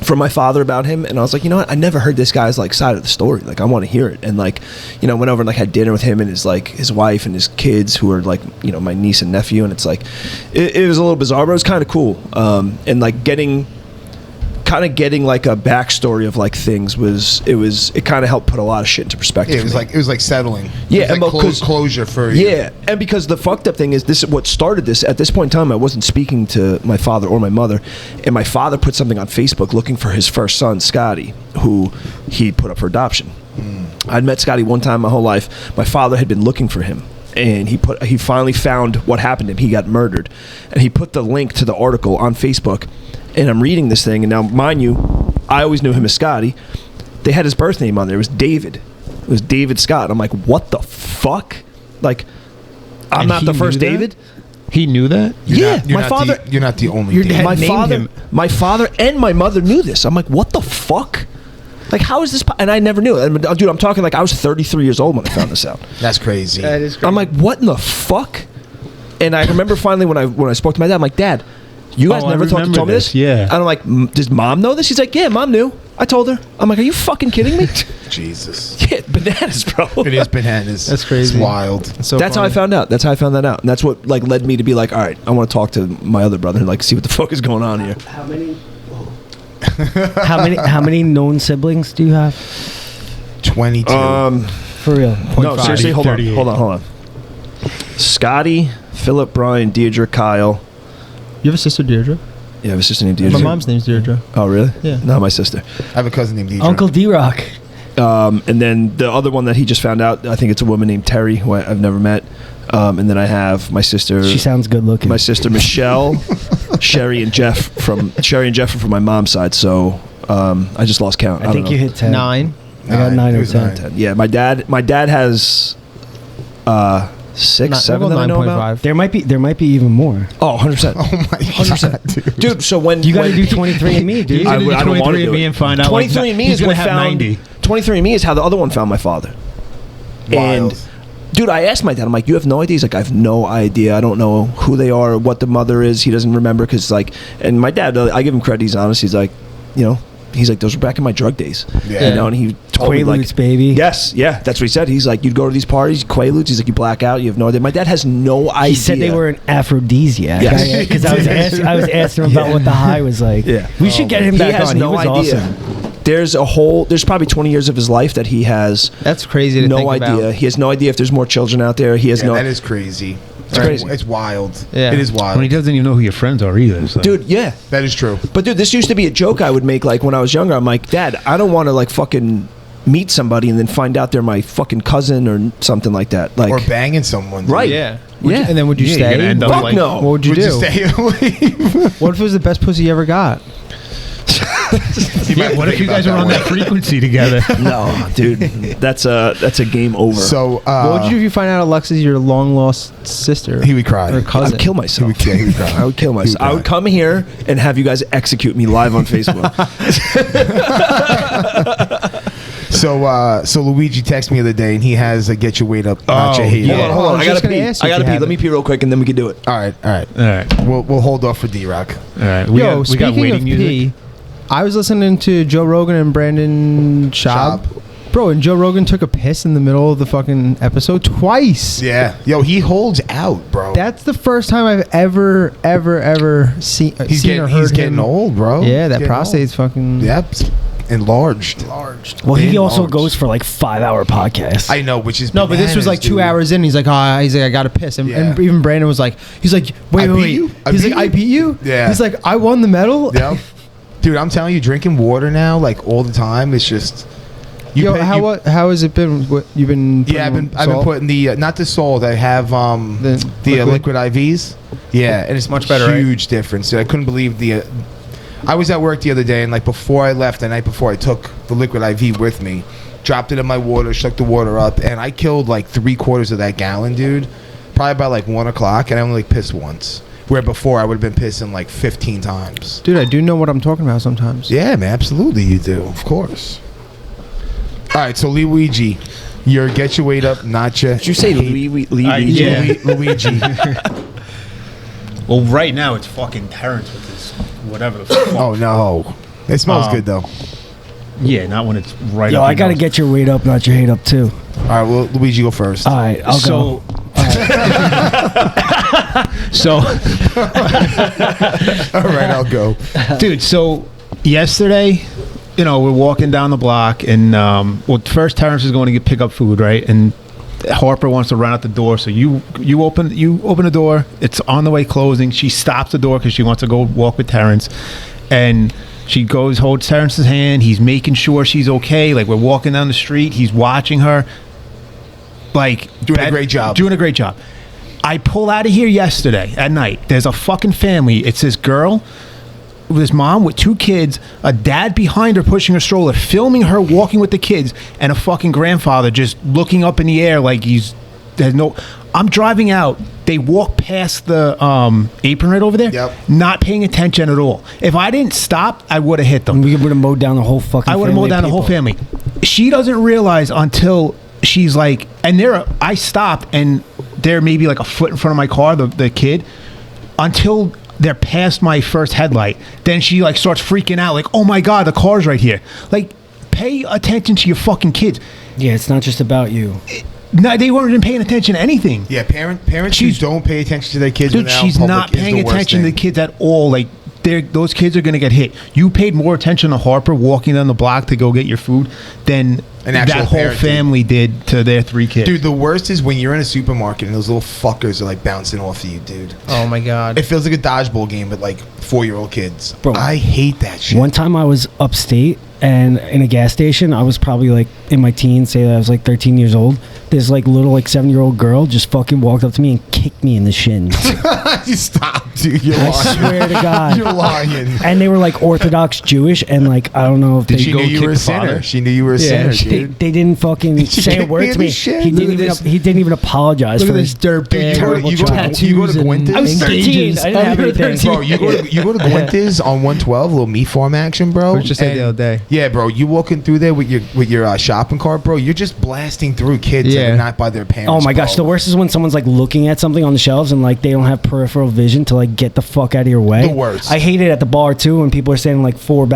from my father about him, and I was like, you know what, I never heard this guy's like side of the story, like I want to hear it. And like, you know, went over and like had dinner with him and his wife and his kids, who are like, you know, my niece and nephew, and it's like it was a little bizarre, but it was kind of cool, and like getting kind of getting like a backstory of like things it kind of helped put a lot of shit into perspective.
Yeah, it was like settling.
Yeah,
it was like closure for you.
Yeah, and because the fucked up thing is, this is what started this. At this point in time, I wasn't speaking to my father or my mother, and my father put something on Facebook looking for his first son, Scotty, who he put up for adoption. I'd met Scotty one time my whole life. My father had been looking for him, and he finally found what happened to him. He got murdered, and he put the link to the article on Facebook. And I'm reading this thing, and now, mind you, I always knew him as Scotty. They had his birth name on there. It was David. It was David Scott. I'm like, what the fuck? Like, I'm not the first David.
He knew that?
My father.
You're not the only David.
My father and my mother knew this. I'm like, what the fuck? Like, how is this? And I never knew it. Dude, I'm talking like I was 33 years old when I found this out.
That's crazy.
That is crazy.
I'm like, what in the fuck? And I remember finally when I spoke to my dad, I'm like, Dad, you guys never told me this?
Yeah.
And I'm like, does Mom know this? He's like, yeah, Mom knew. I told her. I'm like, are you fucking kidding me?
Jesus.
Yeah, bananas, bro.
It is bananas.
That's crazy.
It's wild.
That's how I found out. That's how I found that out. And that's what like led me to be like, all right, I want to talk to my other brother and like see what the fuck is going on here.
How many known siblings do you have?
22.
For real?
No, seriously, hold on. Scotty, Philip, Brian, Deirdre, Kyle.
You have a sister, Deirdre?
Yeah, I have a sister named Deirdre.
My mom's name's Deirdre.
Oh, really?
Yeah.
No, my sister.
I have a cousin named Deirdre.
Uncle D-Rock.
And then the other one that he just found out, I think it's a woman named Terry, who I've never met. And then I have my sister.
She sounds good looking.
My sister Michelle, Sherry and Jeff are from my mom's side. So I just lost count.
I think you hit 10.
9.
I got 9 or 10.
Yeah, my dad has 6, 7 that I know about.
There might be even more.
Oh, 100%.
Oh my God,
dude. So when
you got to do 23andMe, dude.
I don't want to do 23andMe it. and find out.
23andMe is
going
what
to have
found
90.
23andMe is how the other one found my father.
Wild.
And dude, I asked my dad. I'm like, you have no idea? He's like, I have no idea. I don't know who they are, or what the mother is. He doesn't remember because like. And my dad, I give him credit. He's honest. He's like, he's like, those were back in my drug days.
Yeah.
And he told me like,
baby.
Yes, yeah, that's what he said. He's like, you'd go to these parties, Quaaludes. He's like, you black out. You have no idea. My dad has no idea.
He said they were an aphrodisiac.
Yes.
Because I was asking him about what the high was like.
Yeah.
We should get him back
has
on.
No
he was
idea.
awesome.
There's probably 20 years of his life that he has.
That's crazy to
no
think
idea.
about.
He has no idea if there's more children out there. He has no.
That is crazy.
It's crazy.
It's wild.
Yeah.
It is wild.
When he doesn't even know who your friends are either. So.
Dude, yeah.
That is true.
But dude, this used to be a joke I would make like when I was younger. I'm like, Dad, I don't want to like fucking meet somebody and then find out they're my fucking cousin or something like that. Like,
or banging someone.
Right.
Yeah.
Yeah.
And then would you
Yeah,
stay?
you're gonna end up
Fuck
like,
no.
What would you
Would
do?
you stay and leave?
What if it was the best pussy you ever got?
Yeah, what if you guys are on that frequency together?
No, dude, that's a game over.
So,
What would you do if you find out Alexa's your long lost sister?
He would cry.
Or cousin.
I'd kill myself.
He would cry.
I would kill myself.
He would
I would come here and have you guys execute me live on Facebook.
So Luigi texted me the other day, and he has a get your weight up, not your hate
yeah.
up.
Hold on.
I was
I gotta
just gonna
pee.
ask you
I
if
gotta
you
pee.
have
Let me
it.
pee real quick, and then we can do it.
All right.
All right.
We'll hold off for D-Rock.
All right. We got
speaking
waiting
of
music.
pee, I was listening to Joe Rogan and Brandon Schaub. Bro, and Joe Rogan took a piss in the middle of the fucking episode twice.
Yeah. Yo, he holds out, bro.
That's the first time I've ever seen
He's
or heard
getting
him.
old, bro.
Yeah, that
Getting
prostate's fucking.
old. Yep. Enlarged.
Well, he also
Enlarged.
goes for like 5-hour podcasts.
I know, which is
No, but this was like 2 hours in. He's like, I got to piss, and
Yeah.
even Brandon was like, wait,
I beat you? I
He's
beat
like, I
you?
beat you.
Yeah.
He's like, I won the medal.
Yep. Dude, I'm telling you, drinking water now, like all the time, it's just.
Yo, how has it been? What you've been?
Yeah, I've been
salt?
putting the not the salt. I have the liquid IVs. Yeah, and it's
Much better,
Huge difference. I couldn't believe the. I was at work the other day, and like before I left, the night before, I took the liquid IV with me, dropped it in my water, shook the water up, and I killed like 3/4 of that gallon, dude. Probably by like 1 o'clock, and I only like pissed once. Where before I would have been pissing like 15 times.
Dude, I do know what I'm talking about sometimes.
Yeah, man, absolutely, you do, of course. All right, so Luigi, your get your weight up, not your.
Did you say Luigi?
Yeah.
Luigi.
Well, right now it's fucking Terence with this whatever the fuck.
Oh no, it smells good though.
Yeah, not when it's right.
Yo,
up
I
your
gotta
nose.
get your weight up, not your hate up too.
All right, well, Luigi, go first.
All right, I'll go.
So,
All right, I'll go.
dude, so yesterday, we're walking down the block, and first Terence is going to pick up food, right? And Harper wants to run out the door, so you open the door. It's on the way closing. She stops the door because she wants to go walk with Terence, and she holds Terence's hand. He's making sure she's okay. Like, we're walking down the street. He's watching her. Like,
doing a great job.
I pull out of here yesterday at night. There's a fucking family. It's this girl, this mom with 2 kids, a dad behind her pushing a stroller, filming her walking with the kids, and a fucking grandfather just looking up in the air like I'm driving out. They walk past the apron right over there, not paying attention at all. If I didn't stop, I would have hit them.
We would have mowed down the whole fucking family.
I would have mowed down the whole family. She doesn't realize until she's like, I stopped, and they're maybe like a foot in front of my car, the kid, until they're past my first headlight. Then she like starts freaking out, like, oh my God, the car's right here. Like, pay attention to your fucking kids.
Yeah, it's not just about you.
No, they weren't even paying attention to anything.
Yeah, parents who don't pay attention to their kids.
Dude, she's not paying attention to the kids at all. Like, those kids are going to get hit. You paid more attention to Harper walking down the block to go get your food than that whole family did to their 3 kids.
Dude, the worst is when you're in a supermarket and those little fuckers are like bouncing off of you, dude.
Oh my God.
It feels like a dodgeball game with like 4-year-old kids.
Bro,
I hate that shit.
One time I was upstate and in a gas station, I was probably like in my teens, say that I was like 13 years old. This like little like 7-year-old girl just fucking walked up to me and kicked me in the shins.
You stop, dude. You're lying.
I swear to God.
You're lying.
And they were like Orthodox Jewish, and like I don't know if
she knew you were a sinner. She knew you were a sinner, dude.
They didn't fucking say a word to me. He didn't even apologize for this
dirtbag.
You go to Gwintas?
I was 13. I didn't have anything.
Bro, you go to Gwintas on 112, a little meat farm action, bro.
What did you say the other day?
Yeah, bro. You walking through there with your shopping cart, bro. You're just blasting through kids that are not by their parents.
Oh my gosh, the worst is when someone's like looking at something on the shelves and like they don't have peripheral vision to like get the fuck out of your way.
The worst.
I hate it at the bar too when people are standing like 4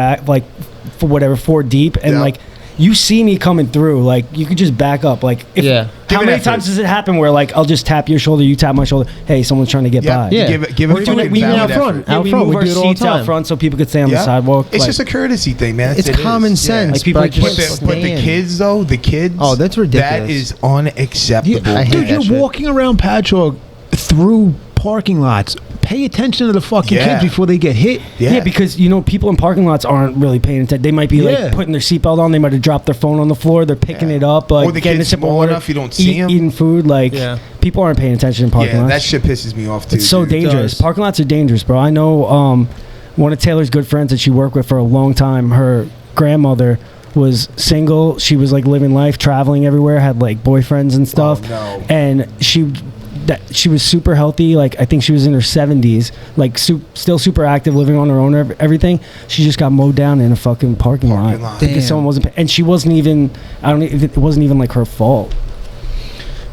deep, and like you see me coming through, like you could just back up. Like, how many times does it happen where like I'll just tap your shoulder, you tap my shoulder? Hey, someone's trying to get by.
Yeah, give it.
We do it out front.
We move our seats out front so people could stay on the sidewalk.
It's just a courtesy thing, man.
It's common sense.
Like people
but the kids, though, oh,
that's ridiculous.
That is unacceptable.
Dude, you're walking around Patchogue through parking lots. Pay attention to the fucking kids before they get hit.
Yeah, because people in parking lots aren't really paying attention. They might be like putting their seatbelt on. They might have dropped their phone on the floor. They're picking it up, like
or the
getting
kid's
a sip of
small
water,
enough you don't see them
eating food. Like people aren't paying attention in parking lots.
That shit pisses me off too.
It's so dangerous. Parking lots are dangerous, bro. I know one of Taylor's good friends that she worked with for a long time. Her grandmother was single. She was like living life, traveling everywhere, had like boyfriends and stuff.
Oh, no.
And she was super healthy. Like I think she was in her 70s, like still super active, living on her own, everything. She just got mowed down in a fucking parking lot because someone wasn't and she wasn't even, it wasn't even like her fault.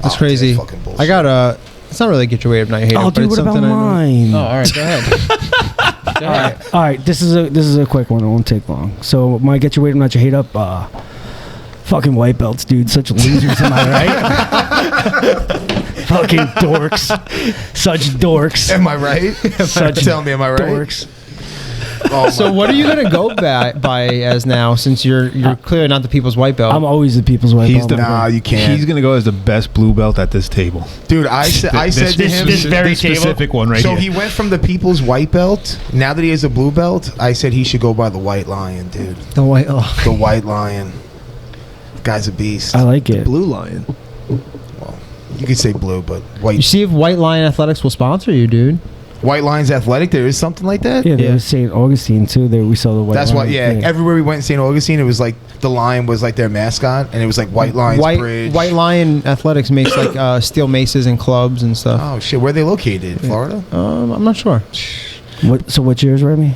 That's crazy. I got it's not really get your weight up, not your hate up,
but it's something mine?
Oh, all right, go ahead.
All right. This is a quick one. It won't take long. So my get your weight up, not your hate up. Fucking white belts, dude. Such losers, am I right? Fucking dorks. Such dorks.
Am I right? Tell me, am I right?
Dorks.
So what are you gonna go by as now? Since you're clearly not the people's white belt.
I'm always the people's white belt.
Nah, you can't.
He's gonna go as the best blue belt at this table.
Dude, I said to him
this very specific one right
here.
So
he went from the people's white belt. Now that he has a blue belt, I said he should go by the white lion, dude.
The white
lion. Guy's a beast.
I like it.
Blue lion.
Well, you could say blue, but white.
You see if White Lion Athletics will sponsor you, dude.
White Lions Athletic, there is something like that?
Yeah, there was St. Augustine, too. There we saw the white
That's
lion.
why, everywhere we went in St. Augustine, it was like the lion was like their mascot, and it was like White Lions Bridge.
White Lion Athletics makes like steel maces and clubs and stuff.
Oh, shit. Where are they located? Florida?
I'm not sure.
So what's yours, Remy?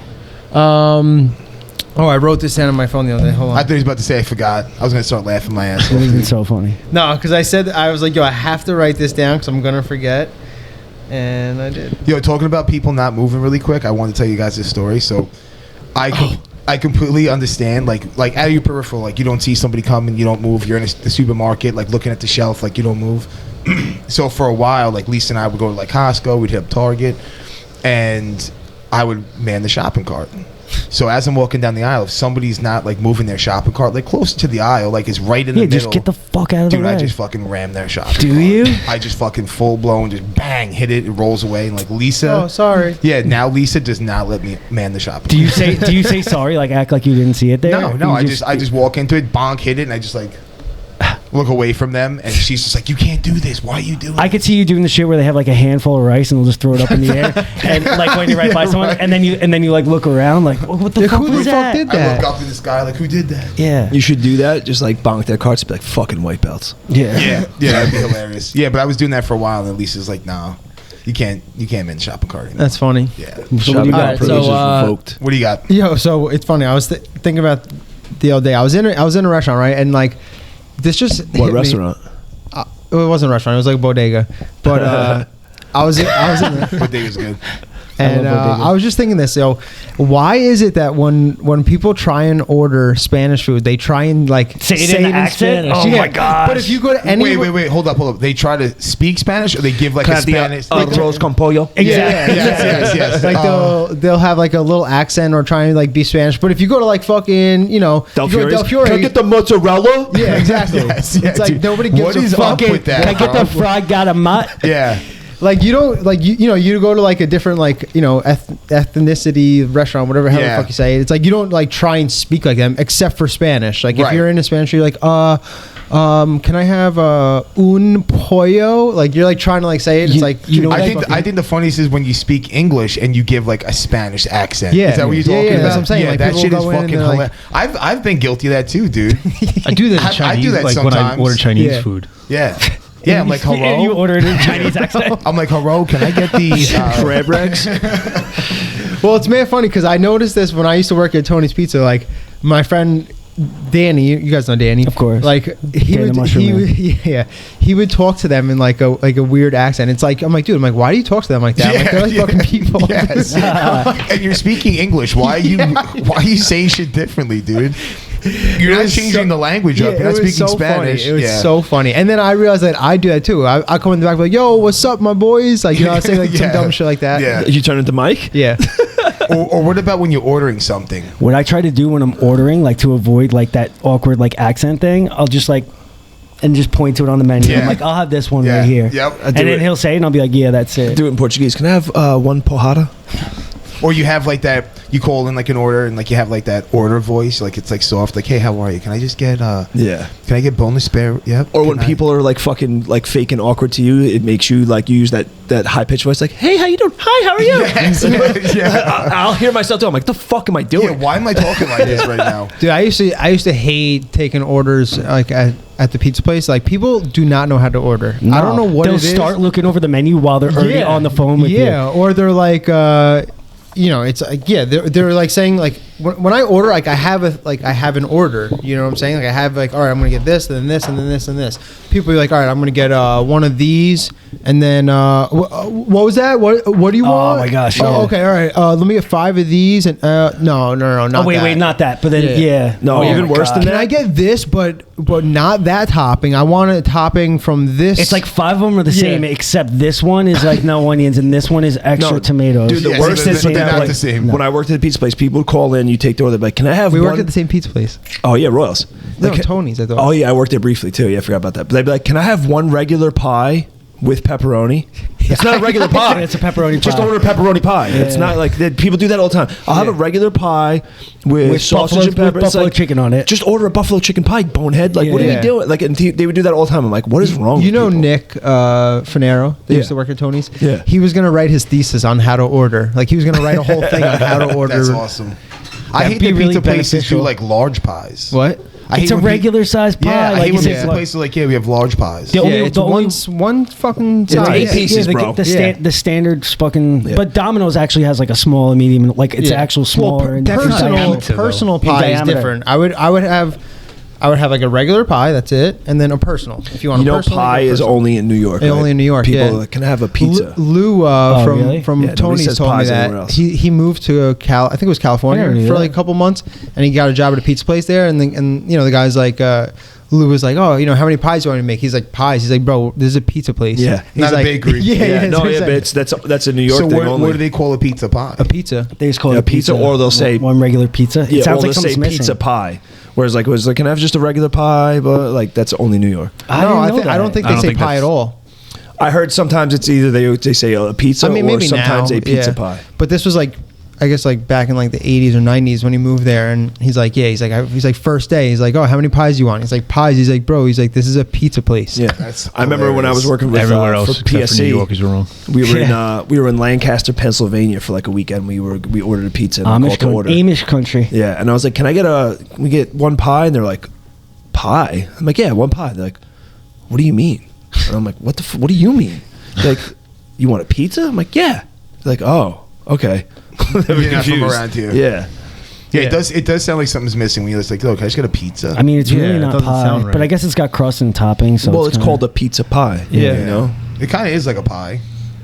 I wrote this down on my phone the other day. Hold on.
I thought he was about to say I forgot. I was going to start laughing my ass off.
It's so funny.
No, because I was like, I have to write this down because I'm going to forget. And I did.
Yo, talking about people not moving really quick, I want to tell you guys this story. So I completely understand, like out of your peripheral, like you don't see somebody coming, you don't move. You're in the supermarket, like looking at the shelf, like you don't move. So for a while, like Lisa and I would go to like Costco, we'd hit up Target, and I would man the shopping cart. So as I'm walking down the aisle, if somebody's not like moving their shopping cart like close to the aisle, like it's right in the middle.
Just get the fuck out of the way.
Dude, I just fucking ram their shopping cart.
Do you?
I just fucking full blown, just bang, hit it. It rolls away, and like Lisa.
Oh, sorry.
Yeah, now Lisa does not let me man the shopping.
Do you say sorry? Like act like you didn't see it there?
No. I just walk into it, bonk, hit it, and I just like look away from them, and she's just like, "You can't do this. Why are you doing?"
I could see you doing the shit where they have like a handful of rice and they'll just throw it up in the air, and like when you're right by someone, and then you like look around like, what the fuck was that?
Did
I
that?
look up in the sky like, who did that?
Yeah,
You should do that. Just like bonk their carts, be like fucking white belts.
Yeah, that'd be hilarious. Yeah, but I was doing that for a while, and then Lisa's like, "No, you can't man the shopping cart anymore."
That's funny.
Yeah.
Shopping cart
Alright,
privilege is
so,
revoked.
What do you got?
Yo, so it's funny. I was thinking about the other day. I was in a restaurant, right? And like this just hit
What
me.
restaurant?
It wasn't a restaurant. It was like a bodega. But I was in the,
Bodega's good.
and I was just thinking this. Yo, why is it that when people try and order Spanish food, they try and like
say it in accent?
Spanish?
Oh my gosh.
But if you go to any
Wait, hold up. They try to speak Spanish, or they give like a Spanish.
Arroz con pollo.
Yes.
Like they'll have like a little accent or try and like be Spanish. But if you go to like fucking
Del
Del Fiore,
Can I get the mozzarella?
yeah, exactly.
Yes,
It's like
dude.
nobody gives
What
a
is
fuck.
up with that?
Can I get the fried gatamat?
Yeah.
Like you don't like you go to like a different like ethnicity restaurant, whatever the fuck you say. It's like you don't like try and speak like them except for Spanish. Like if you're into Spanish, you're like can I have un pollo? Like you're like trying to like say it. It's like
I think the funniest is when you speak English and you give like a Spanish accent.
Yeah.
Is that what you're talking about?
That's what I'm saying.
Yeah,
Like,
that
people
shit is
go in and
fucking
they're like-
hilarious. I've been guilty of that too, dude.
I do that in
I
Chinese,
do that
like when I
sometimes.
order Chinese
Yeah.
food.
Yeah. Yeah, I'm like, hello.
And you order it in Chinese accent.
I'm like, hello, can I get the
Crab Rex.
Well, it's mad funny because I noticed this when I used to work at Tony's Pizza. Like my friend Danny, you guys know Danny,
Of course.
Like he would talk to them in like a weird accent. It's like I'm like, dude, why do you talk to them like that? Like they're like fucking people.
Yes. And you're speaking English. Why are you saying shit differently, dude? You're not changing the language up. You're not speaking Spanish.
Funny. It was so funny. And then I realized that I do that too. I come in the back like, yo, what's up, my boys? Like, I say like some dumb shit like that.
Yeah.
You turn into Mike?
Yeah.
Or what about when you're ordering something?
What I try to do when I'm ordering, like to avoid like that awkward like accent thing, I'll just like just point to it on the menu.
Yeah.
I'm like, I'll have this one
Yeah.
right here.
Yep.
And then he'll say it, and I'll be like, yeah, that's it.
Do it in Portuguese. Can I have one porrada?
Or you have like that, you call in like an order and like you have like that order voice, like it's like soft, like, hey, how are you? Can I just get
Yeah.
can I get boneless spare? Yep.
Or when people are like fucking like fake and awkward to you, it makes you like you use that high pitched voice, like, hey, how you doing? Hi, how are you?
Yes. Yeah.
I'll hear myself too. I'm like, the fuck am I doing?
Yeah, why am I talking like this right now?
Dude, I used to hate taking orders like at the pizza place. Like people do not know how to order. I don't know what
they'll
it is.
start looking over the menu while they're already on the phone with you.
Yeah, or they're like it's like they're like saying like when I order, like I have an order, you know what I'm saying? Like I have like, all right, I'm gonna get this, then this, and then this, and this. People are like, all right, I'm gonna get one of these, and then what was that? What do you want?
Oh my gosh!
Oh, okay, all right. Let me get 5 of these, and no, not
Oh wait,
that.
not that. But then yeah.
No,
Oh
even
my
worse
God.
than
Can
that.
I get this, but not that topping? I want a topping from this.
It's like 5 of them are the same, except this one is like no onions, and this one is extra
No,
tomatoes.
dude, the
Yeah,
worst
so
is
they're not
like,
the same.
when I worked at the pizza place, people would call in, you take the order, they're like, can I have
we
one?
work at the same pizza place.
Oh yeah, Royals.
No,
Like,
Tony's. I thought.
oh yeah, I worked there briefly too. Yeah, I forgot about that. But they'd be like, can I have one regular pie with pepperoni? It's not a regular pie.
It's a pepperoni
Just
pie.
order a pepperoni pie. It's not like people do that all the time. I'll have a regular pie with sausage and pepper.
with
It's
buffalo
like,
chicken on it.
just order a buffalo chicken pie, bonehead. Like, what are
Yeah.
we doing? Like, and they would do that all the time. I'm like, what is wrong?
You
with
know
people?
Nick Finero? They used
Yeah.
to work at Tony's.
Yeah.
He was gonna write his thesis on how to order. Like he was gonna write a whole thing on how to order.
That's awesome. I
That'd
hate
be
the
really
pizza places
beneficial.
do like large pies.
What?
I
It's
hate
a
when pe-
regular size pie.
Yeah, I
like
hate
you
when
said,
pizza
like-
places are like, yeah, we have large pies.
The only-
It's
the only-
one fucking
It's
size.
8 pieces, bro.
The standard fucking.
Yeah.
But Domino's actually has like a small and medium, like it's
Yeah.
actual smaller.
Well,
and
That's
personal
diameter, though.
personal
In
pie is
diameter.
different. I would have I would have like a regular pie. That's it, and then a personal. If you want,
you
a
know,
personal,
pie is only in New York.
Only in New York.
People can have a pizza.
Lou from
Yeah,
Tony's told me that he moved to I think it was California for like a couple months, and he got a job at a pizza place there, and you know the guy's like. Lou was like, oh, you know, how many pies do you want me to make? He's like, pies. He's like, bro, this is a pizza place.
Yeah.
He's
Not
like,
a bakery.
But that's a New York
so
thing
what,
only.
what do they call a pizza pie?
A pizza.
They just call it a
pizza,
pizza,
or they'll say
one regular pizza. It sounds like something's missing.
Pizza pie. Whereas like, can I have just a regular pie? But like, that's only New York.
I don't think they say pie at all.
I heard sometimes it's either they say a pizza, or sometimes a pizza pie.
But this was like, I guess like back in like the 80s or 90s when he moved there, and he's like, he's like first day, he's like, oh, how many pies do you want? He's like, pies. He's like, bro, he's like, this is a pizza place.
Yeah, I remember when I was working with
everywhere else
for PSC.
For New York is wrong.
We were in Lancaster, Pennsylvania for like a weekend. We ordered a pizza.
Amish country.
Yeah, and I was like, can we get one pie? And they're like, pie? I'm like, yeah, one pie. They're like, what do you mean? And I'm like, what do you mean? They're like, you want a pizza? I'm like, yeah. They're like, oh, okay.
You're not from around here.
Yeah.
Yeah, it does sound like something's missing when you're just like, look, I just got a pizza.
I mean, it's really not
doesn't
pie,
sound right.
but I guess it's got crust and toppings. So
it's called a pizza pie.
Yeah.
You know?
It kind of is like a pie,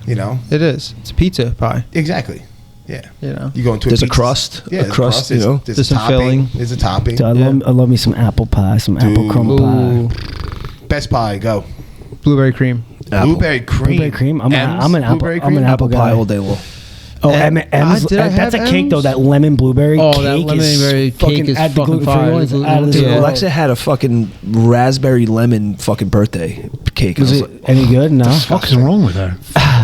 you know?
It is. It's a pizza pie.
Exactly. Yeah.
You know?
You go into
There's a
pizza.
crust.
Yeah,
a crust, you know?
There's
There's
a
some
topping.
filling.
There's a topping.
Dude, I love me some apple pie, some apple crumble pie.
Best pie, go.
Blueberry cream.
Blueberry cream.
Blueberry cream. I'm an apple guy.
Pie all day long.
Oh, M's, that's a cake though. That lemon blueberry cake
that lemon blueberry cake is
add the
fucking
gluten-free
fire.
ones, add
Dude,
the
Alexa had a fucking raspberry lemon fucking birthday cake.
Was it any good? No.
What the fuck is wrong with her?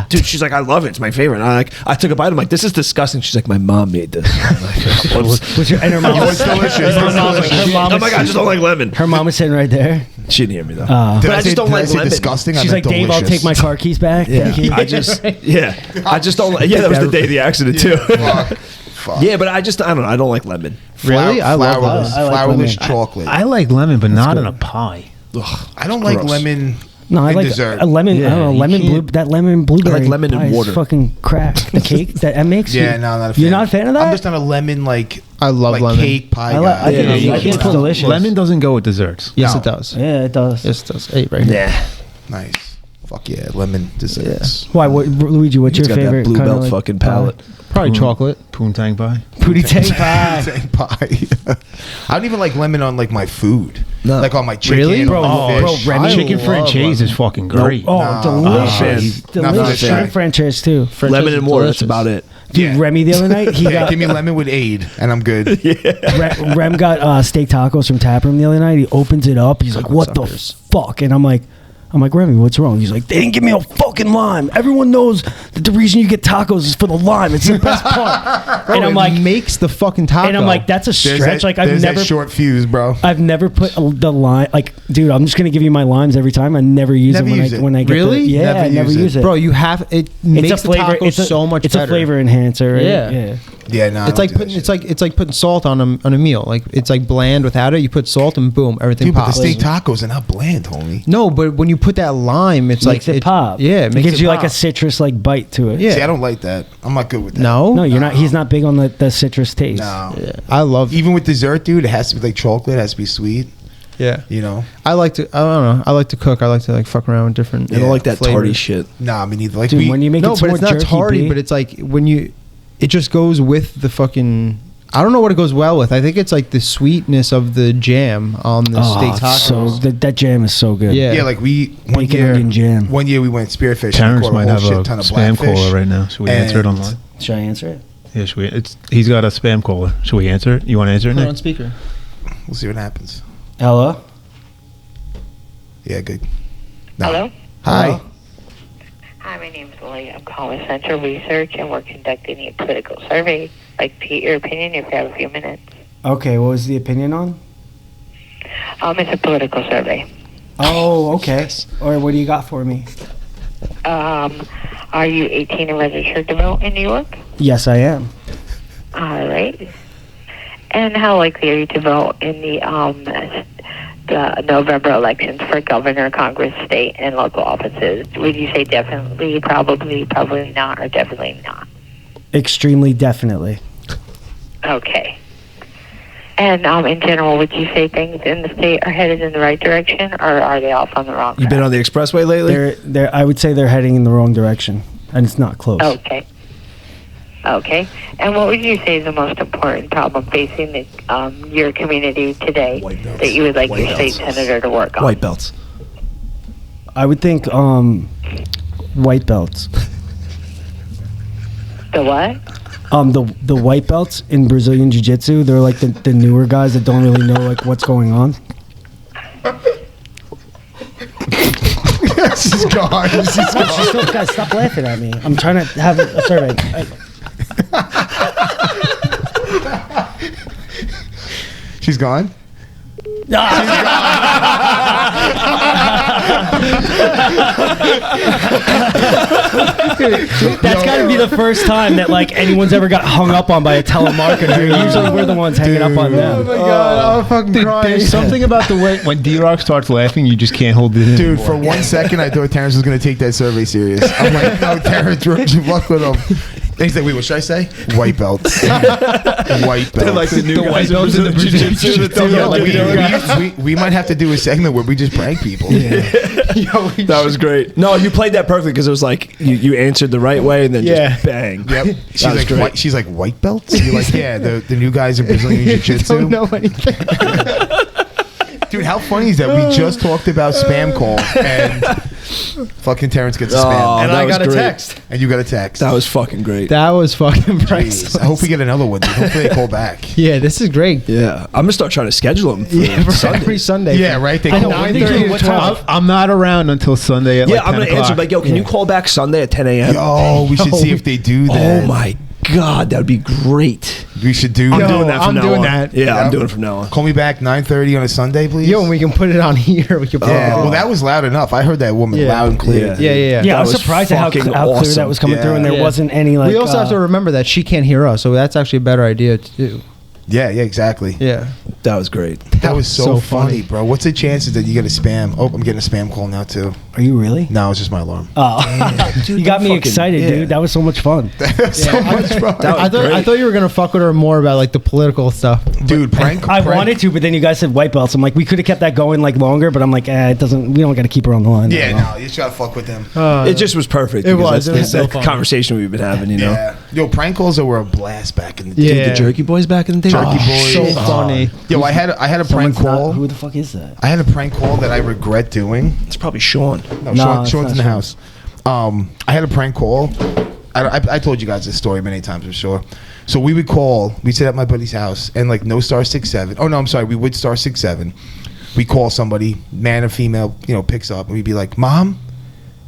Dude, she's like, I love it. It's my favorite. And I took a bite. I'm like, this is disgusting. She's like, my mom made this.
And her mom was
delicious.
Oh my god, I just don't like lemon.
Her mom was sitting right there.
She didn't hear me though.
Did
But I just don't like lemon.
disgusting?
She's like, Dave, I'll take my car keys back.
Yeah,
Thank you.
I just don't like. Yeah, that was the day of the accident too.
Fuck.
Yeah, but I don't know. I don't like lemon.
Really? I love
flourless,
that. I like
flourless
lemon.
chocolate.
I like lemon, but not
good.
in a pie.
Ugh,
I don't like
gross.
lemon.
No, I
in
like
dessert.
a lemon.
Yeah,
I don't know,
you
lemon
can't-
that lemon blueberry.
I like lemon and
pie is
water.
Fucking crack. The cake that makes.
Yeah, no, I'm not a fan.
You're not a fan of that?
I'm just not a lemon like.
I love
like
lemon.
cake pie
I like-
guy.
I think it's
Yeah,
delicious.
Lemon doesn't go with desserts.
Yes,
No.
it does.
Yeah, it does.
Yes, it does. Hey, right here.
Yeah,
Nice. Fuck yeah, lemon desserts.
Why? Luigi? What's
it's
your
got
favorite?
that blue
kinda
belt
like
fucking palate.
Probably chocolate.
Poontang pie.
Pootie tang pie.
Same pie. I don't even like lemon on like my food.
No.
Like on my chicken.
Really?
Or my
Bro,
fish.
Remy.
Chicken franchise is fucking great.
Oh,
No.
delicious.
Not
Delicious.
a fan.
Chicken franchise too.
Lemon and water. That's about it.
Dude,
Yeah.
Remy the other night, he
Yeah,
got
give me lemon with aid, and I'm good.
Rem got steak tacos from Taproom the other night. He opens it up. He's like, "What the fuck?" And I'm like, Remy, what's wrong? He's like, they didn't give me a fucking lime. Everyone knows that the reason you get tacos is for the lime. It's the best part.
Bro,
and I'm
it
like,
makes the fucking taco.
and I'm like, that's a stretch. Like I've
there's
never
that short fuse, bro.
I've never put the lime. Like, dude, I'm just gonna give you my limes every time. I never use
Never
them
use it.
when I get
Really?
The, yeah,
Never
I never
use it.
use it.
bro, you have it makes
it's a flavor.
the taco
It's
so much
It's
better.
a flavor enhancer. Right?
Yeah.
Yeah, no.
It's like putting it's like putting salt on a meal. Like it's like bland without it. You put salt and boom, everything
Dude, but the
pops.
steak tacos are not bland, homie.
No, but when you put that lime, it's
Makes
like
it pop.
Yeah,
it
makes
gives you like a
pop.
citrus like bite to it.
Yeah.
See, I don't like that. I'm not good with that.
No,
No, you're not. He's not big on the citrus taste.
No.
Yeah, I love.
Even with dessert, dude, it has to be like chocolate. It has to be sweet.
Yeah,
You know.
I like to. I don't know. I like to cook. I like to like fuck around with different.
I don't like that
flavors.
tarty shit.
Nah, I mean neither. Like
Dude, when you make
No,
it
but
more
it's not
jerky,
tardy.
B,
But it's like when you, it just goes with the fucking. I don't know what it goes well with. I think it's like the sweetness of the jam on the steak tacos.
So that jam is so good.
Yeah.
yeah, like we one
Bacon
year,
onion jam.
one year we went spearfishing.
Terrence
caught a
might
whole
have
shit
a
ton of
spam
blackfish.
caller right now. Should we answer it
And-
online?
Should I answer it?
Yeah, should we? He's got a spam caller. Should we answer it? You want to answer it,
Put it
Nick?
on speaker.
We'll see what happens.
Hello.
Yeah, good. No.
Hello?
Hi.
Hello?
Hi, my name is Lily. I'm calling Central Research, and we're conducting a political survey. I'd like to get your opinion if you have a few minutes.
Okay. What was the opinion on?
It's a political survey.
Oh, okay. Or what do you got for me?
Are you 18 and registered to vote in New York?
Yes, I am.
All right. And how likely are you to vote in the November elections for governor, Congress, state, and local offices? Would you say definitely, probably not, or definitely not?
Extremely definitely.
Okay. And in general, would you say things in the state are headed in the right direction, or are they off on the wrong track?
You've been on the expressway lately?
They're I would say they're heading in the wrong direction, and it's not close.
Okay. And what would you say is the most important problem facing your community today that you would like your state senator to work on?
White belts.
I would think white belts.
The what?
The white belts in Brazilian Jiu-Jitsu, they're like the newer guys that don't really know like what's going on.
She's gone.
Guys, stop laughing at me. I'm trying to have a survey.
She's gone?
That's got to be the first time that like anyone's ever got hung up on by a telemarketer. Usually we're the ones hanging up on them.
Oh my god, I'm fucking crying.
There's something about the way when D-Rock starts laughing, you just can't hold it in.
Dude, for 1 second, I thought Terence was going to take that survey serious. I'm like, no, Terence, good luck with him. And he's like, wait, what should I say? White belts. White belts.
They're like the new guys
belts in the jiu-jitsu.
We might have to do a segment where we just prank people.
That was great. No, you played that perfectly because it was like you answered the right way and then just bang.
Yep. She's like, white belts? You're like, yeah, the new guys in Brazilian Jiu-Jitsu.
Don't know anything.
Dude, how funny is that? We just talked about spam call and fucking Terence gets a spam.
And
that
I
was
got a
great.
text.
And you got a text.
That was fucking great.
That was fucking
Jeez.
priceless.
I hope we get another one, dude. Hopefully they call back.
Yeah, this is great.
Yeah, I'm gonna start trying to schedule them for
Every Sunday.
Yeah, right? They
I
call
know.
back.
9:30 what time?
I'm not around until Sunday at
Yeah,
like 10
I'm gonna
o'clock.
answer like, yo, can you call back Sunday at 10 a.m.?
Yo, we should see if they do that.
Oh my god, that would be great.
We should do
I'm
that.
doing that from
I'm
now
doing
on.
that.
Yeah,
Yeah.
I'm doing it from now on.
Call me back 9:30 on a Sunday, please.
Yo, and we can put it on here. We can put
Yeah,
it on.
well, that was loud enough. I heard that woman
Yeah.
loud and clear.
Yeah.
Yeah, I was
was
surprised at how
fucking
clear
awesome.
that was coming through, and there
Yeah.
wasn't any like.
We also have to remember that she can't hear us, so that's actually a better idea to do.
Yeah, exactly.
Yeah.
That was great.
That was so
So
funny,
funny.
bro. What's the chances that you get a spam? Oh, I'm getting a spam call now, too.
Are you really?
No, it's just my alarm.
Oh, you got me
fucking-
excited,
yeah.
dude. That was so much fun.
So much fun.
I thought you were gonna fuck with her more about like the political stuff.
Dude, prank.
I
prank-
wanted to, but then you guys said white belts. I'm like, we could have kept that going like longer, but I'm like, it doesn't. We don't got to keep her on the line.
Yeah, no, you just gotta fuck with them.
It just was perfect.
It
because
was.
That's
It was
the
so fun.
conversation we've been having, you know.
Yeah. Yo, prank calls were a blast back in the day.
Yeah.
Dude, the Jerky Boys back in the day.
Jerky Boys.
So funny.
Yo, I had a prank
Someone's not-
call.
who the fuck is that?
I had a prank call that I regret doing.
It's probably Sean.
No,
No, it's
Sean's
not
in the
Sean.
house. I had a prank call. I told you guys this story many times, I'm sure. So we would call. We'd sit at my buddy's house, and like no star 6-7. Oh no, I'm sorry. We would star 6-7. We call somebody, man or female, picks up, and we'd be like, "Mom."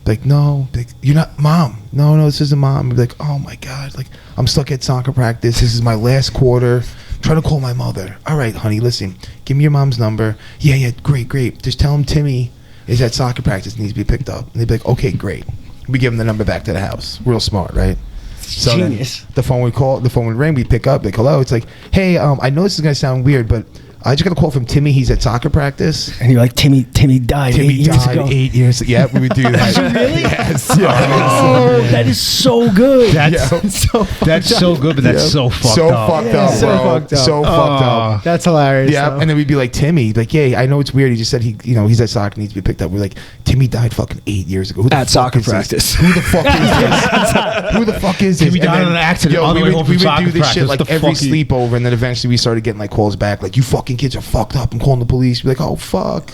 Like, no, like, you're not Mom. No, this isn't Mom. We'd be like, oh my God, like I'm stuck at soccer practice. This is my last quarter. I'm trying to call my mother. All right, honey, listen. Give me your mom's number. Yeah, great. Just tell him Timmy is at soccer practice, needs to be picked up. And they'd be like, okay, great. We give him the number back to the house. Real smart, right? So then
Genius.
the phone would ring. We pick up. Like, hello. It's like, hey, I know this is gonna sound weird, but I just got a call from Timmy. He's at soccer practice.
And you're like, Timmy died.
Timmy
8 years
died
ago.
8 years ago. Yeah, we would do that.
Really?
Yes.
Oh, that is so good.
That's so good, but that's so fucked
so
up.
fucked up,
So
bro.
fucked up.
So fucked up.
That's hilarious.
Yeah,
though.
and then we'd be like, Timmy, like, yeah, I know it's weird. He just said he's at soccer, needs to be picked up. We're like, Timmy died fucking 8 years ago. Who the
At
fuck
soccer
is this?
practice.
Who the fuck is this? Who the fuck is this?
Timmy died
And then,
in an accident on the
we
way home from
would
soccer
do this shit
practice.
like
The
every
fuck you-
sleepover, and then eventually we started getting like calls back, like, you fucking kids are fucked up. I'm calling the police. We're like, oh fuck,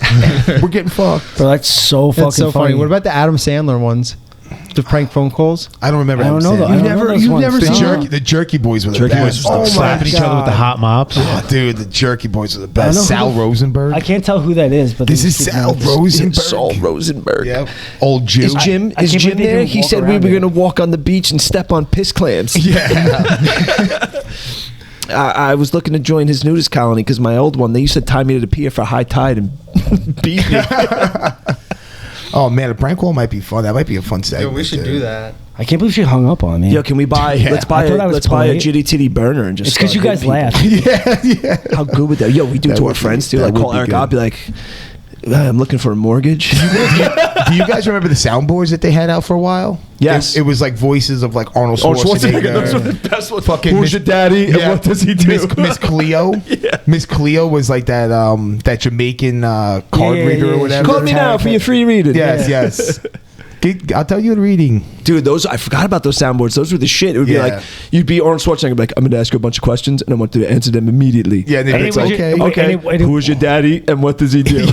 we're getting fucked.
Bro, that's so fucking
That's so funny. What about the Adam Sandler ones? The prank phone calls?
I don't remember.
I don't
Adam
know.
Sandler.
I don't know those
You've
ones.
never
The
seen the Jerky Boys were the
Jerky
best.
Boys was the
Slapping each other with the hot mops.
Oh, dude, the Jerky Boys were the
I don't know
best.
who
Sal
the-
Rosenberg.
I can't tell who that is, but
This
they
is
keep
Sal
going.
Rosenberg.
Saul Rosenberg.
Yep. Old Jew.
Is Jim
I can't
Jim
believe they
there?
didn't
He
walk
said we
around
were
here.
going to walk on the beach and step on piss clams.
Yeah.
I was looking to join his nudist colony because my old one, they used to tie me to the pier for high tide and beat me.
Oh man, a prank call might be fun. That might be a fun segment. dude.
that.
I can't believe she hung up on me.
Yo, can we buy?
Yeah.
Let's buy.
I thought I was
Let's buy a
polite.
jitty titty burner and just.
It's because you
start
guys
hitting
laugh.
people.
Yeah.
How good would that? Yo, we do
That
to
would
our
be-
friends too.
that
Like
would
call
be
Eric
good.
up, be like, I'm looking for a mortgage.
Do you guys remember the soundboards that they had out for a while?
Yes.
It was like voices of like Arnold Schwarzenegger.
Those were the best ones.
Fucking
Who's your daddy and what does he do?
Miss Cleo.
Yeah.
Miss Cleo was like that Jamaican card reader or whatever.
Call me now for your free reading.
Yes. I'll tell you the reading.
Dude, I forgot about those soundboards. Those were the shit. It would be like, you'd be Arnold Schwarzenegger, like, I'm going to ask you a bunch of questions, and I want you to answer them immediately.
Yeah, and it's okay.
Who is your daddy, and what does he do?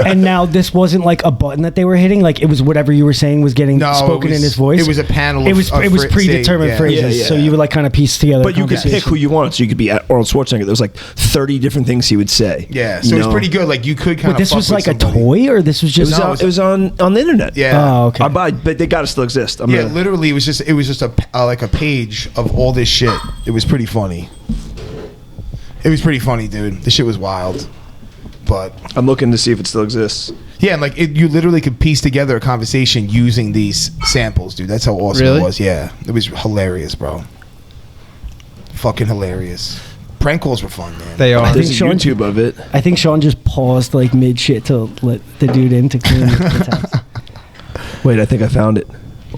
And now this wasn't like a button that they were hitting. Like, it was whatever you were saying was getting spoken in his voice.
It was a panel
It was predetermined phrases, so you would like kind of piece together.
But you could pick who you wanted, so you could be Arnold Schwarzenegger. There was like 30 different things he would say.
Yeah, so it was pretty good. Like, you could kind of.
But this was like a toy, or this was just.
It was on the internet.
Yeah.
Oh, okay.
But they gotta still exist.
Literally, it was just a page of all this shit. It was pretty funny. It was pretty funny, dude. The shit was wild. But
I'm looking to see if it still exists.
Yeah, and like you literally could piece together a conversation using these samples, dude. That's how awesome it was. Yeah, it was hilarious, bro. Fucking hilarious. Prank calls were fun, man.
They are.
There's a YouTube of it.
I think Sean just paused like mid shit to let the dude in to clean the text.
Wait, I think I found it.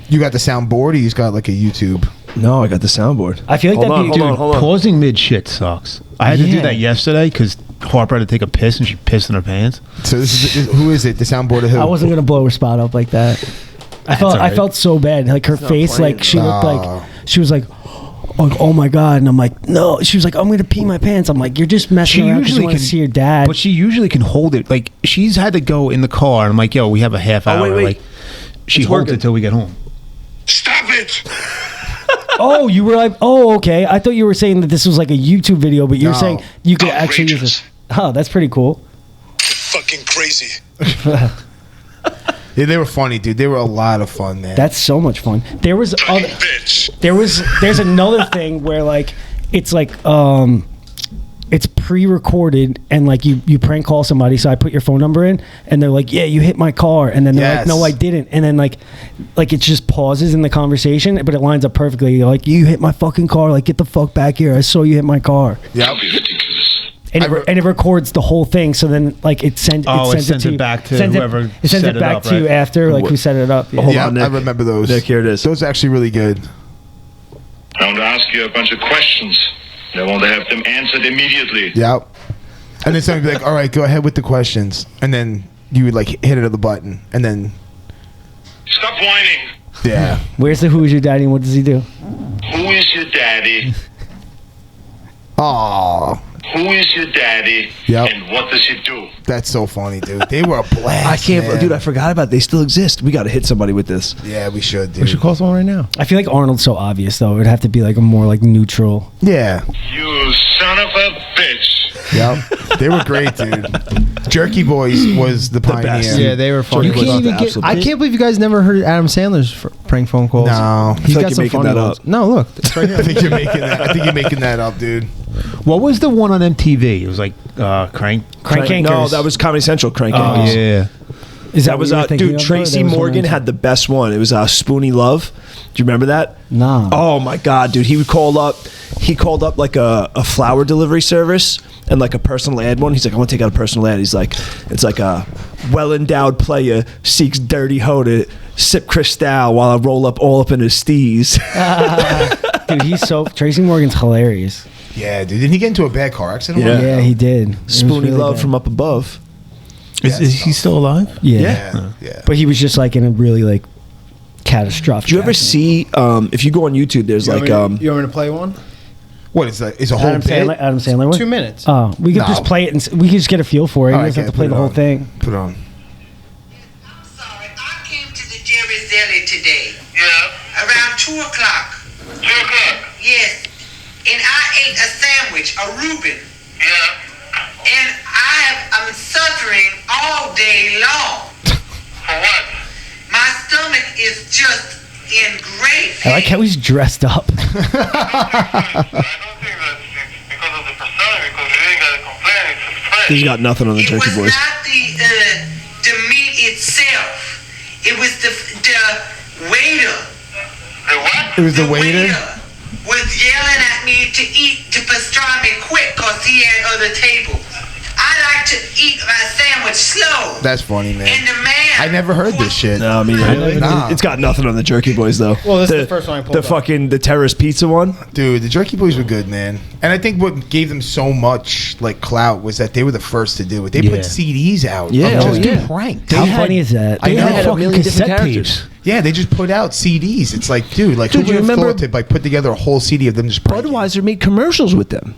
You got the soundboard, or you just got like a YouTube?
No, I got the soundboard.
I feel like
hold on.
Pausing mid shit sucks. I had to do that yesterday because Harper had to take a piss and she pissed in her pants.
So who is it? The soundboard of who?
I wasn't gonna blow her spot up like that. I felt so bad. Like her face, like she looked like she was like, oh my god, and I'm like, no. She was like, I'm gonna pee my pants. I'm like, you're just messing around because you want to see your dad.
But she usually can hold it. Like she's had to go in the car, and I'm like, yo, we have a half hour.
Wait.
Like she holds it till we get home.
Stop it!
Oh, you were like, oh, okay. I thought you were saying that this was like a YouTube video, but you're saying you could actually use this. Oh, that's pretty cool.
Fucking crazy.
Yeah, they were funny, dude. They were a lot of fun, man.
That's so much fun. There's another thing where like it's like it's pre-recorded and like you prank call somebody, so I put your phone number in and they're like, yeah, you hit my car, and then they're like, no, I didn't, and then like it just pauses in the conversation, but it lines up perfectly. You're like, you hit my fucking car, like get the fuck back here, I saw you hit my car.
Yeah.
And it records the whole thing, so then like it sends it
back to whoever
it sends it back to you after like who set it up.
Yeah, I remember those.
Nick, here it is.
Those are actually really good.
I want to ask you a bunch of questions. I want to have them answered immediately.
Yep. And then somebody would be like, all right, go ahead with the questions. And then you would like hit it on the button. And then...
Stop whining.
Yeah.
Where's the who's your daddy and what does he do?
Who is your daddy?
Aww.
Who is your daddy?
Yep.
And what does he do?
That's so funny, dude. They were a blast.
I can't,
man.
dude. I forgot about it. They still exist. We got to hit somebody with this.
Yeah, we should, dude.
We should call someone right now.
I feel like Arnold's so obvious though. It would have to be like a more like neutral.
Yeah.
You son of a bitch.
Yep. They were great, dude. Jerky Boys was the pioneer.
best.
Yeah, they were funny.
You can't even get,
I can't believe you guys never heard Adam Sandler's prank phone calls.
No.
He's
like
got
you're
some
making
funny
that
ones.
up.
No, look, it's right here.
I think you're making that up, dude.
What was the one on MTV? It was like Crank.
Crank
No,
Anchors.
that was Comedy Central. Crank
Oh
Anchors.
yeah.
Is
That was
what you were thinking
dude.
of,
Tracy
or there was
Morgan
one
had the best one. It was Spoonie Love. Do you remember that?
Nah.
Oh my god, dude! He would call up. He called up like a flower delivery service and like a personal ad one. He's like, I want to take out a personal ad. He's like, it's like a well-endowed player seeks dirty hoe to sip Cristal while I roll up all up in his steez.
Dude, Tracy Morgan's hilarious.
Yeah, dude. Didn't he get into a bad car accident?
Yeah, he did. It was
Spoonie
really
Love
bad.
from up above.
Is he still alive?
Yeah.
Yeah.
But he was just like in a really like catastrophic.
Do you ever
accident.
see? If you go on YouTube, there's
You
like
want me to play one?
What is that? Is a whole
Adam
bit?
Sandler one?
2 minutes.
Oh, we could just play it and we could just get a feel for it. You
All right,
just have to
okay,
play
put
the
it
whole
on.
thing.
Put it on.
I'm sorry, I came to the Jerry's Deli today.
Yeah.
Around 2 o'clock.
2 o'clock.
Yes. And I ate a sandwich, a Reuben.
Yeah.
And I'm suffering all day long.
For what?
My stomach is just in great
I like
pain.
how he's dressed up.
I don't think that's because of the persona, because we didn't got to complain. It's a friend.
he's got nothing on the
It
Jerky
was
Boys.
not the meat itself. It was the waiter.
The what?
It was the waiter.
Was yelling at me to eat to pastrami quick because he had other tables. I like to eat my sandwich slow.
That's funny, man.
And the man.
I never heard this shit.
No, I mean, it's got nothing on the Jerky Boys though.
Well, this is the first one I pulled up.
The Terrace Pizza one.
Dude, the Jerky Boys were good, man. And I think what gave them so much like clout was that they were the first to do it. They put CDs out.
Yeah,
of just
yeah.
pranks.
How funny is that?
I know.
They had a
Fucking
million different
cassette
characters.
tapes.
Yeah, they just put out CDs. It's like, dude, like
Dude,
who
you
would have
remember-
thought to like put together a whole CD of them just pranking?
Budweiser made commercials with them.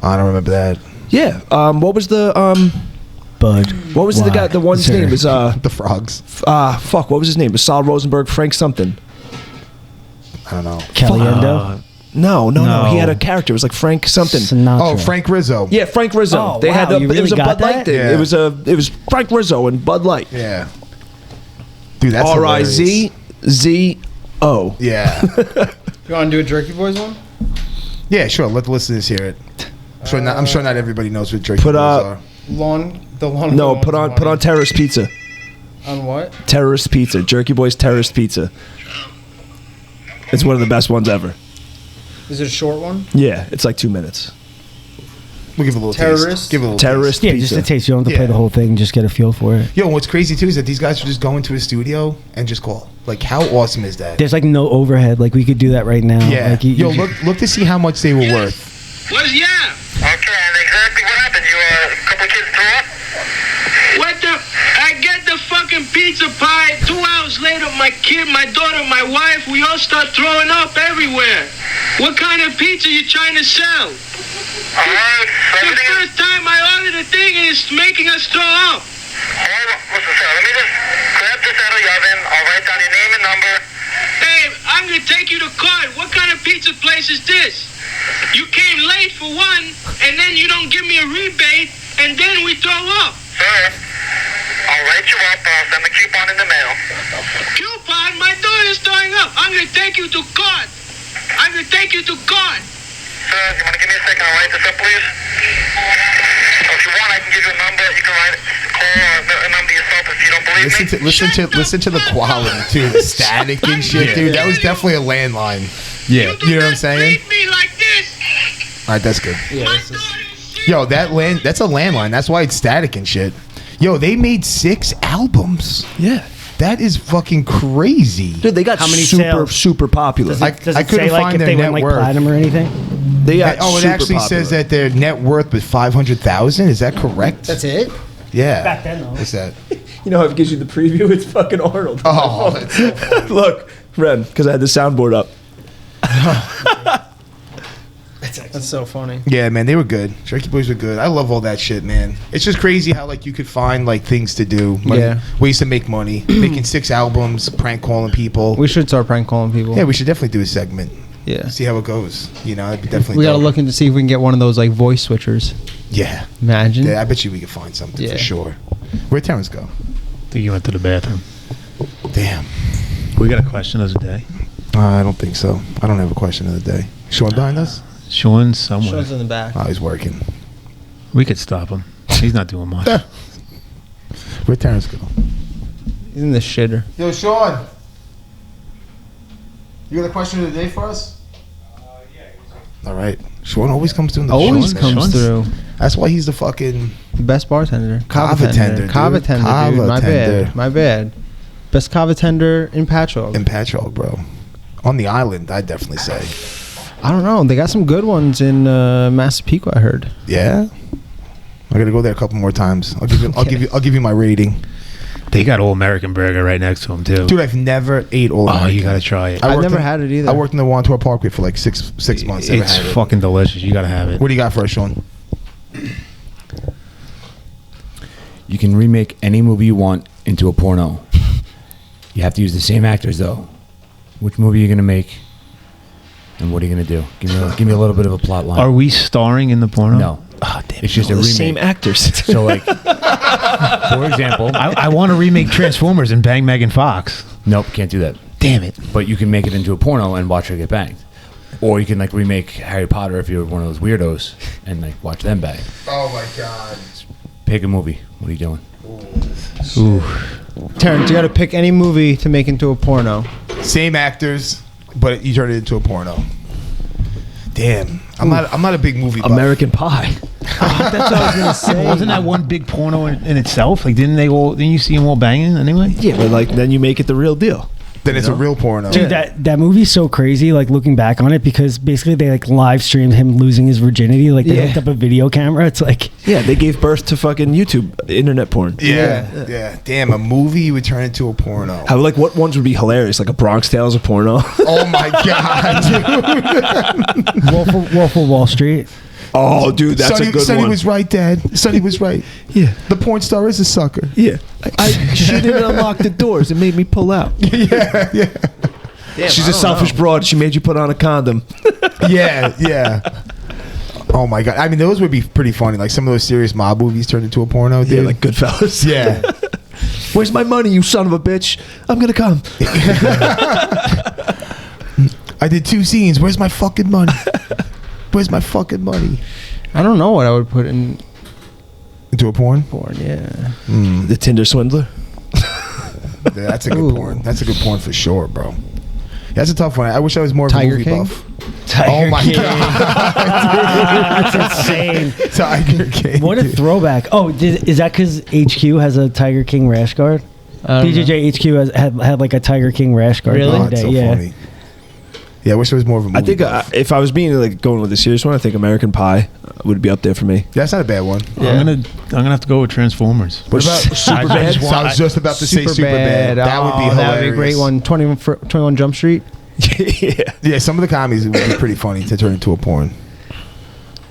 I don't remember that.
Yeah. What was the
Bud.
What was the guy? The one's name was
The Frogs.
fuck. What was his name? It was Sal Rosenberg, Frank something.
I don't know.
Caliendo.
No.
No.
He had a character. It was like Frank something.
Sinatra.
Oh, Frank Rizzo.
Yeah, Frank Rizzo.
Oh,
They had
wow,
a,
you
it was
really
a
got
Bud Light
that?
thing.
Yeah.
It was Frank Rizzo and Bud Light.
Yeah. Dude, that's
RIZZO.
Yeah.
You want to do a Jerky Boys one?
Yeah, sure. Let the listeners hear it. I'm sure not everybody knows what Jerky
Put
Boys
up-
are.
The lawn.
No, put on Terrace Pizza.
On what?
Terrace Pizza. Jerky Boys Terrace Pizza. It's one of the best ones ever.
Is it a short one?
Yeah, it's like 2 minutes.
We'll give it a little
Terrorist?
taste. Give it a little
Terrorist
Yeah,
Pizza.
just a taste. You don't have to play
Yeah.
the whole thing. Just get a feel for it.
taste. Yo, and what's crazy too is that these guys are just going to a studio and just call. Like, how awesome is that?
There's like no overhead. Like we could do that right now.
Yeah.
Like,
Yo, look to see how much they were worth.
What's yeah? Okay, and exactly what happened? You a couple kids threw up?
What the? I get the fucking pizza pie. 2 hours later, my kid, my daughter, my wife, we all start throwing up everywhere. What kind of pizza you trying to sell?
Alright, so
The
everything is...
first time I ordered the thing and it's making us throw up.
Hold on, listen, sir, let me just grab this out of the oven. I'll write down your name and number.
Babe, I'm gonna take you to court. What kind of pizza place is this? You came late for one, and then you don't give me a rebate, and then we throw up.
Sir, I'll write you up. I'll send the coupon in the mail.
Coupon, my daughter's throwing up. I'm gonna take you to court. I'm gonna take you to court.
Sir, you want to give me a second? I'll write this up, please. If you want, I can give you a number. You can call a number yourself if you don't believe me.
Listen to the quality too, the static and shit, dude. That was definitely a landline.
Yeah.
You know what I'm saying?
Treat me like this.
All right, that's good.
My daughter's sick.
Yo, that's a landline. That's why it's static and shit. Yo, they made 6 albums.
Yeah.
That is fucking crazy.
Dude, they got
How many
super
sales?
popular.
Does it, does
I
it
couldn't
say like
find
if
their
they
net
went like
worth.
platinum or anything?
They got
Oh, it
super
actually
popular.
says that their net worth was 500,000. Is that correct?
That's it?
Yeah.
Back then, though.
What's that?
You know how it gives you the preview? It's fucking Arnold.
Oh, that's so funny.
Look, Ren, because I had the soundboard up.
That's so funny.
Yeah, man, they were good. Jerky Boys were good. I love all that shit, man. It's just crazy how like you could find like things to do, like, ways to make money, making 6 albums, prank calling people.
We should start prank calling people.
Yeah, we should definitely do a segment.
Yeah.
See how it goes. You know, it'd be definitely.
We gotta
dope.
look into see if we can get one of those like voice switchers.
Yeah.
Imagine.
Yeah, I bet you we could find something
Yeah.
for sure. Where'd Terence go?
I think you went to the bathroom.
Damn.
We got a question of the day.
I don't think so. I don't have a question of the day. Sean behind us?
Sean's somewhere.
Sean's in the back.
Oh, he's working.
We could stop him. He's not doing much.
Where'd Terence go?
He's in the shitter.
Yo, Sean. You got a question of the day for us? All right. Sean always comes through.
Always comes through.
That's why he's the fucking
The best bartender.
Kava tender, dude.
Kava tender, dude.
Kava
My
tender.
bad. My bad. Best kava tender in Patchogue.
in Patchogue, bro. On the island, I'd definitely say.
I don't know. They got some good ones in Massapequa, I heard.
Yeah. I gotta go there a couple more times. I'll give you my rating.
They got All American Burger right next to him too.
Dude, I've never ate All
Oh,
American.
you gotta try it.
I've never had it either.
I worked in the Wantor Parkway for like six months. Never
It's
had it.
fucking delicious. You gotta have it.
What do you got for us, Sean?
You can remake any movie you want into a porno. You have to use the same actors, though. Which movie are you going to make, and what are you going to do? Give me a little bit of a plot line.
Are we starring in the porno?
No.
Oh, damn.
It's just a
The
remake.
same actors.
So, like, for example,
I want to remake Transformers and bang Megan Fox.
nope, can't do that.
Damn it.
But you can make it into a porno and watch her get banged. Or you can, like, remake Harry Potter if you're one of those weirdos and, like, watch them bang.
Oh my god.
Pick a movie. What are you doing?
Ooh.
Terrence, you got to pick any movie to make into a porno.
Same actors, but you turn it into a porno. Damn, I'm not a big movie buff.
American Pie.
That's what I was gonna say.
Wasn't that one big porno in itself? Like, didn't you see them all banging anyway?
Yeah, but like then you make it the real deal.
Then it's a real porno.
Dude, that movie's so crazy, like looking back on it, because basically they like live streamed him losing his virginity. Like they hooked up a video camera. It's like,
yeah, they gave birth to fucking YouTube internet porn.
Yeah. Damn, a movie would turn into a porno.
How, like, what ones would be hilarious? Like a Bronx Tales of porno.
Oh my god, dude.
Wolf of Wall Street.
Oh, dude, that's a good
Sonny
one.
was right, Dad. Sonny was right.
Yeah.
The porn star is a sucker.
Yeah. She didn't unlock the doors. It made me pull out.
Yeah.
Damn, she's a selfish broad. She made you put on a condom.
Yeah. Oh my god. I mean, those would be pretty funny. Like some of those serious mob movies turned into a porno, dude.
Yeah, like Goodfellas.
Yeah.
Where's my money, you son of a bitch? I'm gonna come.
I did 2 scenes. Where's my fucking money? Where's my fucking money?
I don't know what I would put into
a porn.
Yeah.
The Tinder swindler.
Yeah, that's a good porn. That's a good porn for sure, bro. That's a tough one. I wish I was more of a
Tiger
movie
King?
buff.
Tiger
Oh my
King.
god,
That's insane.
Tiger King.
What a
dude.
throwback. Oh, is that because HQ has a Tiger King rash guard? PJJ HQ had like a Tiger King rash guard.
Really?
the
Oh,
other
it's
day.
so
Yeah.
funny. Yeah, I wish I was more of a movie
I think
buff.
if I was being like going with a serious one, I think American Pie would be up there for me.
That's not a bad one.
Yeah.
I'm gonna have to go with Transformers.
What about Superbad? I was just about to say Superbad. That would be hilarious.
That would be a great one. 21 Jump Street.
Yeah,
some of the comedies would be pretty funny to turn into a porn.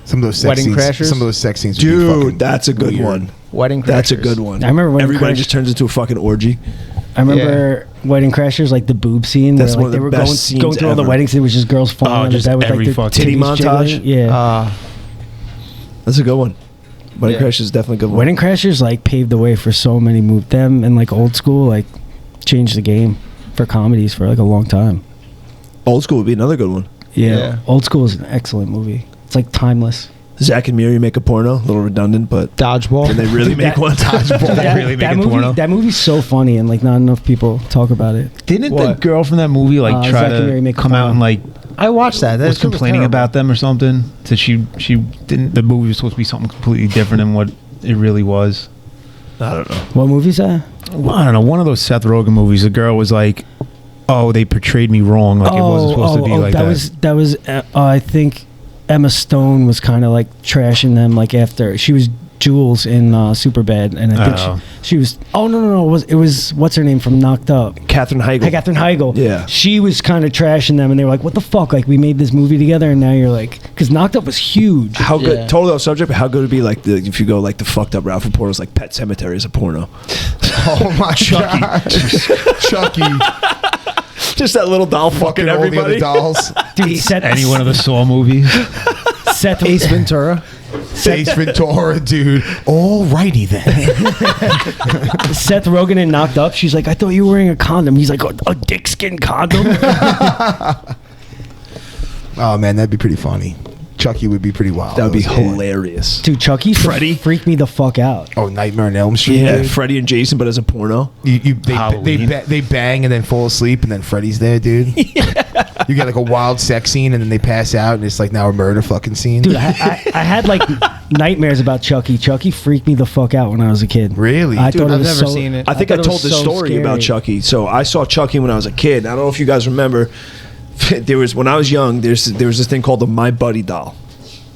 Some of those sex
Wedding
scenes.
Crashers?
Some of those sex scenes. Would be
dude,
fucking
that's a good
weird.
one.
Wedding Crashers.
That's a good one.
I remember Wedding
everybody
Crash-
just turns into a fucking orgy.
I remember Wedding Crashers, like the boob scene
That's
where
one
like,
of
they
the
were
best
going
scenes
through all the
ever.
weddings. It was just girls falling on the
just
bed with like
every
their
fucking-
Titty
titties
montage?
jiggling. Yeah.
That's a good one. Wedding
Yeah.
Crashers is definitely a good one.
Wedding Crashers like paved the way for so many movies. Them and like Old School like changed the game for comedies for like a long time.
Old School would be another good one.
Yeah. Old School is an excellent movie. It's like timeless.
Zach and Miri make a porno, a little redundant, but
Dodgeball.
can they really make one?
That movie's so funny and like not enough people talk about it.
Didn't the girl from that movie like try
Zack and Miri
to
make a
come out
porno.
and like
I watched that.
was complaining about them or something? That she didn't. The movie was supposed to be something completely different than what it really was.
I don't know.
What movie's that?
Well, I don't know. One of those Seth Rogen movies. The girl was like, "Oh, they portrayed me wrong. Like it wasn't supposed to be like that."
That was I think Emma Stone was kind of like trashing them like after she was Jules in Superbad, and I think she was. Oh no! It was what's her name from Knocked Up?
Katherine Heigl.
Katherine Heigl.
Yeah.
She was kind of trashing them, and they were like, "What the fuck? Like we made this movie together, and now you're like, because Knocked Up was huge."
How good? Totally off subject, but how good would it be like if you go like the fucked up Ralph and pornos, like Pet Sematary is a porno.
Oh my god, Chucky.
Just that little doll fucking
all the other
everybody.
dolls.
Dude,
Any one of the Saw movies.
Seth
Ace Ventura.
Ace Ventura, dude. Alrighty then.
Seth Rogen in Knocked Up. She's like, "I thought you were wearing a condom." He's like, "A dick skin condom."
Oh man, that'd be pretty funny. Chucky would be pretty wild.
That would be
That was good.
hilarious.
Dude, Chucky
Freddy?
freaked me the fuck out.
Oh, Nightmare on Elm Street.
Yeah,
dude.
Freddy and Jason, but as a porno.
They bang and then fall asleep, and then Freddy's there, dude. You get like a wild sex scene, and then they pass out, and it's like now a murder fucking scene.
Dude, I had like nightmares about Chucky. Chucky freaked me the fuck out when I was a kid.
Really?
I
Dude,
thought it
I've
was
never
so-
seen it.
I think I
thought it
told
was
the
so
story about
scary.
Chucky. So I saw Chucky when I was a kid. I don't know if you guys remember. There was when I was young. There was this thing called the My Buddy doll.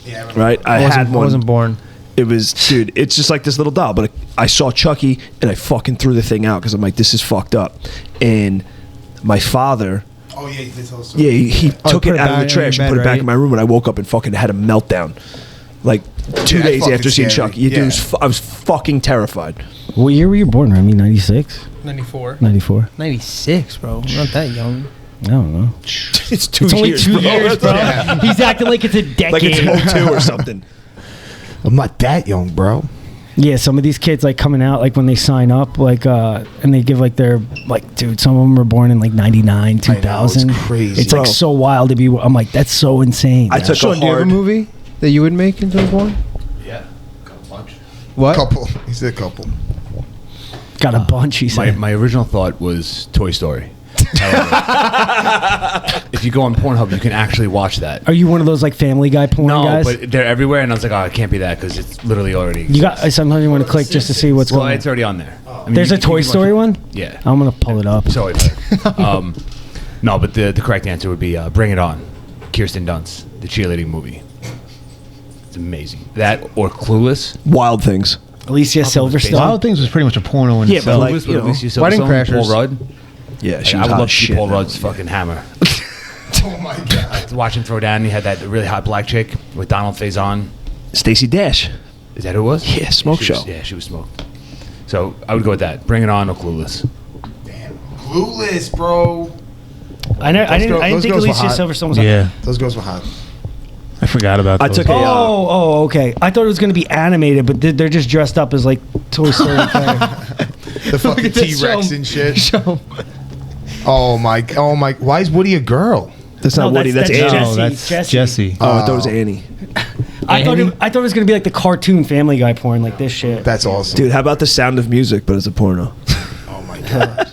Yeah,
Right? I had
I
one.
wasn't born.
It was, dude, it's just like this little doll. But I saw Chucky and I fucking threw the thing out because I'm like, this is fucked up. And my father,
Oh yeah, you did tell us.
yeah, he took
put
it
it
out of the
back in
trash
your
and put
bed,
it back
right?
in my room. And I woke up and fucking had a meltdown. Like 2
Yeah,
days
fucking
after seeing
scary.
Chucky. Dude,
Yeah.
I was fucking terrified.
What year were you born, Remy? 96?
94.
94?
96, bro. I'm not that young.
I don't know.
It's 2
It's only
years,
2
bro.
years, bro.
Yeah.
He's acting like it's a decade.
Like it's 02 or something.
I'm not that young, bro.
Yeah, some of these kids like coming out like when they sign up like and they give like their like dude, some of them were born in like 99, 2000.
it's crazy.
It's like
Bro.
so wild to be. I'm like that's so insane.
I took
Sean,
a
do you have a
hard.
movie that you would make into a porn?
Yeah, got a bunch.
What?
Couple. He said couple.
Got a bunch. He said.
My original thought was Toy Story. However, if you go on Pornhub, you can actually watch that.
Are you one of those like Family Guy porn guys?
No, but they're everywhere, and I was like, oh, it can't be that because it's literally already.
You got. Sometimes you want to click just to see what's
Well,
going on.
it's already on there. I mean,
There's a Toy Story one?
Yeah.
I'm going to pull it up.
Sorry. No, but the correct answer would be Bring It On. Kirsten Dunst, the cheerleading movie. It's amazing. That or Clueless.
Wild Things.
Alicia Silverstone.
Wild Things was pretty much a porno in
Yeah,
itself.
but like,
Clueless with Alicia Silverstone,
Wedding Crashers.
Paul Rudd.
Yeah, she
I
was
would
hot
love
as
to see
shit.
Paul Rudd's fucking hammer.
Oh my god.
To watch him throw down. He had that really hot black chick with Donald Faison.
Stacey Dash.
Is that who it was?
Yeah, Smoke
she
Show.
Was, yeah, she was Smoke. So I would go with that. Bring It On or Clueless.
Damn. Clueless, bro.
I didn't think
girls were
Alicia
hot.
Silverstone was
Yeah,
Those girls were hot.
I forgot about.
I
those.
took a.
Oh, okay. I thought it was going to be animated, but they're just dressed up as like Toy Story characters.
The fucking
at this,
T-Rex
show 'em.
and shit.
Show 'em.
Oh my. Why is Woody a girl?
That's not Woody. That's Annie.
No, that's Jesse.
Oh, I thought it was Annie.
I thought it was going to be like the cartoon Family Guy porn, like this shit.
That's awesome.
Dude, how about The Sound of Music, but it's a porno?
Oh my god.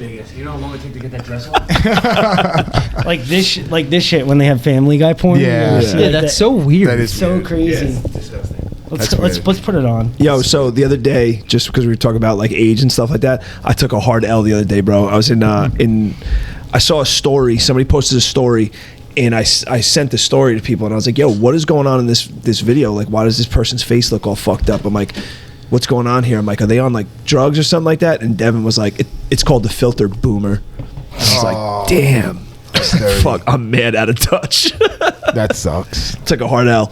You know how long it took to get that dress off?
like this shit when they have Family Guy porn.
Yeah.
Yeah, that's so weird.
That is
so
weird.
crazy.
Disgusting.
Let's put it on.
Yo, so the other day, just because we were talking about like age and stuff like that, I took a hard L the other day, bro. I was I saw a story. Somebody posted a story, and I sent the story to people, and I was like, yo, what is going on in this video? Like, why does this person's face look all fucked up? I'm like, what's going on here? I'm like, are they on like drugs or something like that? And Devin was like, it's called the filter boomer. I was like, damn. Fuck, I'm mad out of touch.
That sucks.
Took a hard L.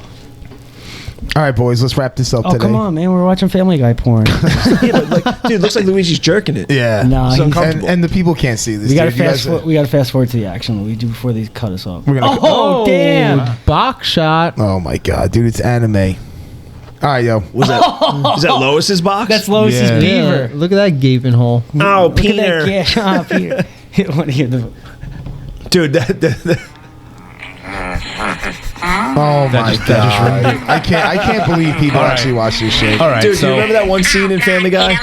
All right, boys, let's wrap this up
Oh,
today.
come on, man. We're watching Family Guy porn.
Yeah, but like, dude, it looks like Luigi's jerking it.
Yeah.
Nah,
So
he's-
uncomfortable. And the people can't see this.
we got to
dude. You guys
fast forward to the action, Luigi, before they cut us off.
We're gonna-
Oh, damn.
Box shot.
Oh my god, dude, it's anime. All right, yo.
Was that is that Lois's box?
That's Lois's
Yeah.
beaver.
Look at that gaping hole.
Oh,
Look at
Peter.
that gash. Oh, Peter. You want to hear the...
Dude, that
Oh my god. I can't believe people actually watch this shit.
All right,
dude, do
so
you remember that one scene in Family Guy?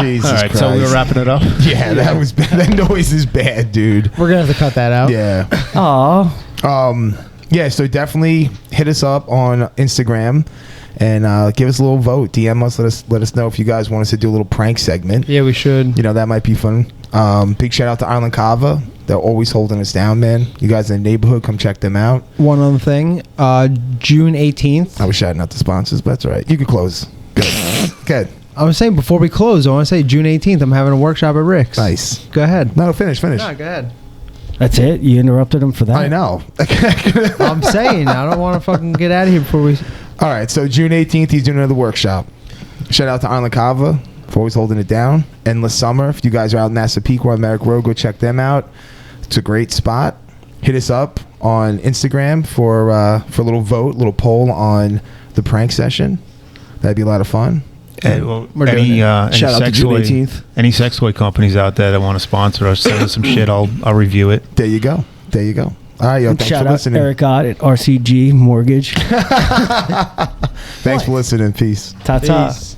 Jesus
all right,
Christ.
so we were wrapping it up.
Yeah, that was bad. That noise is bad, dude.
We're gonna have to cut that out.
Yeah.
Aw.
Yeah, so definitely hit us up on Instagram and give us a little vote. DM us, let us know if you guys want us to do a little prank segment.
Yeah, we should.
You know, that might be fun. Big shout out to Island Kava. They're always holding us down, man. You guys in the neighborhood, come check them out.
One other thing, June 18th.
I was shouting out the sponsors, but that's all right. You can close. Good. Good.
I was saying before we close, I want to say June 18th. I'm having a workshop at Rick's.
Nice.
Go ahead.
No, finish.
No, go ahead.
That's it? You interrupted him for that?
I know.
I'm saying I don't want to fucking get out of here before we.
All right, so June 18th, he's doing another workshop. Shout out to Island Kava for always holding it down. Endless Summer, if you guys are out in Massapequa on Merrick Road, go check them out. It's a great spot. Hit us up on Instagram for a little vote, little poll on the prank session. That'd be a lot of fun.
And, well,
We're doing
any
Shout out to
sex
June
toy,
18th.
any sex toy companies out there that want to sponsor us, send us some shit. I'll review it.
There you go. There you go. All right, yo, thanks
Shout
for
out
listening.
Eric Ott at RCG Mortgage.
Thanks for listening. Peace.
Ta-ta.
Peace.